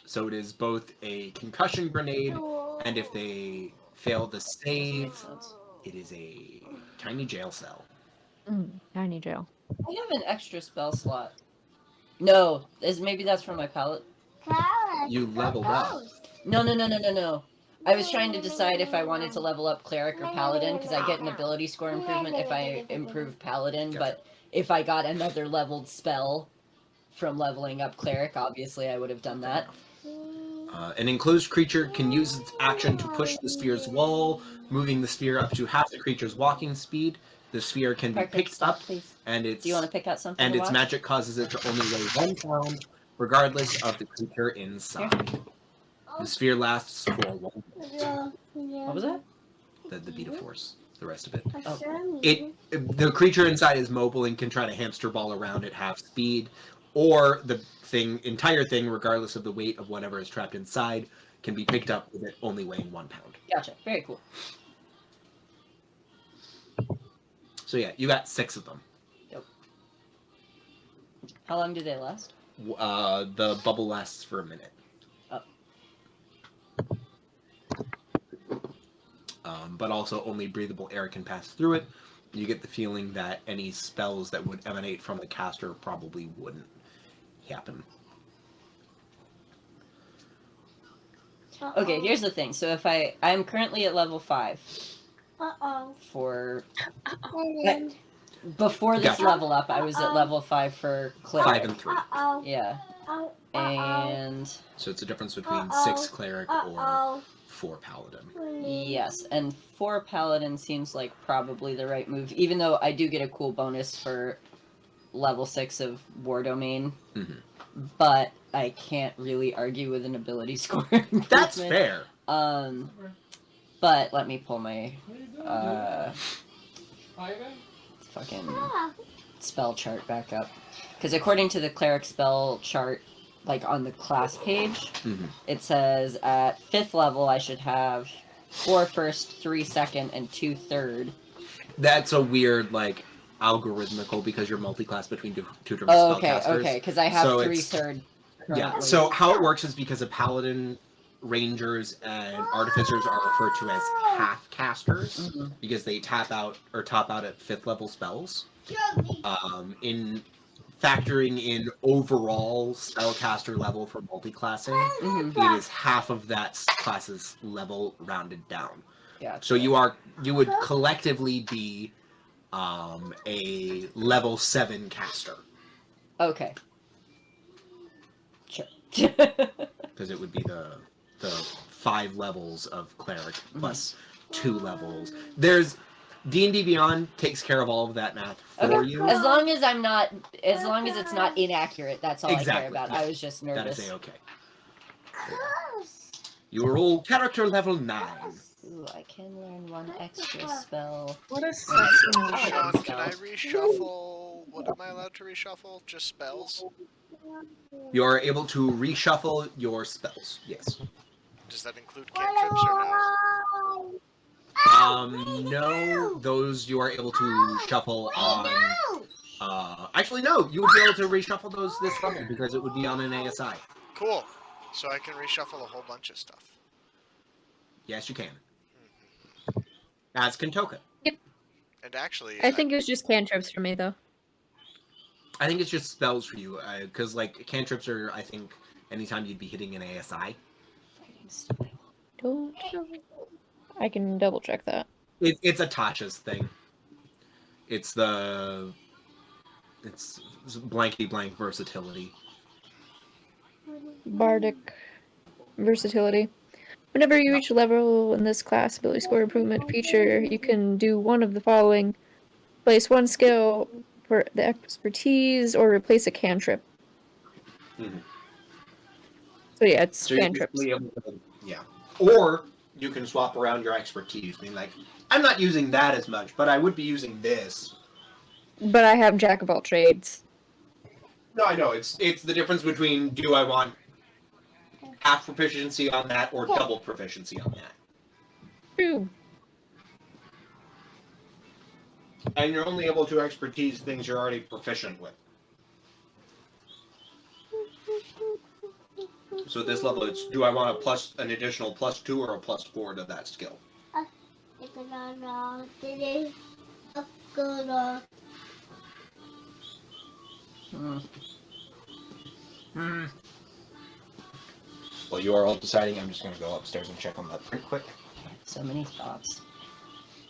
So it is both a concussion grenade, and if they fail the save, it is a tiny jail cell. Tiny jail. I have an extra spell slot. No, maybe that's from my palette. You leveled up. No. I was trying to decide if I wanted to level up cleric or paladin because I get an ability score improvement if I improve paladin, Gotcha. but if I got another leveled spell from leveling up cleric, obviously I would have done that. An enclosed creature can use its action to push the sphere's wall, moving the sphere up to half the creature's walking speed. The sphere can be Parker, picked stop, up, please. and its Do you want to pick out something and to its watch? magic causes it to only weigh 1 pound, regardless of the creature inside. The sphere lasts for 1 minute. What was that? The beat of force. The rest of it. Oh. The creature inside is mobile and can try to hamster ball around at half speed, or the entire thing, regardless of the weight of whatever is trapped inside, can be picked up with it only weighing 1 pound. Gotcha. Very cool. So yeah, you got 6 of them. How long do they last? The bubble lasts for a minute. Oh. But also only breathable air can pass through it. You get the feeling that any spells that would emanate from the caster probably wouldn't happen. Okay, here's the thing. So if I'm currently at level 5 for before this Gotcha. level up, I was at level 5 for cleric. 5 and 3. Yeah. And So it's a difference between 6 cleric or 4 paladin. yes, and 4 paladin seems like probably the right move, even though I do get a cool bonus for level 6 of War Domain. Mhm. But I can't really argue with an ability score. That's improvement. fair. But let me pull my Ivan? fucking spell chart back up, because according to the cleric spell chart, like on the class page, Mhm. it says at 5th level I should have 4 first, 3 second, and 2 third. That's a weird, like, algorithmical because you're multi-class between two different Oh, okay, spellcasters. okay, because I have So 3 it's- third. Yeah, currently. so how it works is because a paladin, rangers, and artificers are referred to as half casters Mhm. because they top out at 5th level spells. In factoring in overall spellcaster level for multi-classing, Mhm. it is half of that class's level rounded down. Gotcha. So you would collectively be a level 7 caster Okay. Sure. because it would be the 5 levels of cleric plus 2 levels. There's D&D Beyond takes care of all of that math for Okay. you. As long as it's not inaccurate, that's all I care Exactly, about. yeah. I was just nervous. That is a-okay. You are all character level 9. Ooh, I can learn 1 extra spell. What a Sean, sexy can I reshuffle? What am I allowed to reshuffle? Just spells? You are able to reshuffle your spells. Yes. Does that include cantrips or no? No, those you are able to shuffle on. Actually, no, you would be able to reshuffle those this level because it would be on an ASI. Cool. So I can reshuffle a whole bunch of stuff. Yes, you can. As can Toka. And actually, I think it was just cantrips for me, though. I think it's just spells for you, because like cantrips are, I think, anytime you'd be hitting an ASI. Don't. I can double check that. It's a Tasha's thing. It's blankety blank versatility. Bardic versatility. Whenever you reach a level in this class ability score improvement feature, you can do one of the following. Place 1 skill for the expertise or replace a cantrip. Mhm. So yeah, it's So you're cantrips. basically able to, yeah. Or you can swap around your expertise, being like, I'm not using that as much, but I would be using this. But I have jack of all trades. No, I know. It's the difference between do I want half proficiency on that or double proficiency on that. True. And you're only able to expertise things you're already proficient with. So at this level, it's do I want an additional +2 or a +4 to that skill? Well, you are all deciding. I'm just going to go upstairs and check on that pretty quick. So many thoughts.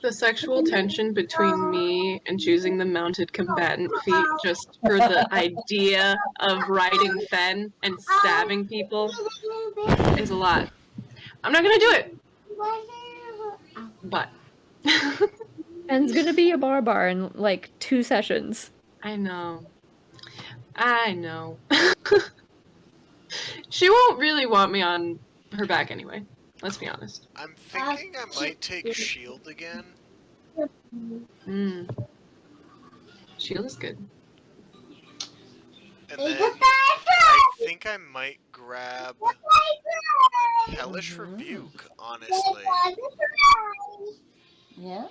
The sexual tension between me and choosing the mounted combatant feat just for the idea of riding Fen and stabbing people is a lot. I'm not gonna do it. But Fenn's gonna be a barbar in like 2 sessions. I know. She won't really want me on her back anyway. Let's be honest. I'm thinking I might take shield again. Shield is good. And then I think I might grab Hellish Rebuke, honestly. Yeah.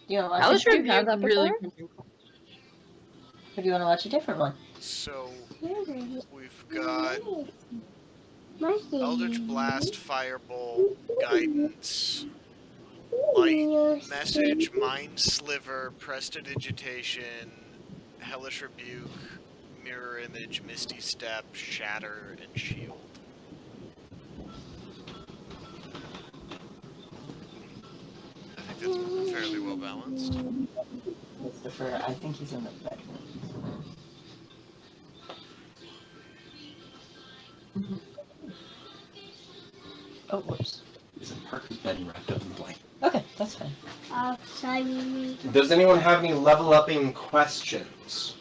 Do you want to watch Hellish Did you Rebuke have that really. Or do you want to watch a different one? So, we've got Eldritch Blast, Firebolt, Guidance, Light Message, Mind Sliver, Prestidigitation, Hellish Rebuke, Mirror Image, Misty Step, Shatter, and Shield. I think that's fairly well balanced. Christopher, I think he's in the bedroom. Oh, whoops. Is a perfect bed wrapped up in blanket. Okay, that's fine. Does anyone have any level upping questions?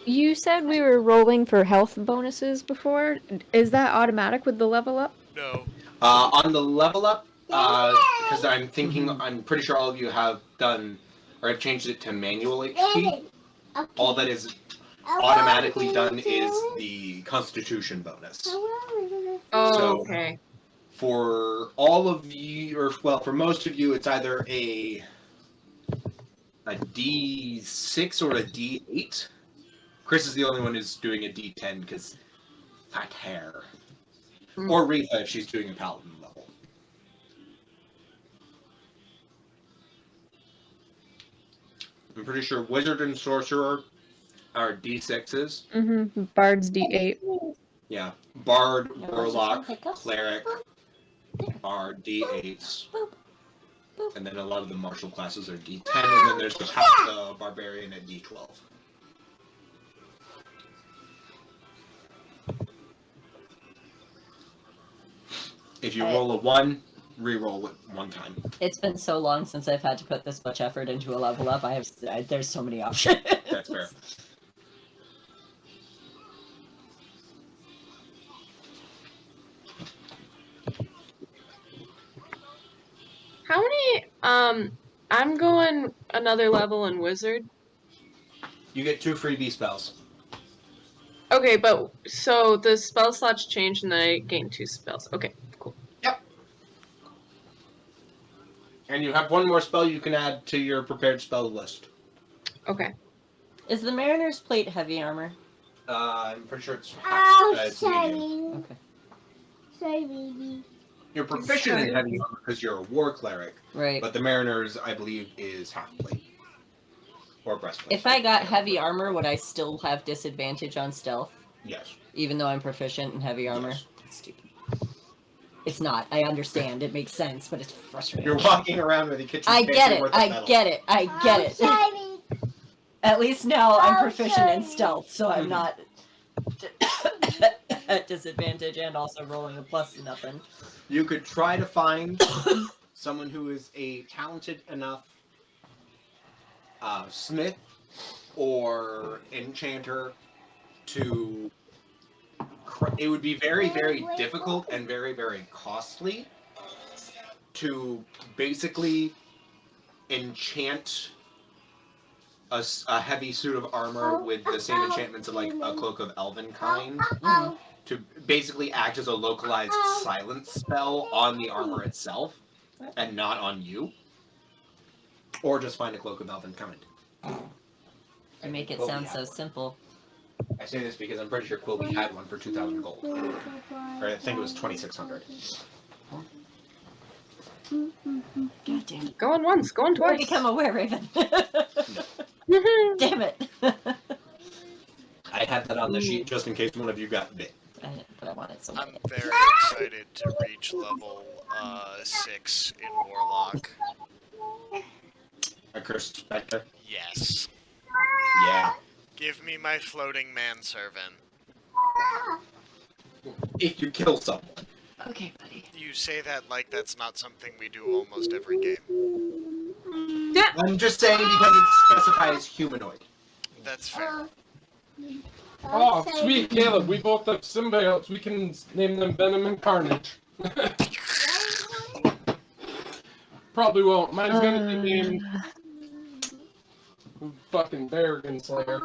You said we were rolling for health bonuses before. Is that automatic with the level up? No. On the level up, because I'm thinking, I'm pretty sure all of you have done, or have changed it to manual HP. All that is automatically done is the Constitution bonus. Oh, So- okay. For all of you, or well, for most of you, it's either a D6 or a D8. Chris is the only one who's doing a D10 because fat hair. Or Rita if she's doing a paladin level. I'm pretty sure wizard and sorcerer are D6s. Mm-hmm. Bard's D8. Yeah, bard, Yeah, warlock, let's just go pick up. cleric are D8s. And then a lot of the martial classes are D10, and then there's the barbarian at D12. If you roll a 1, re-roll it 1 time. It's been so long since I've had to put this much effort into a level up. There's so many options. That's fair. How many? I'm going another level in wizard. You get 2 freebie spells. Okay, but so the spell slots change and then I gain 2 spells. Okay, cool. And you have 1 more spell you can add to your prepared spell list. Okay. Is the Mariner's plate heavy armor? I'm pretty sure it's Okay. Sorry, baby. You're proficient in heavy armor because you're a war cleric, Right. but the Mariner's, I believe, is half plate. Or breastplate. If I got heavy armor, would I still have disadvantage on stealth? Yes. Even though I'm proficient in heavy armor? Yes. Stupid. It's not. I understand. It makes sense, but it's frustrating. You're walking around with a kitchen I get pantry it. worth of I metal. get it. I get it. Sorry. At least now I'm Oh, proficient in sorry. stealth, so I'm not at disadvantage and also rolling a plus to nothing. You could try to find someone who is a talented enough smith or enchanter to... It would be very, very difficult and very, very costly to basically enchant a heavy suit of armor with the same enchantments of like a cloak of elven kind to basically act as a localized silence spell on the armor itself and not on you. Or just find a cloak of elven kind. To make it Quilby sound had so one. simple. I say this because I'm pretty sure Quilby had one for 2,000 gold. Or I think it was 2,600. God damn it. Going once, going Where twice. become aware, Raven? Damn it. I had that on the sheet just in case one of you got bit. But I want it so I'm bad. very excited to reach level 6 in Warlock. A cursed spectre. Yes. Yeah. Give me my floating manservant. If you kill someone. Okay, buddy. You say that like that's not something we do almost every game. I'm just saying because it's specified as humanoid. That's fair. Oh, sweet, Caleb. We both have symbiotes. We can name them Venom and Carnage. Probably won't. Mine's gonna be named fucking Berrigan Slayer.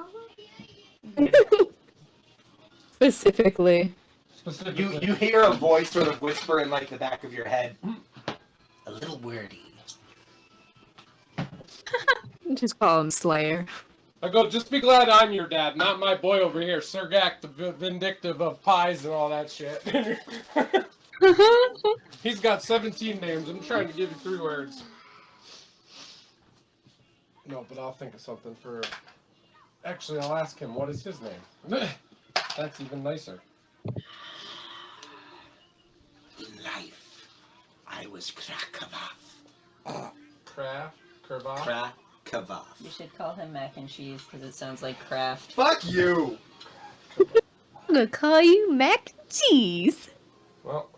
Specifically. You hear a voice sort of whisper in like the back of your head. A little wordy. Just call him Slayer. I go, just be glad I'm your dad, not my boy over here, Sergak the Vindictive of pies and all that shit. He's got 17 names. I'm trying to give you 3 words. No, but I'll think of something for... Actually, I'll ask him, what is his name? That's even nicer. In life, I was Krakavath. Kravach? Krakavath. You should call him mac and cheese because it sounds like craft. Fuck you! I'm gonna call you Mac Cheese. Well,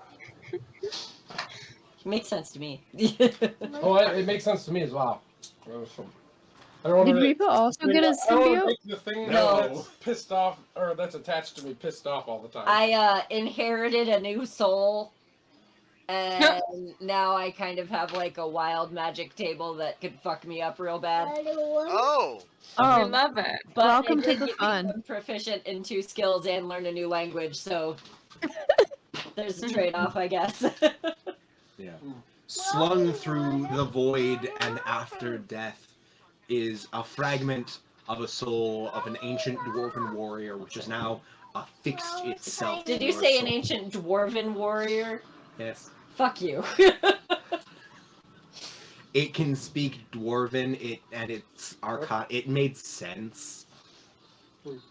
Makes sense to me. oh, it makes sense to me as well. I don't Did wanna- Reaper also get a I don't wanna symbiote? make the thing No. that's pissed off, or that's attached to me pissed off all the time. I inherited a new soul, and now I kind of have like a wild magic table that could fuck me up real bad. Oh, I Oh, love it. But Welcome it to did the get me fun. proficient in 2 skills and learn a new language, so there's a trade-off, I guess. Yeah. Slung through the void and after death is a fragment of a soul of an ancient dwarven warrior, which is now affixed itself. Did to you your say an soul. ancient dwarven warrior? Yes. Fuck you. It can speak dwarven. It's archon. It made sense.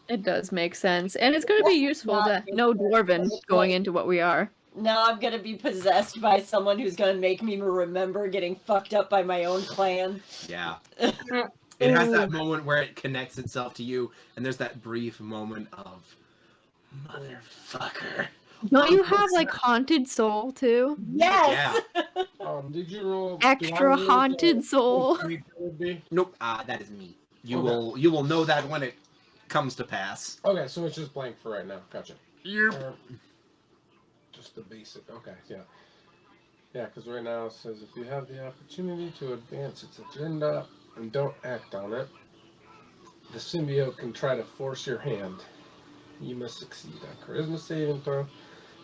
it does make sense. And it's gonna be useful to know Dwarven going into what we are. Now I'm gonna be possessed by someone who's gonna make me remember getting fucked up by my own clan. Yeah. It has that moment where it connects itself to you, and there's that brief moment of motherfucker. Don't you have like Haunted Soul too? Yes! Did you roll Extra blindly Haunted what Soul. it would be? Nope. That is me. You Okay. will know that when it comes to pass. Okay, so it's just blank for right now. Gotcha. Yep. Just the basic. Okay, yeah. Yeah, because right now it says if you have the opportunity to advance its agenda and don't act on it, the symbiote can try to force your hand. You must succeed on charisma saving throw.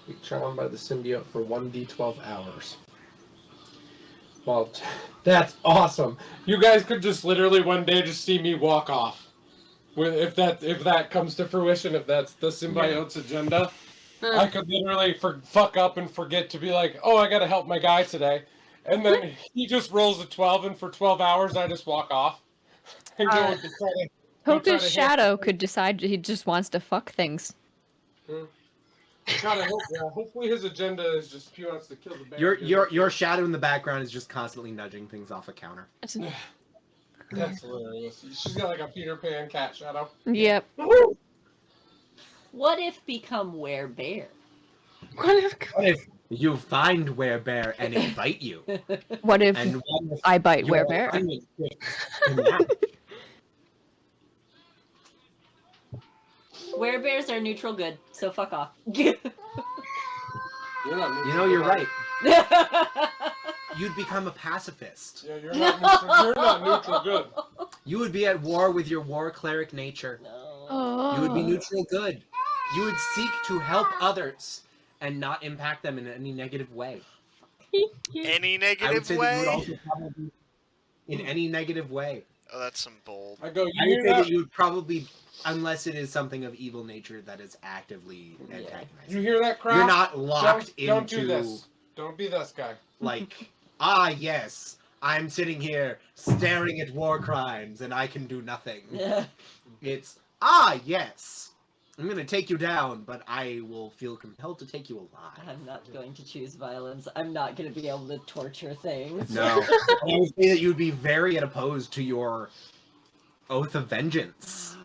Be charmed by the symbiote for 1d12 hours. Well, that's awesome. You guys could just literally one day just see me walk off. If that comes to fruition, if that's the symbiote's agenda, I could literally fuck up and forget to be like, oh, I gotta help my guy today. And then he just rolls a 12, and for 12 hours I just walk off. And go and try to Toka's hit- shadow could decide he just wants to fuck things. Gotta hope, yeah. Hopefully his agenda is just he wants to kill the bear. Your shadow in the background is just constantly nudging things off a counter. That's hilarious. She's got like a Peter Pan cat shadow. Yep. What if become werebear? What if What if you find werebear and it bite you? What if And what if I bite your Werebear? alignment shifts to match? Werebears are neutral good, so fuck off. You're not neutral. You know, you're good. right. You'd become a pacifist. Yeah, you're not neutral. You're not neutral good. You would be at war with your war cleric nature. No. You would be neutral good. You would seek to help others and not impact them in any negative way. any I would negative say that you would way? also probably, in any negative way. Oh, that's some bold. I go, I you would hear say that? that you would probably, unless it is something of evil nature that is actively antagonizing. You hear that crap? You're not locked Don't do into this. Don't be this guy. like, yes, I'm sitting here staring at war crimes and I can do nothing. It's, yes, I'm gonna take you down, but I will feel compelled to take you alive. I'm not going to choose violence. I'm not going to be able to torture things. No. And I would say that you would be very opposed to your oath of vengeance.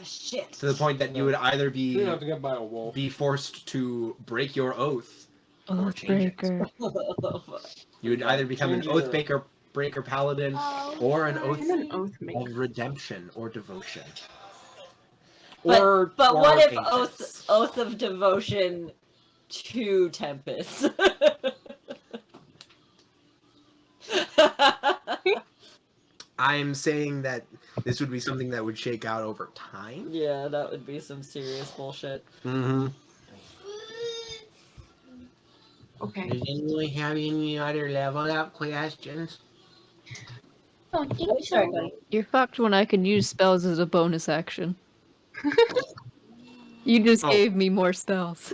Shit. To the point that you would either You're be gonna have to get by a wolf. forced to break your oath or change it. Oathbreaker. You would either become an Change your- oath Oathbreaker Paladin, or an Oath I'm an oath maker. of Redemption or Devotion. But or what if Ancients. oath of devotion to Tempest? I'm saying that this would be something that would shake out over time. Yeah, that would be some serious bullshit. Mm-hmm. Okay. Does anyone have any other level up questions? Sorry, buddy. You're fucked when I can use spells as a bonus action. You just Oh. gave me more spells.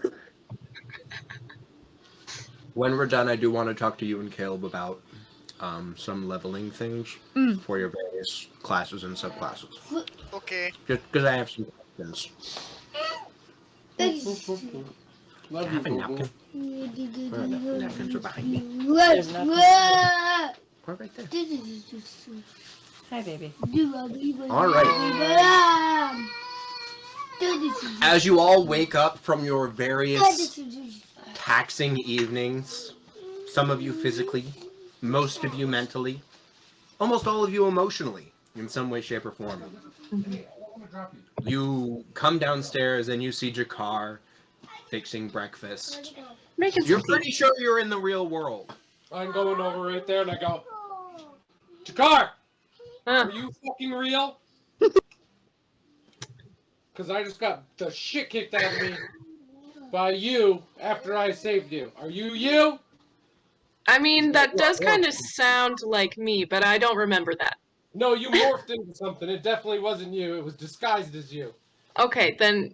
When we're done, I do want to talk to you and Caleb about some leveling things for your various classes and subclasses. Okay. Just because I have some questions. Love I you, have a napkin. Boo-boo. Where are the napkins are behind me. There's nothing. Or right there. Hi, baby. All right. As you all wake up from your various taxing evenings, some of you physically, most of you mentally, almost all of you emotionally, in some way, shape, or form. You come downstairs and you see Jakar fixing breakfast. You're pretty sure you're in the real world. I'm going over right there and I go, Jakar, are you fucking real? Because I just got the shit kicked out of me by you after I saved you. Are you you? I mean, that does kind of sound like me, but I don't remember that. No, you morphed into something. It definitely wasn't you. It was disguised as you. Okay, then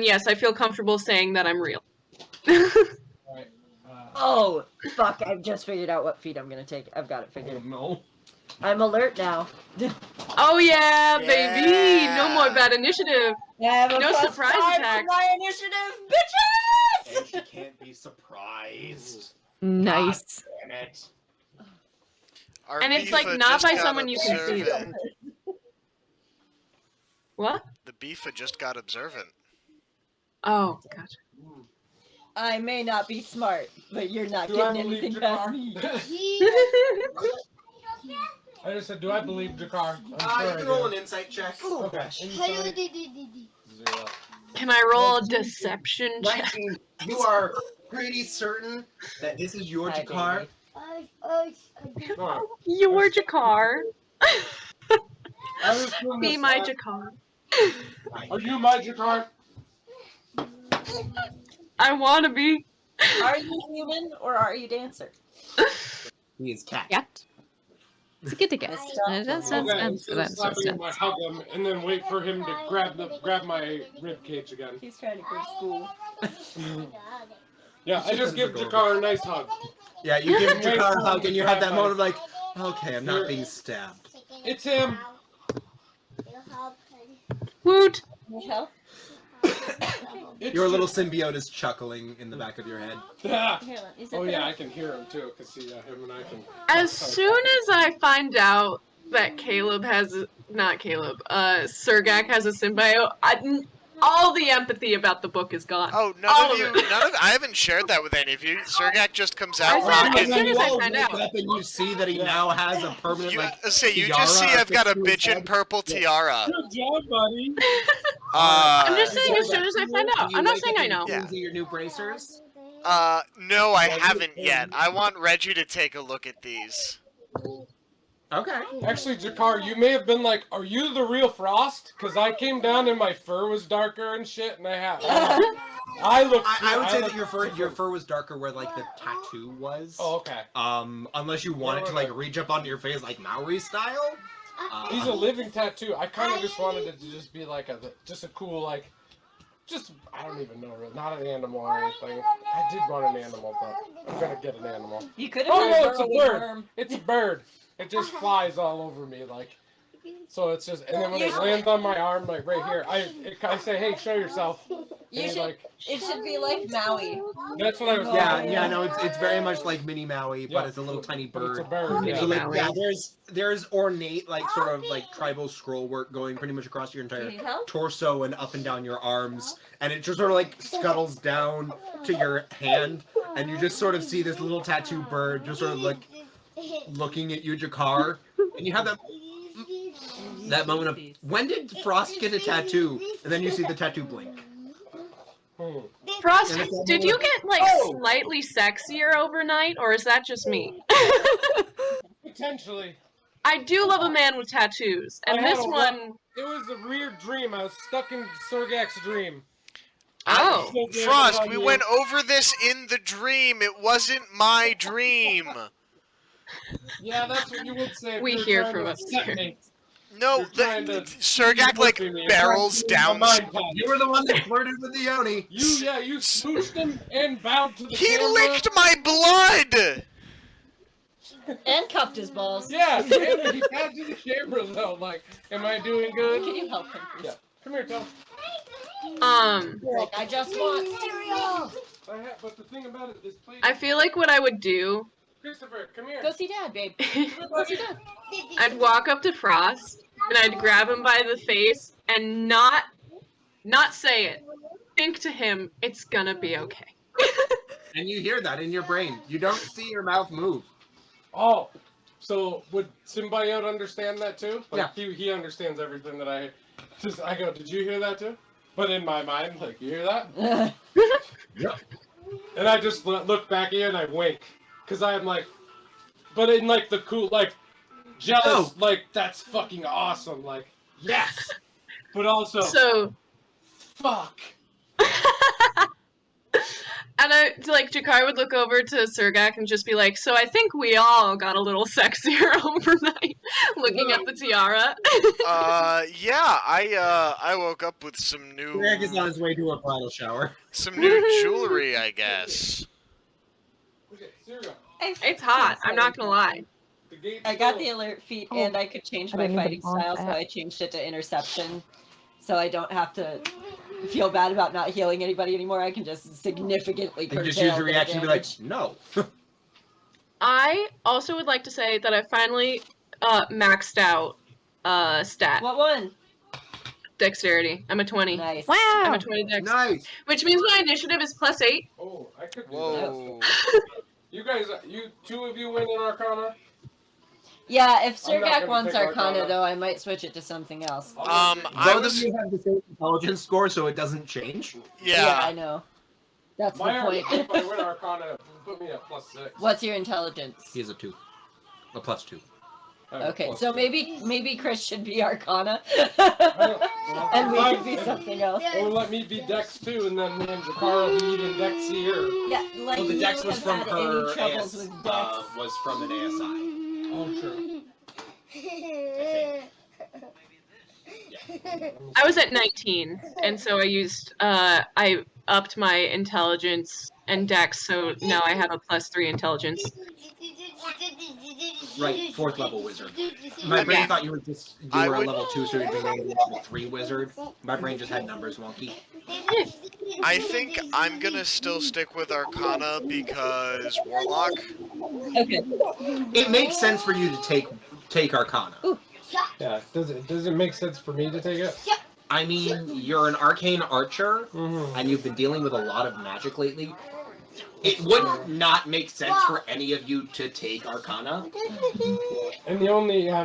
yes, I feel comfortable saying that I'm real. Alright. Oh, fuck, I've just figured out what feat I'm gonna take. I've got it figured. No. I'm alert now. Oh yeah, baby! Yeah. No more bad initiative. I have a No plus surprise 5 to attacks. my initiative, bitches! And she can't be surprised. Nice. Damn it. Our And it's, Bifa like, not just by got someone you can see, observant. What? The Bifa just got observant. Oh, gotcha. I may not be smart, but you're not Do I getting believe anything past Jakar? me. I just said, do I believe Jakar? I'm sure You I can roll do. an insight check. Okay. Inside, 0. Can I roll a deception check? 19. You are pretty certain that this is your Hi, Jakar. baby. Alright. Your Jakar. I assume Be that's my not- Jakar. Are you my Jakar? I wanna be. Are you human or are you dancer? He is cat. Yeah. It's a good guess. Okay, instead of slapping him, I hug him and then wait for him to grab my rib cage again. He's trying to go to school. Yeah, I just give Jakar a nice hug. Yeah, you give Jakar a hug and you have that moment of like, okay, I'm not being stabbed. It's him. Woot! Need help? It's Your little symbiote is chuckling in the back of your head. Yeah. Here, is it Oh there? yeah, I can hear him too, because him and I can. As soon as I find out that Sergak has a symbiote, all the empathy about the book is gone. Oh, All of I haven't shared that with any of you. Sergak just comes out I said, rocking. as soon as I all find wake out. up and you see that he now has a permanent You, like. you just see tiara I've got a affixed to his bitchin' head. purple tiara. Good job, buddy. I'm just saying as soon as I find out. Do you I'm not wake saying up I and know. Yeah. see your new bracers? No, I haven't yet. I want Reggie to take a look at these. Okay. Actually, Jakar, you may have been like, "Are you the real Frost?" Because I came down and my fur was darker and shit, and I looked. I would say that looked your fur different. was darker where like the tattoo was. Oh, okay. Unless you wanted to like reach up onto your face like Maori style. He's a living tattoo. I kind of just wanted it to just be like a cool like, I don't even know, not an animal or anything. I did want an animal, but I'm gonna get an animal. You could have Oh had no, it's a burrowing bird. worm. It's a bird. It just flies all over me like. So it's just, and then when it lands on my arm, like right here, I say, "Hey, show yourself." And You he's should. like, It should be like Maui. that's what I was. Yeah, thinking. yeah, no, it's very much like Mini Maui, but Yeah. it's a little tiny But it's a bird. bird. Mini So Yeah. like, yeah, there's ornate like sort of like tribal scroll work going pretty much across your Do you entire need help? torso and up and down your arms, and it just sort of like scuttles down to your hand, and you just sort of see this little tattoo bird just sort of like looking at you, Jakar, and you have that moment of, when did Frost get a tattoo? And then you see the tattoo blink. Frost, And it's did you get like Oh! slightly sexier overnight, or is that just me? Potentially. I do love a man with tattoos, and I had this a one. It was a weird dream. I was stuck in Sergak's dream. Oh. Frost, we went over this in the dream. It wasn't my dream. Yeah, that's what you would say. If We you were hear trying from to upstairs. set me. No, You're trying to Sergak like me. You're barrels trying to down. my mind pad. You were the one that flirted with the Yoni. You smooched him and bowed to the He camera. licked my blood. And cupped his balls. Yeah, and he bowed to the camera though. Like, am I doing good? Can you help him, please? Yeah. Come here, Tom. Like, I just want cereal. But the thing about it, this plate. I feel like what I would do, Christopher, come here. Go see Dad, babe. Go see Dad. I'd walk up to Frost and I'd grab him by the face and not say it. Think to him, it's gonna be okay. And you hear that in your brain. You don't see your mouth move. Oh, so would Symbiote understand that too? Like, Yeah. He understands everything that I go, did you hear that too? But in my mind, like, you hear that? Yep. And I just look back at you and I wink. Because I'm like, but in like the cool, like, jealous, like, that's fucking awesome. Like, yes. But also, So, fuck. and Jakar would look over to Sergak and just be like, so I think we all got a little sexier overnight, looking at the tiara. Yeah, I woke up with some new. Greg is on his way to a bridal shower. Some new jewelry, I guess. Okay, cereal. It's hot, I'm not gonna lie. The gate's I got still- the alert feat, Oh, and I could change I my didn't even fighting want style, so that. I changed it to interception. So I don't have to feel bad about not healing anybody anymore. I can just significantly And curtail just use your their reaction to be like, damage. no. I also would like to say that I finally maxed out stat. What one? Dexterity. I'm a 20. Nice. I'm Wow. a 20 dex. Nice. Which means my initiative is +8. Oh, I could do Whoa. that. You guys, two of you win in Arcana? Yeah, if I'm not Sergak gonna wants pick Arcana, Arcana. though, I might switch it to something else. I Both was. of you have the same intelligence score, so it doesn't change. Yeah, I Yeah. know. That's My the Arcana, point. if I win Arcana, put me at +6. What's your intelligence? He has a 2. A +2. I have a Okay, +2. so maybe Chris should be Arcana. Well, And we fine. could be something else. Or let me be Dex too, and then me and Jakar will be eating Dexier. Yeah, like Well, the you Dex was have from had her any troubles AS, with Dex. was from an ASI. Oh, true. I was at 19, and so I upped my intelligence and dex, so now I have a +3 intelligence. Right, 4th level wizard. My brain Yeah. thought you were I a would- level 2, so you'd be a level 3 wizard. My brain just had numbers wonky. I think I'm gonna still stick with Arcana because Warlock. Okay. It makes sense for you to take Arcana. Yeah, does it make sense for me to take it? I mean, you're an arcane archer, Mm-hmm. and you've been dealing with a lot of magic lately. It would not make sense for any of you to take Arcana. And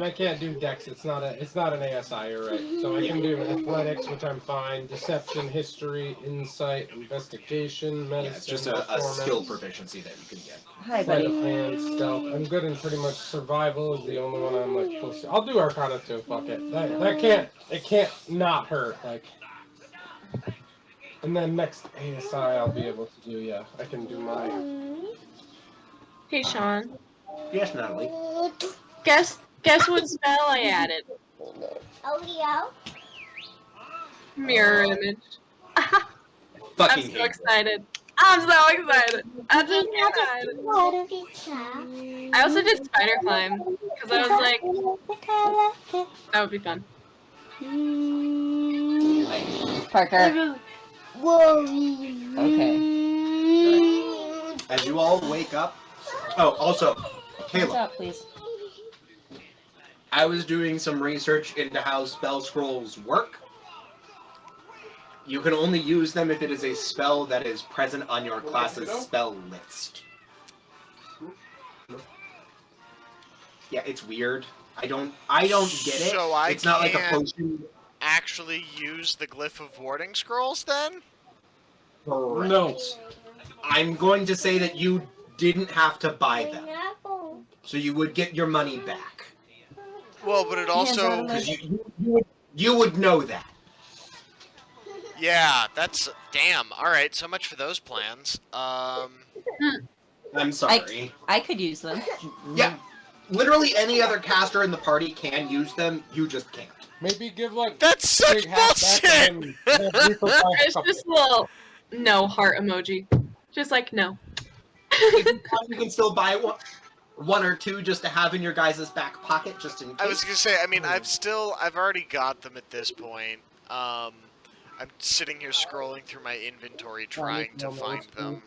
I can't do Dex. It's not an ASI, you're right. So I can do Athletics, which I'm fine. Deception, History, Insight, Investigation, Medicine. Yeah, it's just a Performance, skill proficiency that you can get. Hi, Sleight of buddy. hand, Stealth. I'm good in pretty much Survival is the only one I'm like close to. I'll do Arcana too. Fuck it. It can't not hurt. Like. And then next ASI I'll be able to do. Yeah, I can do my. Hey, Sean. Yes, Natalie. Guess what spell I added? Mirror image. I'm Fucking so hate it. excited. I'm so excited. I'm just excited. I also did spider climb because I was like, that would be fun. Parker. Okay. As you all wake up. Oh, also, What's Caleb, up, please? I was doing some research into how spell scrolls work. You can only use them if it is a spell that is present on your class's spell list. Yeah, it's weird. I don't get it. So I It's not like a can't potion. actually use the glyph of warding scrolls then? Correct. No. I'm going to say that you didn't have to buy them, so you would get your money back. Well, but it Hands out also... of my- Because you would know that. Yeah, that's... Damn. Alright, so much for those plans. I'm sorry. I could use them. Yeah, literally any other caster in the party can use them. You just can't. Maybe give like That's such big hat back to bullshit! him. Have Reaper buy a It's couple. just a little no heart emoji. Just like no. You can still buy one or two just to have in your guys' back pocket, just in case. I was gonna say, I mean, I've already got them at this point. I'm sitting here scrolling through my inventory trying to find them.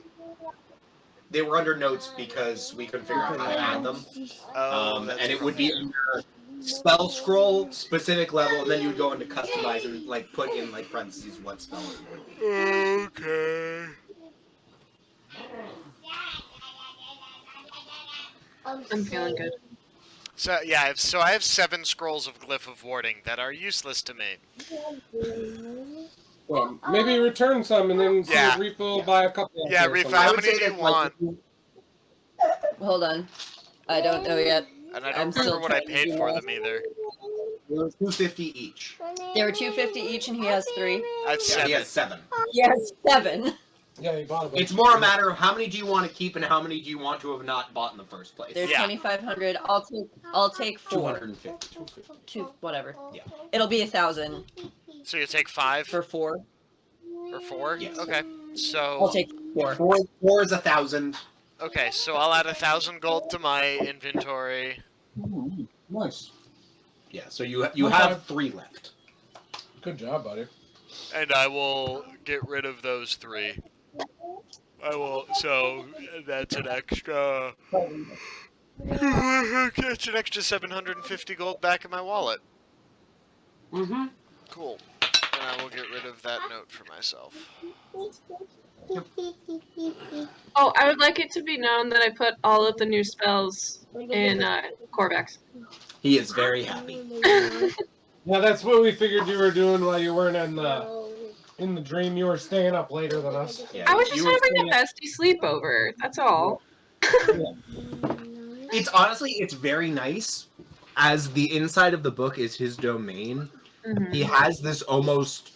They were under notes because we couldn't figure out how to add them. Oh, that's And it would be under spell scroll, specific level, and then you would go into customize and like put in like parentheses what spell it would be. okay. I'm feeling good. So yeah, I have 7 scrolls of glyph of warding that are useless to me. Well, maybe return some and then see Yeah. if Reaper will buy a couple. Yeah, or Reaper, something. how I would many say do you that, like, want? Hold on. I don't know yet. And I I'm don't remember still what I trying to paid do for that. them either. They were $250 each. There were 250 each, and he has 3. I have Yeah, he 7. has 7. He has 7. Yeah, you bought a bunch. It's more a matter of how many do you want to keep and how many do you want to have not bought in the first place. They're Yeah. 2,500. I'll take 4. 250. 2, whatever. Yeah. It'll be 1,000 So you take 5 for 4. or 4? Yes. Okay. I'll So take 4. Four is 1,000. okay, so I'll add 1,000 gold to my inventory. Ooh, nice. Yeah, so you have 3 left. Good job, buddy. And I will get rid of those 3. I will, so that's an extra... It's an extra 750 gold back in my wallet. Mm-hmm. Cool. And I will get rid of that note for myself. Oh, I would like it to be known that I put all of the new spells in Corvax. He is very happy. Yeah, that's what we figured you were doing while you weren't in the dream. You were staying up later than us. Yeah, I was just you were having a bestie sleepover. That's all. It's honestly, it's very nice. As the inside of the book is his domain, he has this almost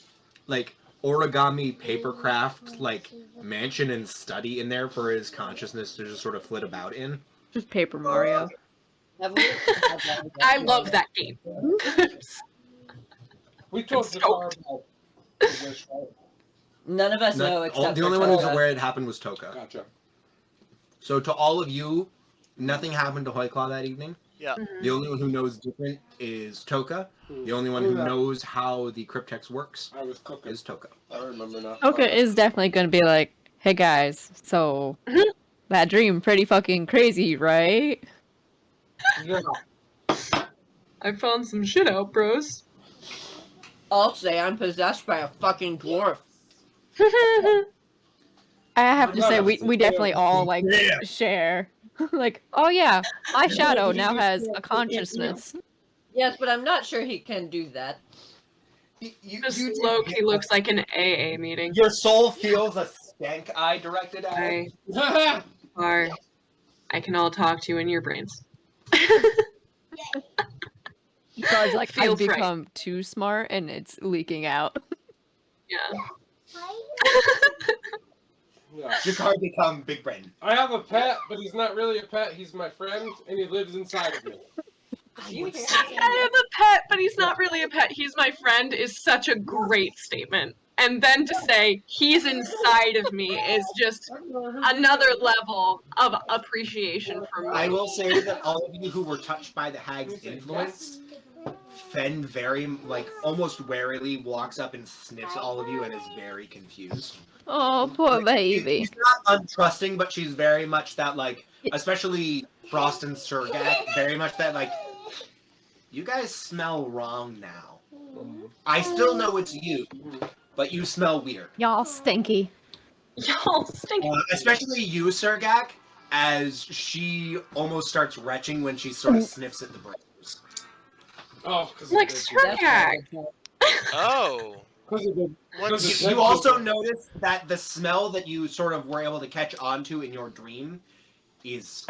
like origami papercraft like mansion and study in there for his consciousness to just sort of flit about in. Just Paper Mario. I love that game. We told I'm you stoked. about the wish, right? None of us know except The for only one who's Toga. aware it happened was Toka. Gotcha. So to all of you, nothing happened to Hoyclaw that evening. Yeah. The only one who knows different is Toka. The only one who knows how the cryptex works I was cooking. is Toka. I remember now. Toka is definitely going to be like, hey guys, so that dream pretty fucking crazy, right? Yeah. I found some shit out, bros. I'll say I'm possessed by a fucking dwarf. I have to Yeah, say, that's we definitely all like share. Like, oh yeah, my shadow now has a consciousness. Yes, but I'm not sure he can do that. Just low-key looks like an AA meeting. Your soul feels a stank eye directed at it. I can all talk to you in your brains. God's like, Feel I've free. become too smart and it's leaking out. Yeah. Yeah. Jakar become big brain. I have a pet, but he's not really a pet. He's my friend, and he lives inside of me. Do you hear I have a pet, but he's not really a pet. He's my friend is such a great statement. And then to say he's inside of me is just another level of appreciation for me. I will say that all of you who were touched by the hag's influence, Fen very, like, almost warily walks up and sniffs at all of you and is very confused. Oh, poor baby. She's not untrusting, but she's very much that, like, especially Frost and Surgat, very much that, like, you guys smell wrong now. I still know it's you, but you smell weird. Y'all stinky. Y'all stink. Especially you, Surgak. as she almost starts retching when she sort of sniffs at the bracers. Oh, because Like That's Shrek. Oh. What's You also notice that the smell that you sort of were able to catch onto in your dream is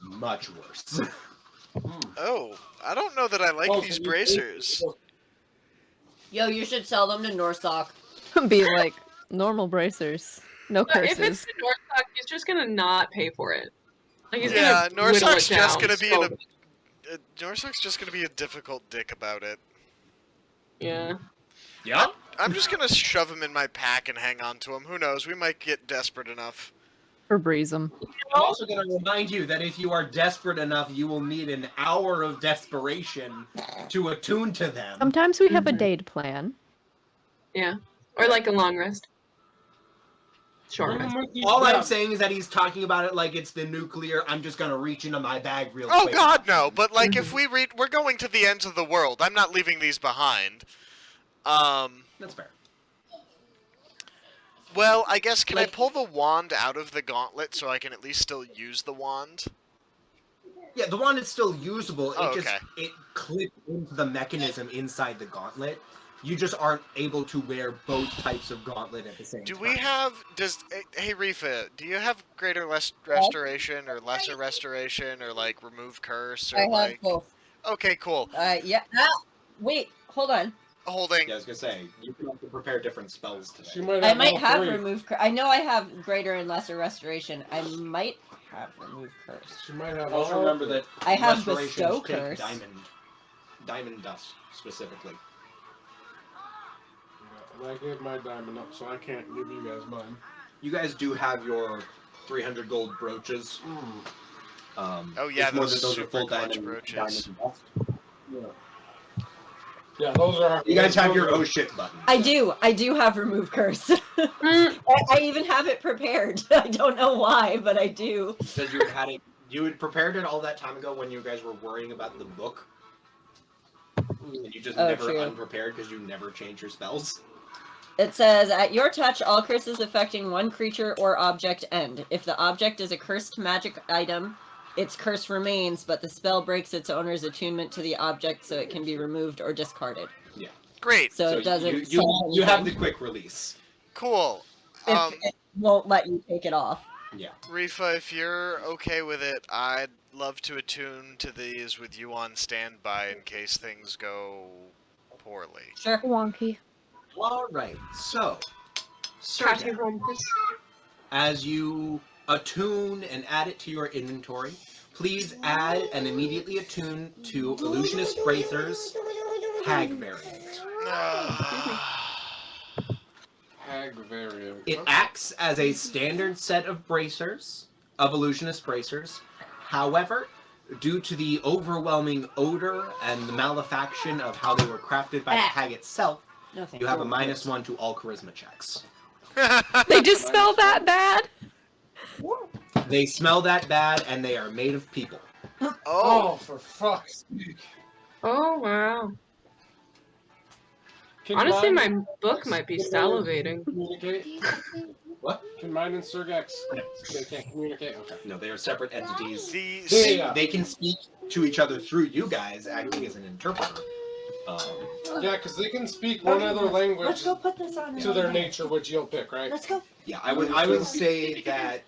much worse. Oh, I don't know that I like these bracers. Yo, you should sell them to Norsock. Be like normal bracers, no But if it's curses. the Northside, he's just gonna not pay for it. Like he's Yeah, gonna whittle Norsock's it just down gonna be so in a Norsock's just gonna be a difficult dick about it. Yeah. Yep. I'm just gonna shove him in my pack and hang on to him. Who knows? We might get desperate enough. Or breeze them. I'm also going to remind you that if you are desperate enough, you will need an hour of desperation to attune to them. Sometimes we have a day to plan. Yeah. Or like a long rest. Short rest. All I'm saying is that he's talking about it like it's the nuclear, I'm just going to reach into my bag real Oh quick. God, no! But like, if we're going to the ends of the world. I'm not leaving these behind. That's fair. Well, I guess can I Like- pull the wand out of the gauntlet so I can at least still use the wand? Yeah, the wand is still usable. It Oh, just okay. it clips into the mechanism inside the gauntlet. You just aren't able to wear both types of gauntlet at the same time. Do we have? Hey Rifa, do you have greater restoration or lesser restoration or like remove curse or I have like? both. Okay, cool. Yeah. Wait, hold on. Holding. Yeah, I was gonna say you can have to prepare different spells today. She might I have might all have three. remove. I know I have greater and lesser restoration. I might have remove curse. She might have Also all remember three. that I have restorations bestow take curse. diamond dust specifically. Yeah, and I gave my diamond up, so I can't give you guys mine. You guys do have your 300 gold brooches. Oh yeah, it's more those that super are full clutch diamond brooches. dust. Yeah. Yeah, those are. You guys have your those oh are- shit button. I do have remove curse. I even have it prepared. I don't know why, but I do. Said you had it. You had prepared it all that time ago when you guys were worrying about the book. And you just Oh, never true. unprepared because you never change your spells. It says, at your touch, all curses affecting one creature or object end. If the object is a cursed magic item, its curse remains, but the spell breaks its owner's attunement to the object so it can be removed or discarded. Great. So it doesn't you have the quick release. Cool. If it won't let you take it off. Yeah. Rifa, if you're okay with it, I'd love to attune to these with you on standby in case things go poorly. Sure. Wonky. All right. So, Catchy Sergey, rumpus. as you attune and add it to your inventory, please add and immediately attune to Illusionist Bracers Hag variant. Hag variant. It acts as a standard set of bracers, of Illusionist Bracers. However, due to the overwhelming odor and the malefaction of how they were crafted by the hag itself, No, thank you have a -1 to all charisma checks. They just smell that bad. They smell that bad, and they are made of people. Oh, for fuck's sake. Oh wow. Can Honestly, mine my book might be salivating. communicate? What? Can mine and Sergax? They can't communicate. Okay. No, they are separate entities. Yeah. They can speak to each other through you guys, acting as an interpreter. Yeah, because they can speak one other language Let's go put this on. to their nature, which you'll pick, right? Let's go. Yeah, I would say that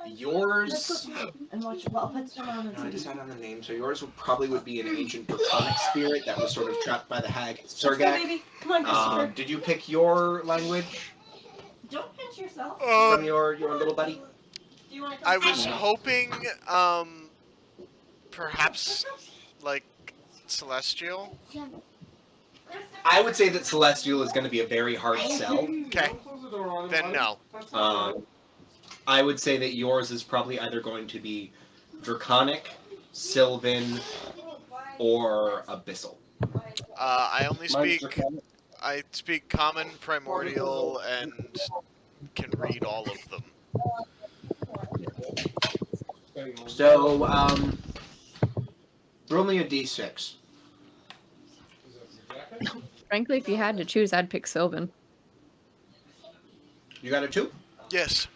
yours. And watch. Well, I'll put some on. No, I decided on the name. So yours would be an ancient draconic spirit that was sort of trapped by the hag Let's go, Sergak. baby. Come on, Christopher. Did you pick your language Don't pinch yourself. from your little buddy? Do you want to I was hoping, perhaps, like, Celestial? I would say that Celestial is going to be a very hard sell. Okay. Close the door on him, Then bud. no. That's not good. I would say that yours is probably either going to be Draconic, Sylvan, or Abyssal. I only Mine's speak, Draconic. I speak Common, Primordial, and can read all of them. So, roll me a d6. Frankly, if you had to choose, I'd pick Sylvan. You got a 2? Yes.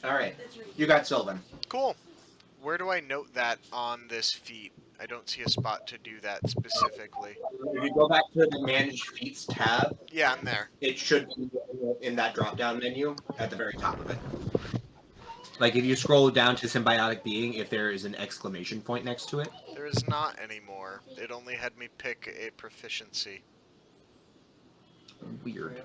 All right, you got Sylvan. Cool. Where do I note that on this feat? I don't see a spot to do that specifically. If you go back to the Manage Feats tab, Yeah, I'm there. it should be in that drop-down menu at the very top of it. Like if you scroll down to Symbiotic Being, if there is an exclamation point next to it. There is not anymore. It only had me pick a proficiency. Weird.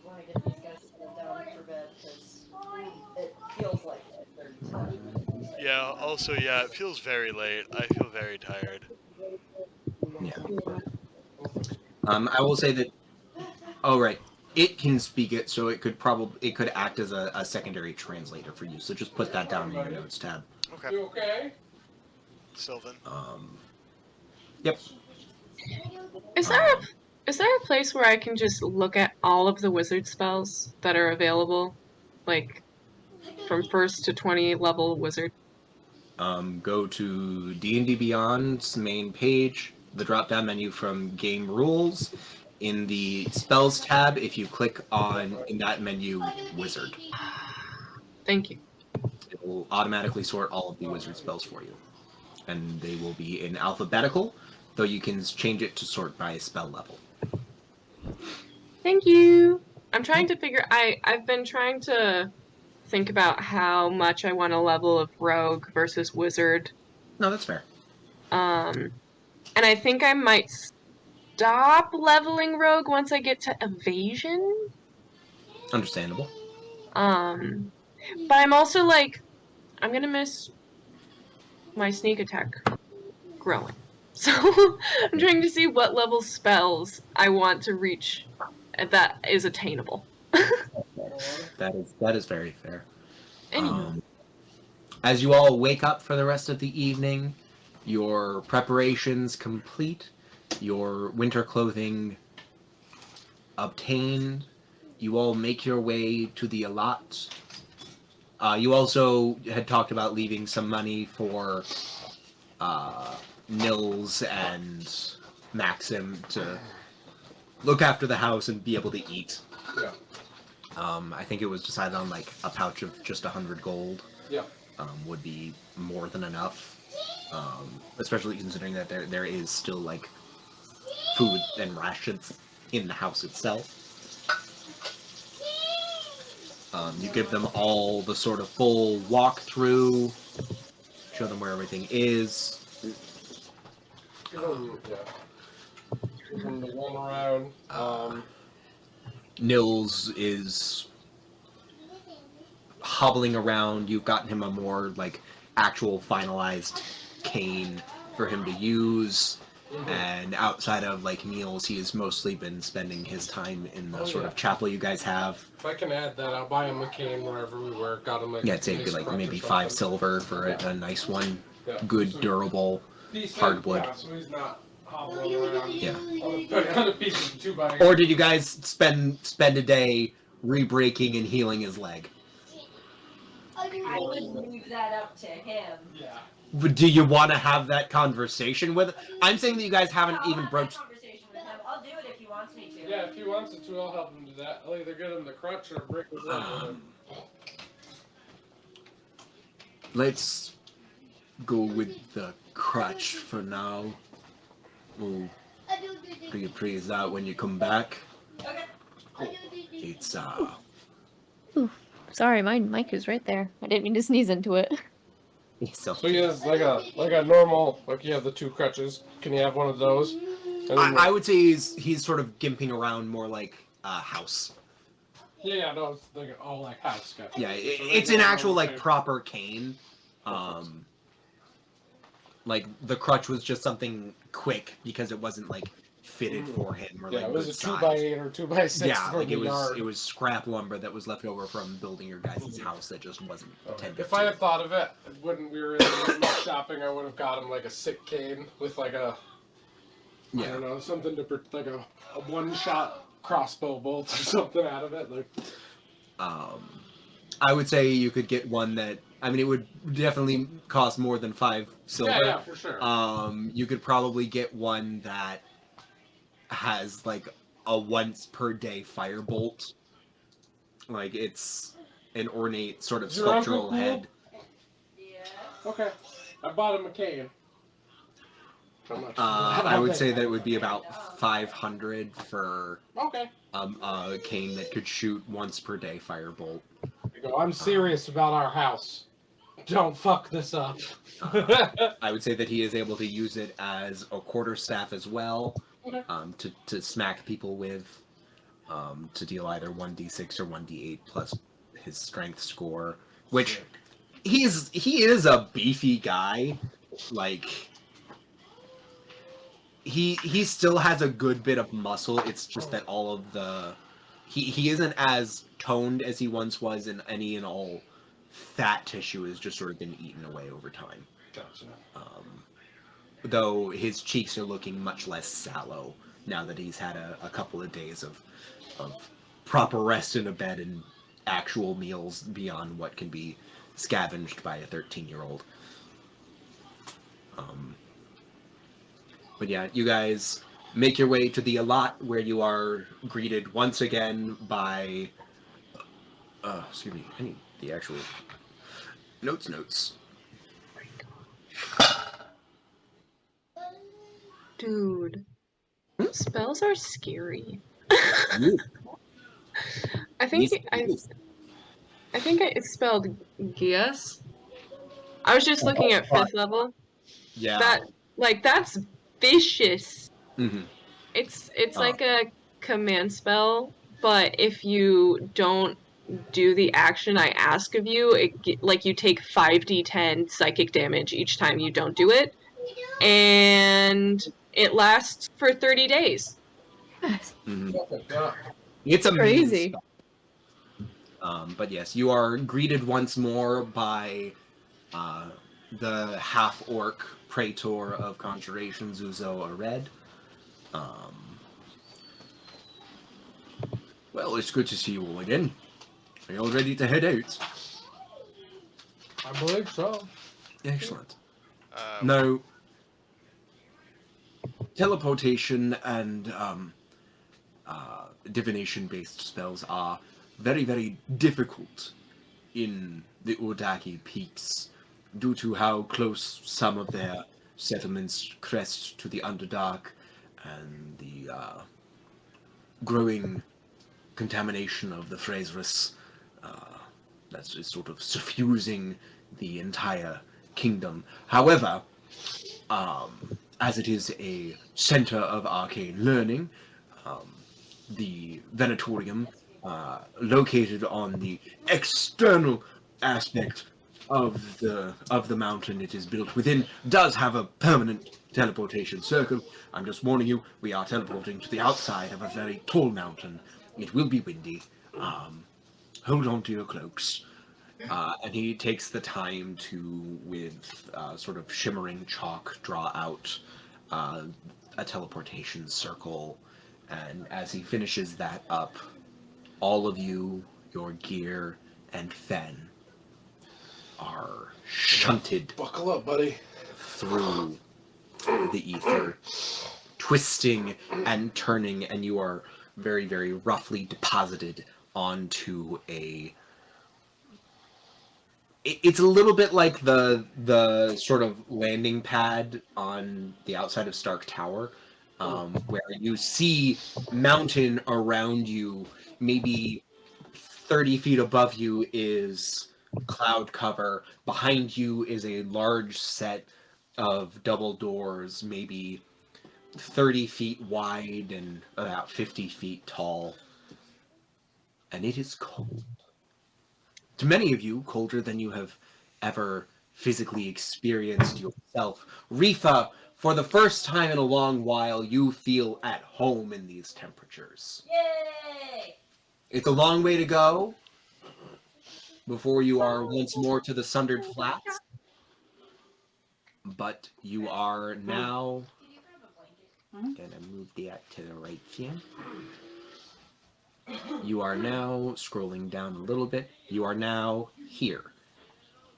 Want to get these guys settled down for bed because it feels like it. Yeah, also, yeah, it feels very late. I feel very tired. Yeah. I will say that. Oh right, it can speak it, so it could act as a secondary translator for you. So just put that down in your notes tab. Okay. You okay? Sylvan. Yep. Is there a place where I can just look at all of the wizard spells that are available, like from 1st to 20 level wizard? Go to D&D Beyond's main page, the drop-down menu from Game Rules. In the Spells tab, if you click on, in that menu, Wizard. Thank you. It will automatically sort all of the wizard spells for you. And they will be in alphabetical, though you can change it to sort by spell level. Thank you. I'm trying to figure. I've been trying to think about how much I want a level of rogue versus wizard. No, that's fair. And I think I might stop leveling rogue once I get to evasion. Understandable. But I'm also like, I'm gonna miss my sneak attack growing. So I'm trying to see what level spells I want to reach that is attainable. That is very fair. Anywho. As you all wake up for the rest of the evening, your preparations complete, your winter clothing obtained, you all make your way to the allot. You also had talked about leaving some money for Nils and Maxim to look after the house and be able to eat. Yeah. I think it was decided on like a pouch of just 100 gold. Yeah. Would be more than enough. Especially considering that there is still like food and rations in the house itself. You give them all the sort of full walkthrough, show them where everything is. Yeah. From the one around. Nils is hobbling around. You've gotten him a more like actual finalized cane for him to use. And outside of like meals, he has mostly been spending his time in the sort of chapel you guys have. If I can add that, I'll buy him a cane wherever we were. Got him like Yeah, take nice like crutch maybe or 5 something. silver for a nice one. Yeah. Good, So durable decent, hardwood. Yeah, so he's not hobbling around. Yeah. On a piece of 2x8. Or did you guys spend a day re-breaking and healing his leg? I would leave that up to him. Yeah. Do you want to have that conversation with? I'm saying that you guys haven't I'll even have broached. that conversation with him. I'll do it if he wants me to. Yeah, if he wants it to, I'll help him do that. I'll either get him the crutch or break his leg with him. Let's go with the crutch for now. We'll reappraise that when you come back. Okay. It's Sorry, my mic is right there. I didn't mean to sneeze into it. so. So he has like a normal, like you have the 2 crutches. Can you have one of those? And then I would say he's sort of gimping around more like a house. Yeah, no, it's like all like house stuff. Yeah, So it's they an go actual on like the proper cane. Like the crutch was just something quick because it wasn't like fitted for him or Yeah, like it was good a size. 2x8 or 2x6 Yeah, from like the yard. it was scrap lumber that was left over from building your guys' house that just wasn't tended If to. I had thought of it, when we were in the shopping, I would have got him like a sick cane with like a, I don't know, something to like a one-shot crossbow bolt or something out of it. Like, I would say you could get one that, I mean, it would definitely cost more than 5 silver. yeah, for sure. You could probably get one that has like a once per day firebolt. Like it's an ornate sort of Is your uncle sculptural cool? head. Okay. I bought him a cane. How much? I would say that it would be about 500 for Okay. a cane that could shoot once per day firebolt. I go, I'm serious about our house. Don't fuck this up. I would say that he is able to use it as a quarterstaff as well, Okay. to smack people with, to deal either 1d6 or 1d8 plus his strength score, which he is a beefy guy. Like he still has a good bit of muscle. It's just that all of the he isn't as toned as he once was, and any and all fat tissue has just sort of been eaten away over time. Gotcha. Though his cheeks are looking much less sallow now that he's had a couple of days of proper rest in a bed and actual meals beyond what can be scavenged by a 13-year-old. But yeah, you guys make your way to the allot, where you are greeted once again by... excuse me, I need the actual... Notes. Dude, spells are scary. You. I think it's spelled Gias. I was just looking at 5th level. Yeah. That's vicious. Mm-hmm. It's like a command spell, but if you don't do the action I ask of you, you take 5d10 psychic damage each time you don't do it, and it lasts for 30 days. Mm-hmm. Oh my god. It's a Crazy. But yes, you are greeted once more by the half-orc praetor of conjuration, Zuzo Ared. Well, it's good to see you all again. Are you all ready to head out? I believe so. Excellent. No. Teleportation and divination-based spells are very, very difficult in the Urdaki Peaks due to how close some of their settlements crest to the Underdark and the growing contamination of the Fraserus that's just sort of suffusing the entire kingdom. However, as it is a center of arcane learning, the Venatorium, located on the external aspect of the mountain it is built within, does have a permanent teleportation circle. I'm just warning you, we are teleporting to the outside of a very tall mountain. It will be windy. Hold on to your cloaks. And he takes the time to, with sort of shimmering chalk, draw out a teleportation circle. And as he finishes that up, all of you, your gear, and Fen are shunted Buckle up, buddy. through the ether, twisting and turning, and you are very, very roughly deposited onto a... It's a little bit like the sort of landing pad on the outside of Stark Tower, where you see mountain around you, maybe 30 feet above you is cloud cover, behind you is a large set of double doors, maybe 30 feet wide and about 50 feet tall. And it is cold. To many of you, colder than you have ever physically experienced yourself. Rifa, for the first time in a long while, you feel at home in these temperatures. Yay! It's a long way to go before you are once more to the Sundered Flats. But you are now... Gonna move that to the right here. You are now, scrolling down a little bit, you are now here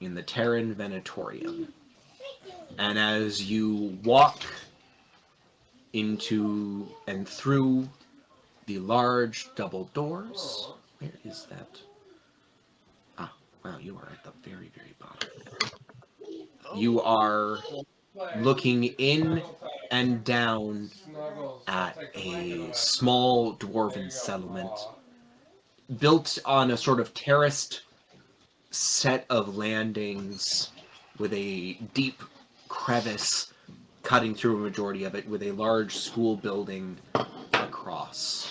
in the Terran Venatorium. And as you walk into and through the large double doors. Where is that? Ah, wow, you are at the very, very bottom. Oh, You are looking in and down at a small dwarven settlement built on a sort of terraced set of landings with a deep crevice cutting through a majority of it, with a large school building across.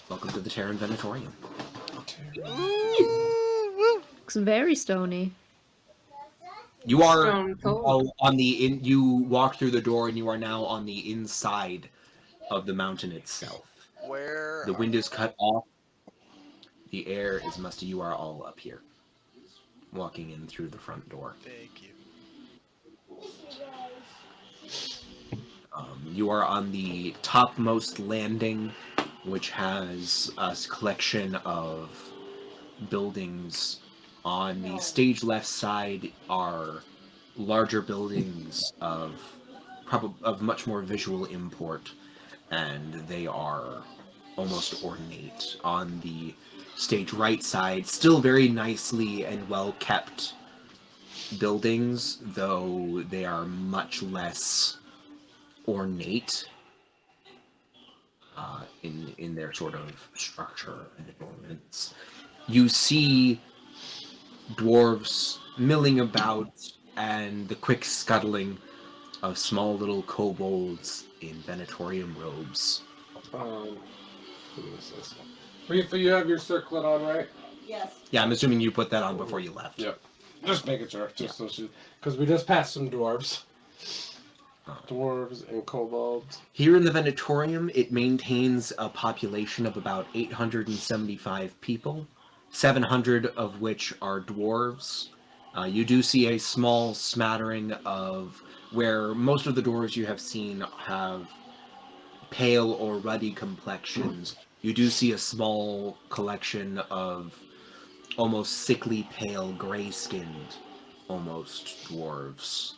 Welcome to the Terran Venatorium. ooh, woo. Looks very stony. You are Stone cold. on the in. You walk through the door, and you are now on the inside of the mountain itself. Where? The wind is cut off. The air is musty. You are all up here, walking in through the front door. Thank you. You are on the topmost landing, which has a collection of buildings. On the stage left side are larger buildings of much more visual import, and they are almost ornate. On the stage right side, still very nicely and well kept buildings, though they are much less ornate in their sort of structure and adornments. You see dwarves milling about and the quick scuttling of small little kobolds in Venatorium robes. Who is this? You have your circlet on, right? Yes. Yeah, I'm assuming you put that on before you left. Yep. Just making sure. Because we just passed some dwarves. Dwarves and kobolds. Here in the Venatorium, it maintains a population of about 875 people, 700 of which are dwarves. You do see a small smattering of where most of the dwarves you have seen have pale or ruddy complexions. You do see a small collection of almost sickly pale, gray-skinned, almost dwarves.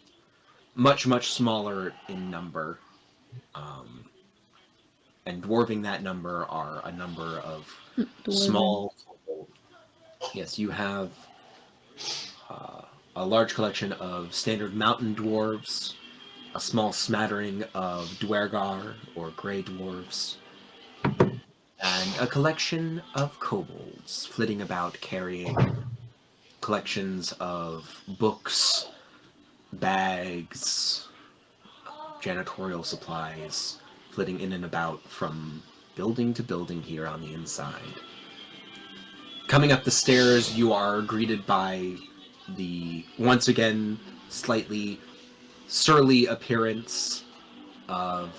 Much, much smaller in number. And dwarving that number are a number of small... Yes, you have a large collection of standard mountain dwarves, a small smattering of dwergar, or grey dwarves, and a collection of kobolds flitting about carrying collections of books, bags, janitorial supplies, flitting in and about from building to building here on the inside. Coming up the stairs, you are greeted by the, once again, slightly surly appearance of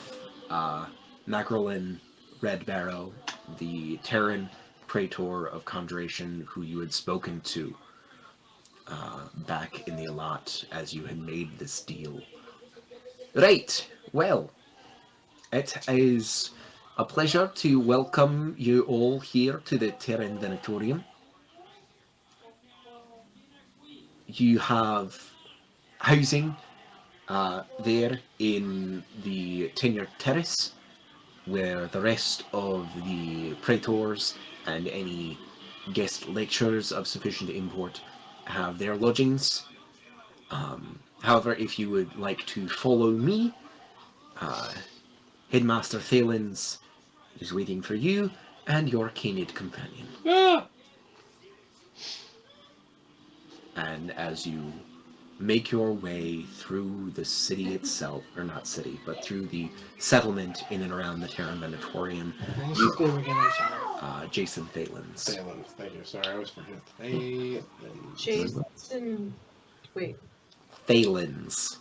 Macrolin Redbarrow, the Terran Praetor of Conjuration, who you had spoken to back in the allot as you had made this deal. Right, well, it is a pleasure to welcome you all here to the Terran Venatorium. You have housing there in the Tenured Terrace, where the rest of the praetors and any guest lecturers of sufficient import have their lodgings. However, if you would like to follow me, Headmaster Thalens is waiting for you and your canid companion. Ah! And as you make your way through the city itself, or not city, but through the settlement in and around the Terran Venatorium, What's his name again? I'm sorry. Jason Thalens. Thalens. Thank you. Sorry, I always forget. Thalens. Jason. Wait. Thalens.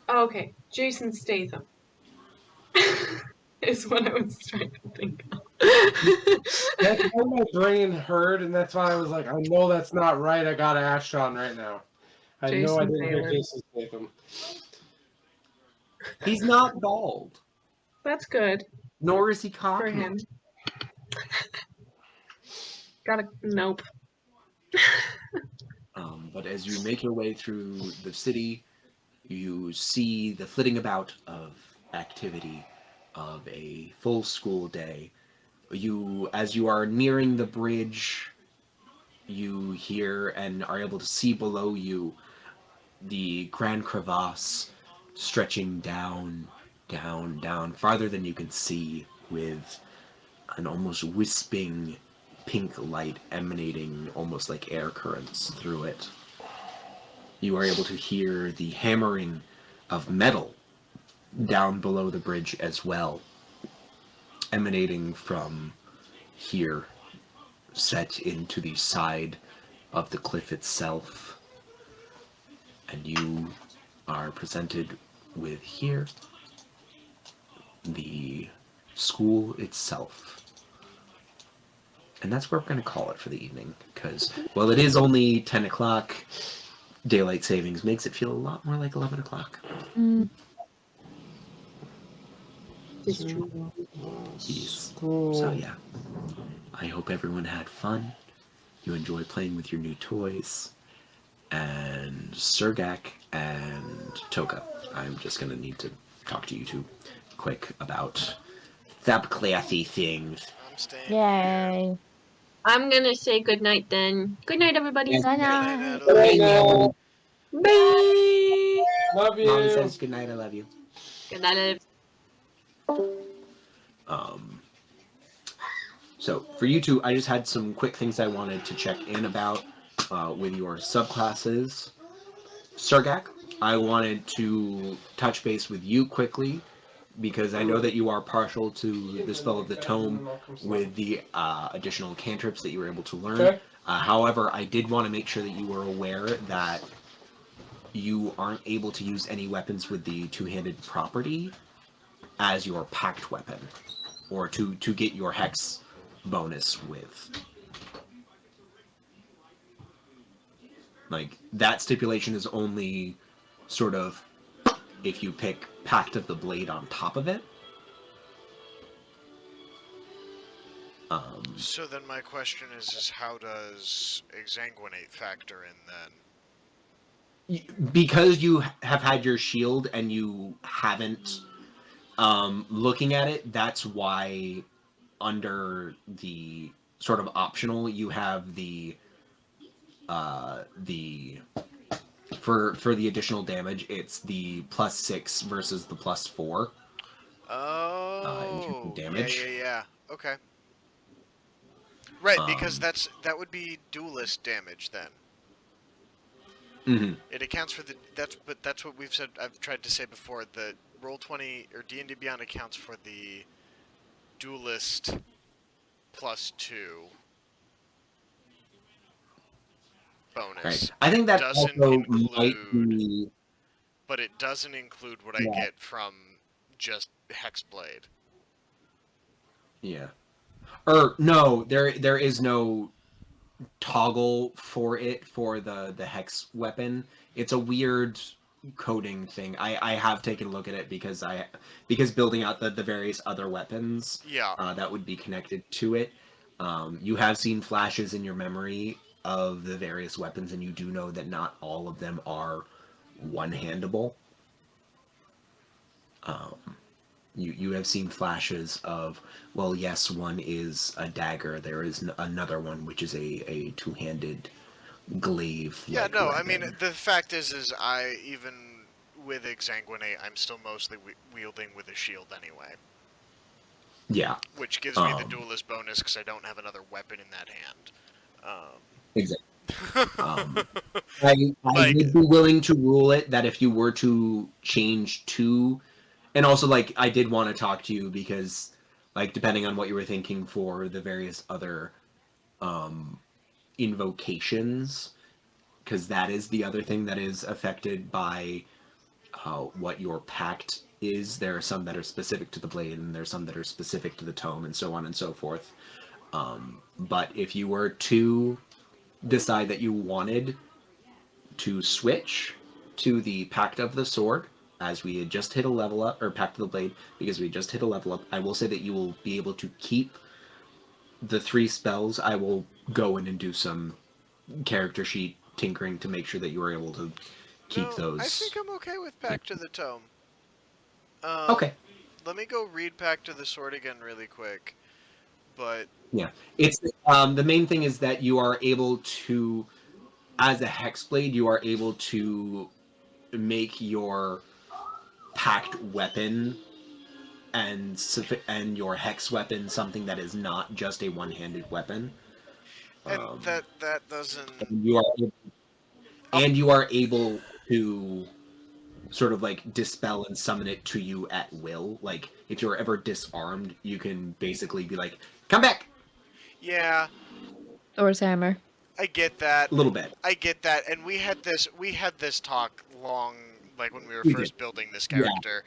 Oh, okay. Jason Statham. Is what I was trying to think of. That's what my brain heard, and that's why I was like, I know that's not right. I got Ash on right now. I know I Jason didn't hear Statham. Jason Statham. He's not bald, That's good nor is he for cocky. him. Nope. But as you make your way through the city, you see the flitting about of activity of a full school day. As you are nearing the bridge, you hear and are able to see below you the Grand Crevasse stretching down, down, down, farther than you can see, with an almost wisping pink light emanating almost like air currents through it. You are able to hear the hammering of metal down below the bridge as well, emanating from here, set into the side of the cliff itself. And you are presented with here the school itself. And that's where we're going to call it for the evening, because, well, it is only 10 o'clock. Daylight savings makes it feel a lot more like 11 o'clock. It's true. Yes. So, yeah. I hope everyone had fun. You enjoy playing with your new toys. And Sergak and Toka, I'm just going to need to talk to you two quick about subclassy things. I'm staying. Yay. I'm gonna say goodnight then. Good night, everybody. Good Good night. night, Good Natalie. night. Bye. Love you. Mommy says goodnight, I love you. Good night. So for you two, I just had some quick things I wanted to check in about with your subclasses. Sergak, I wanted to touch base with you quickly because I know that you are partial to the spell of the tome with the additional cantrips that you were able to learn. Okay. However, I did want to make sure that you were aware that you aren't able to use any weapons with the two-handed property as your packed weapon, or to get your hex bonus with. Like, that stipulation is only sort of if you pick Pact of the Blade on top of it. So then my question is how does Exsanguinate factor in then? Because you have had your shield and you haven't, looking at it, that's why under the sort of optional, you have the for the additional damage, it's the +6 versus the +4. Oh, damage. yeah. Okay. Right, because that would be duelist damage then. Mm-hmm. It accounts for that's what we've said. I've tried to say before that Roll20 or D&D Beyond accounts for the duelist +2 bonus. Right. I think that doesn't also include, might be... but it doesn't include what I get from just Hexblade. Yeah. Or no, there is no toggle for it for the hex weapon. It's a weird coding thing. I have taken a look at it because building out the various other weapons that would be connected to it. You have seen flashes in your memory of the various weapons, and you do know that not all of them are one-handable. You have seen flashes of, well, yes, one is a dagger. There is another one which is a two-handed glaive. Yeah, no, weapon. I mean, the fact is I, even with Exsanguinate, I'm still mostly wielding with a shield anyway. Yeah. Which gives me the duelist bonus because I don't have another weapon in that hand. Exactly. I would be willing to rule it that if you were to change to... And also, like, I did want to talk to you because, like, depending on what you were thinking for the various other invocations, because that is the other thing that is affected by what your pact is. There are some that are specific to the blade, and there are some that are specific to the tome, and so on and so forth. But if you were to decide that you wanted to switch to the Pact of the Sword, as we had just hit a level up, or Pact of the Blade, because we just hit a level up, I will say that you will be able to keep the 3 spells. I will go in and do some character sheet tinkering to make sure that you are able to keep those. I think I'm okay with Pact of the Tome. Okay. Let me go read back to the sword again really quick. But It's the main thing is that you are able to, as a hexblade, you are able to make your packed weapon and your hex weapon something that is not just a one-handed weapon. and that doesn't. And you are able to sort of like dispel and summon it to you at will. Like if you're ever disarmed, you can basically be like, "Come back." Yeah, Thor's hammer. I get that. A little bit. I get that, and we had this talk long, like when we were We first did. building this Yeah. character.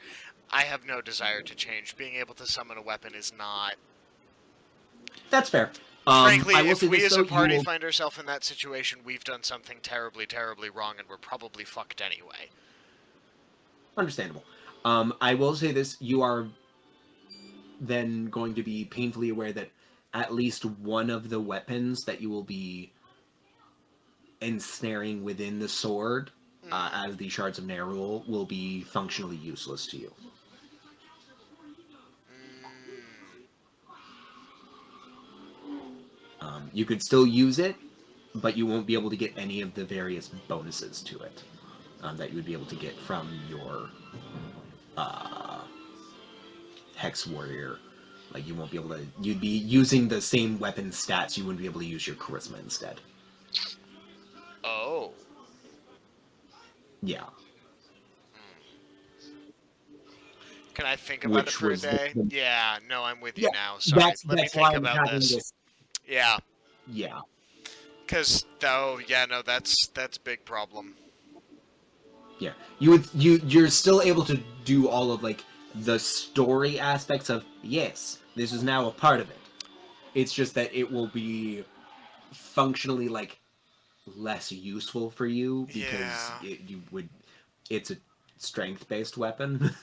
I have no desire to change. Being able to summon a weapon is not. That's fair. Frankly, I will if say we this, as though, a party you will- find ourselves in that situation, we've done something terribly, terribly wrong, and we're probably fucked anyway. Understandable. I will say this: you are then going to be painfully aware that at least one of the weapons that you will be ensnaring within the sword, as the shards of Nerul, will be functionally useless to you. You could still use it, but you won't be able to get any of the various bonuses to it that you would be able to get from your Hex Warrior. Like, you won't be able to... You'd be using the same weapon stats, you wouldn't be able to use your Charisma instead. Oh. Yeah. Can I think about it Which for a was day? the- Yeah, no, I'm with you Yeah, now. Sorry, let me that's think why I'm about having this. Yeah, Yeah. because that's big problem. Yeah. You're still able to do all of, like, the story aspects of, yes, this is now a part of it. It's just that it will be functionally, like, less useful for you because Yeah. it's a strength-based weapon.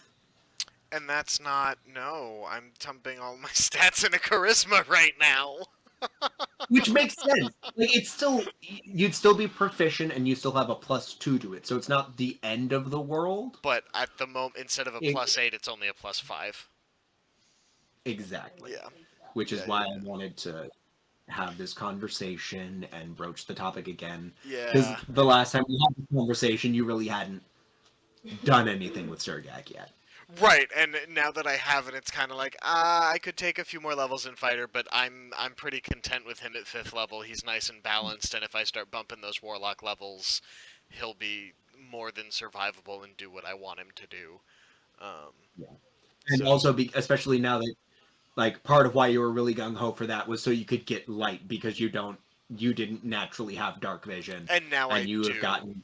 And that's not, no, I'm dumping all my stats into charisma right now. Which makes sense. Like, it's still, you'd still be proficient and you still have a +2 to it, so it's not the end of the world. But at the moment, instead of a +8, it's only a +5. Exactly. Yeah. Which is why I wanted to have this conversation and broach the topic again. Because Yeah. the last time we had this conversation, you really hadn't done anything with Surgak yet. Right, and now that I have it, it's kind of like, I could take a few more levels in Fighter, but I'm pretty content with him at 5th level. He's nice and balanced, and if I start bumping those Warlock levels, he'll be more than survivable and do what I want him to do. And so- also, especially now that, like, part of why you were really gung-ho for that was so you could get light, because you didn't naturally have dark vision. And now I you do. have gotten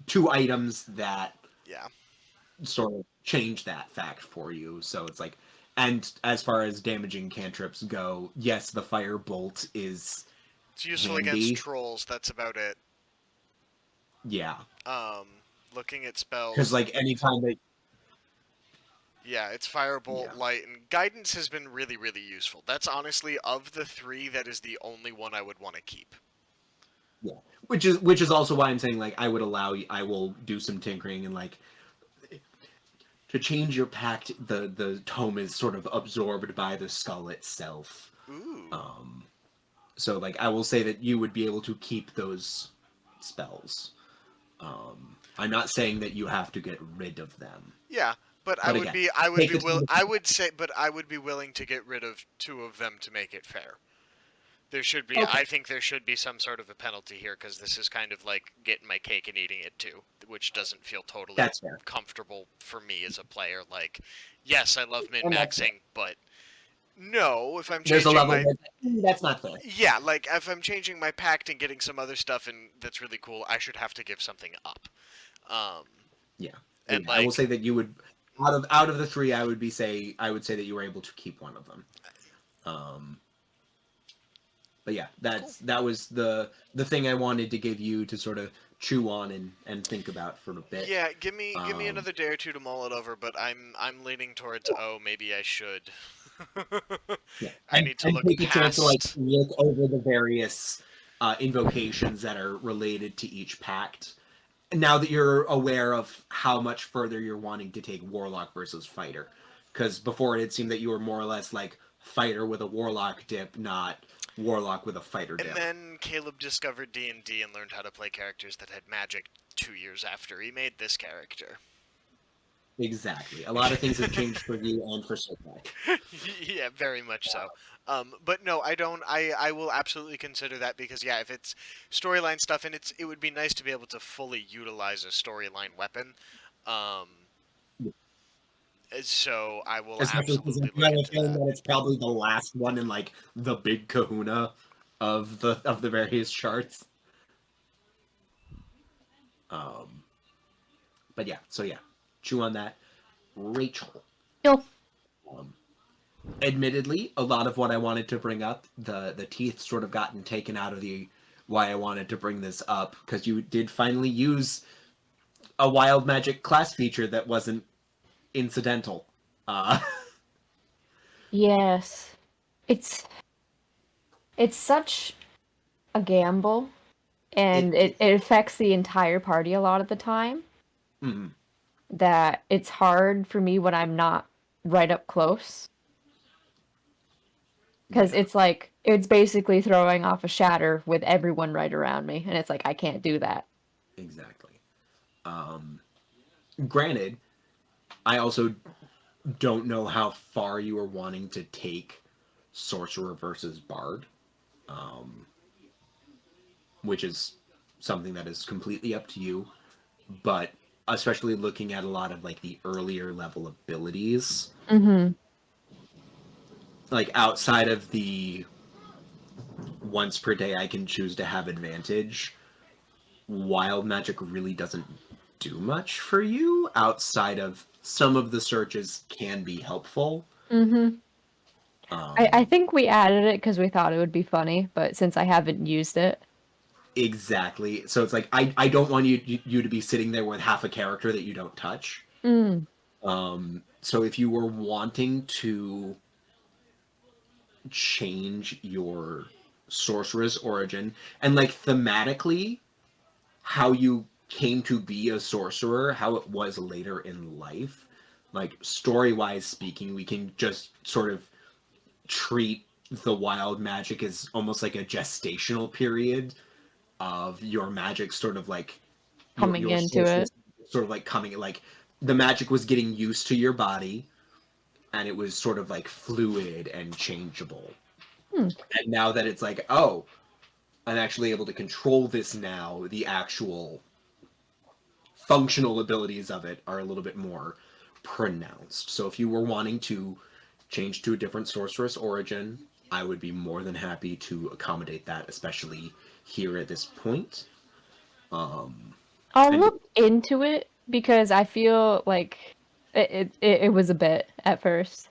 two items that sort of change that fact for you. So it's like, and as far as damaging cantrips go, yes, the firebolt is It's useful handy against trolls, that's about it. Yeah. Looking at spells. Because, like, anytime that... Yeah, it's Firebolt, Light, and Guidance has been really, really useful. That's honestly, of the 3, that is the only one I would want to keep. Yeah. Which is also why I'm saying, like, I will do some tinkering and, like, to change your pact, the tome is sort of absorbed by the skull itself. Ooh. So, like, I will say that you would be able to keep those spells. I'm not saying that you have to get rid of them. Yeah, but I would be willing to get rid of 2 of them to make it fair. There should be, I think there should be some sort of a penalty here, because this is kind of like getting my cake and eating it too, which doesn't feel totally comfortable for me as a player. Like, yes, I love min-maxing, but no, if I'm changing that's not fair. Yeah, like, if I'm changing my pact and getting some other stuff and that's really cool, I should have to give something up. And I will say that you would, out of the 3, I would say that you were able to keep one of them. But yeah, that was the thing I wanted to give you to sort of chew on and think about for a bit. Yeah, give me another day or 2 to mull it over, but I'm leaning towards, maybe I should. I need to look take a chance to, like, past. look over the various invocations that are related to each pact, now that you're aware of how much further you're wanting to take warlock versus fighter, because before it seemed that you were more or less like fighter with a warlock dip, not warlock with a fighter dip. And then Caleb discovered D&D and learned how to play characters that had magic 2 years after he made this character. Exactly. A lot of things have changed for you and for Sokai. Yeah, very much so. But no, I don't. I will absolutely consider that because yeah, if it's storyline stuff and it would be nice to be able to fully utilize a storyline weapon. So I will Especially because absolutely I look have a into feeling that. that it's probably the last one in like the big kahuna of the various charts. But yeah, so yeah, chew on that. Rachel. No. Admittedly, a lot of what I wanted to bring up, the teeth sort of gotten taken out of the why I wanted to bring this up, because you did finally use a wild magic class feature that wasn't incidental. Yes. It's such a gamble, and it affects the entire party a lot of the time. Mhm. That it's hard for me when I'm not right up close. Because it's like, it's basically throwing off a shatter with everyone right around me. And it's like, I can't do that. Exactly. Granted, I also don't know how far you are wanting to take sorcerer versus bard, which is something that is completely up to you. But especially looking at a lot of like the earlier level abilities, Mm-hmm. like outside of the once per day I can choose to have advantage, wild magic really doesn't do much for you outside of some of the searches can be helpful. Mm-hmm. I think we added it because we thought it would be funny, but since I haven't used it. Exactly. So it's like I don't want you to be sitting there with half a character that you don't touch. Mm. So if you were wanting to change your sorceress origin and like thematically how you came to be a sorcerer, how it was later in life, like story-wise speaking, we can just sort of treat the wild magic as almost like a gestational period of your magic sort of like Coming your into sorceress it. sort of like coming like the magic was getting used to your body and it was sort of like fluid and changeable. Hmm. And now that it's like, oh, I'm actually able to control this now, the actual functional abilities of it are a little bit more pronounced. So if you were wanting to change to a different sorceress origin, I would be more than happy to accommodate that, especially here at this point. I'll And look into it because I feel like it was a bit at first.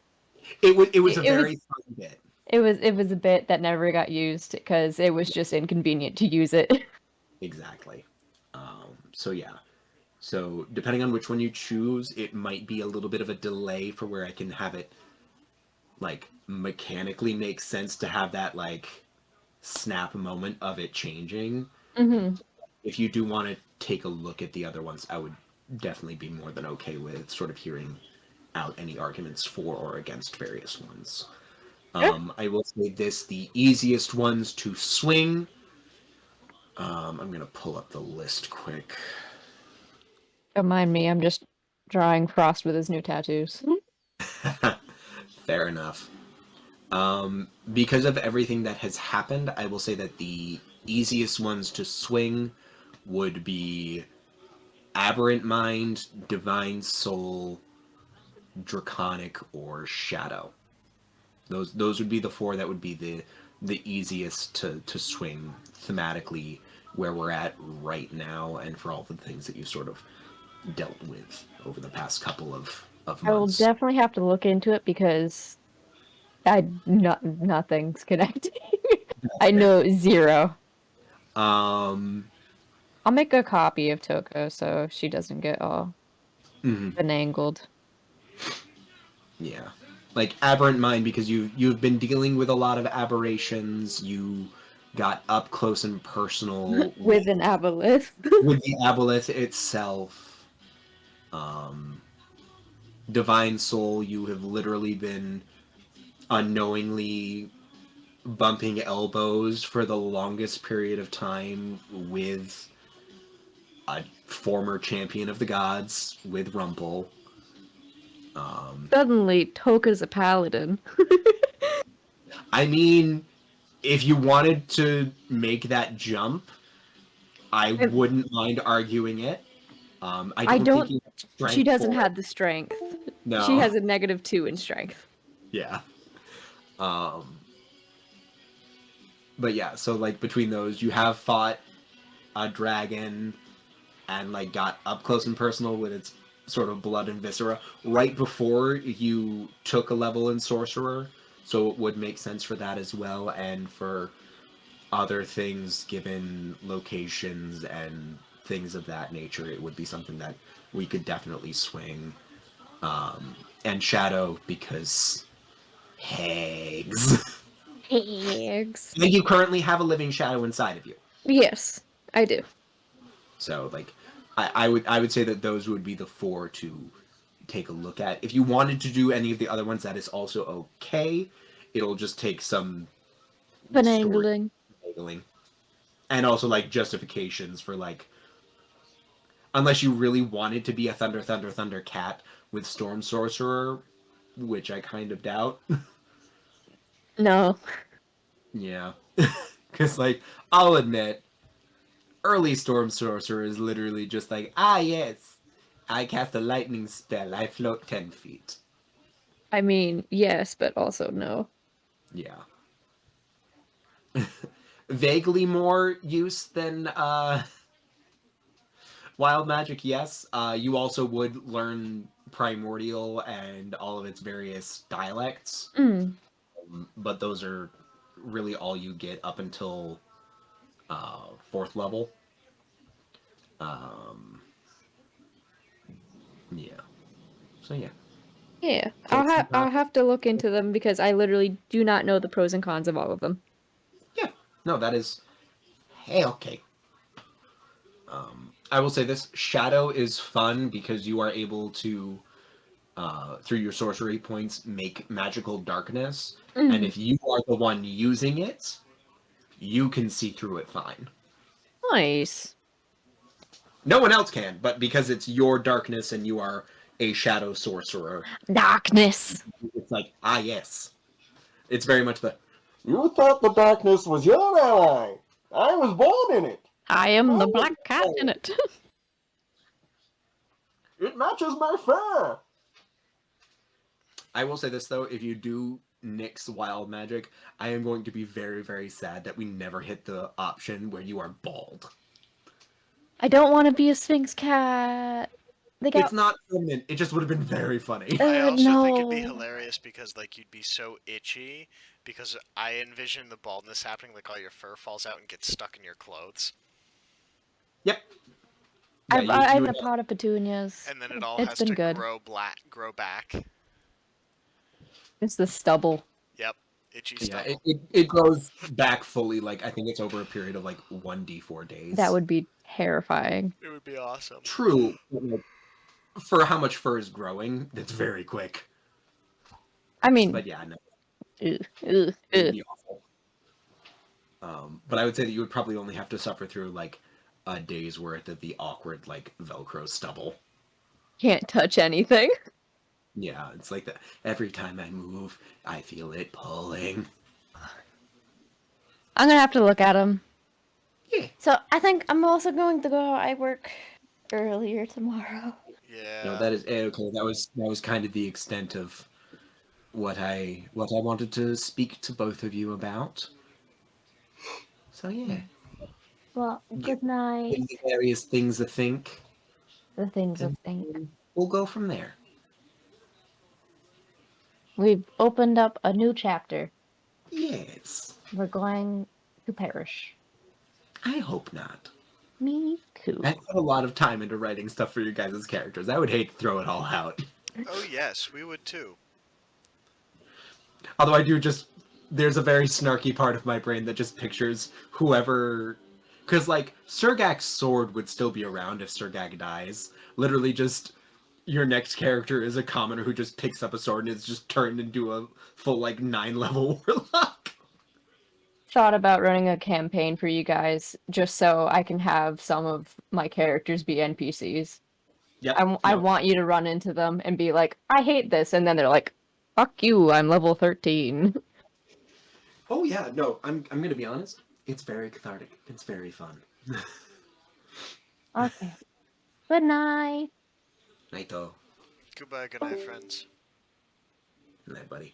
it was a It was very fun bit. it was a bit that never got used because it was just inconvenient to use it. Exactly. So yeah. So depending on which one you choose, it might be a little bit of a delay for where I can have it like mechanically make sense to have that like snap moment of it changing. Mm-hmm. If you do want to take a look at the other ones, I would definitely be more than okay with sort of hearing out any arguments for or against various ones. I will say this, the easiest ones to swing. I'm going to pull up the list quick. Don't mind me, I'm just drawing Frost with his new tattoos. Fair enough. Because of everything that has happened, I will say that the easiest ones to swing would be Aberrant Mind, Divine Soul, Draconic, or Shadow. Those would be the four that would be the easiest to swing thematically where we're at right now and for all the things that you sort of dealt with over the past couple of I will months. definitely have to look into it because nothing's connecting. I know zero. Um, I'll make a copy of Toko so she doesn't get all finagled. yeah, like Aberrant Mind because you've been dealing with a lot of aberrations. You got up close and personal With an aboleth. with the aboleth itself. Divine Soul, you have literally been unknowingly bumping elbows for the longest period of time with a former champion of the gods, with Rumple. Suddenly, Toka's a paladin. I mean, if you wanted to make that jump, I wouldn't mind arguing it. I don't think you have strength She doesn't for have it. the strength. No. She has a -2 in strength. Yeah. But yeah, so like between those, you have fought a dragon and like got up close and personal with its sort of blood and viscera right before you took a level in sorcerer, so it would make sense for that as well, and for other things given locations and things of that nature, it would be something that we could definitely swing. And Shadow, because hags. Eggs. And you currently have a living shadow inside of you. Yes, I do. So like I would say that those would be the 4 to take a look at. If you wanted to do any of the other ones, that is also okay. It'll just take some Finagling. finagling. And also like justifications for like, unless you really wanted to be a Thunder cat with Storm Sorcerer, which I kind of doubt. No. Yeah. Because like, I'll admit, early Storm Sorcerer is literally just like, yes, I cast a lightning spell, I float 10 feet. I mean, yes, but also no. Yeah. Vaguely more use than Wild Magic, yes. You also would learn Primordial and all of its various dialects. But those are really all you get up until 4th level. Yeah. So yeah. Yeah, I'll have to look into them because I literally do not know the pros and cons of all of them. Yeah. No, that is okay. I will say this: Shadow is fun because you are able to, through your sorcery points, make magical darkness, and if you are the one using it, you can see through it fine. Nice. No one else can, but because it's your darkness and you are a shadow sorcerer, Darkness. it's like, yes. It's very much the, you thought the darkness was your ally. I was born in it. I am the black cat in it. It matches my fur. I will say this though, if you do nix wild magic, I am going to be very, very sad that we never hit the option where you are bald. I don't want to be a Sphinx cat. It's not permanent. It just would have been very funny. I also think it'd be no. hilarious because like you'd be so itchy because I envision the baldness happening like all your fur falls out and gets stuck in your clothes. Yep. I Yeah, have a pot of petunias. And then it all It's has been to good. grow back. It's the stubble. Yep. Itchy yeah, stubble. it grows back fully, like, I think it's over a period of, like, 1d4 days. That would be terrifying. It would be awesome. True. For how much fur is growing, that's very quick. I mean... But yeah, no. It would be awful. But I would say that you would probably only have to suffer through, like, a day's worth of the awkward, like, Velcro stubble. Can't touch anything. Yeah, it's like that. Every time I move, I feel it pulling. I'm gonna have to look at them. Yeah. So I think I'm also going to go. I work earlier tomorrow. Yeah. No, that is okay. That was kind of the extent of what I wanted to speak to both of you about. So yeah. Well, good night. The various things to think. The things of think. We'll go from there. We've opened up a new chapter. Yes. We're going to perish. I hope not. Me too. I put a lot of time into writing stuff for your guys' characters. I would hate to throw it all out. Oh yes, we would too. Although I do just there's a very snarky part of my brain that just pictures whoever, because like Surgag's sword would still be around if Surgag dies. Literally, just your next character is a commoner who just picks up a sword and is just turned into a full like 9-level warlock. Thought about running a campaign for you guys just so I can have some of my characters be NPCs. Yep. I No. want you to run into them and be like, I hate this, and then they're like, fuck you, I'm level 13. Oh yeah, no, I'm gonna be honest. It's very cathartic. It's very fun. Okay. Good night. Naito. Goodbye, good night, friends. Good night, buddy.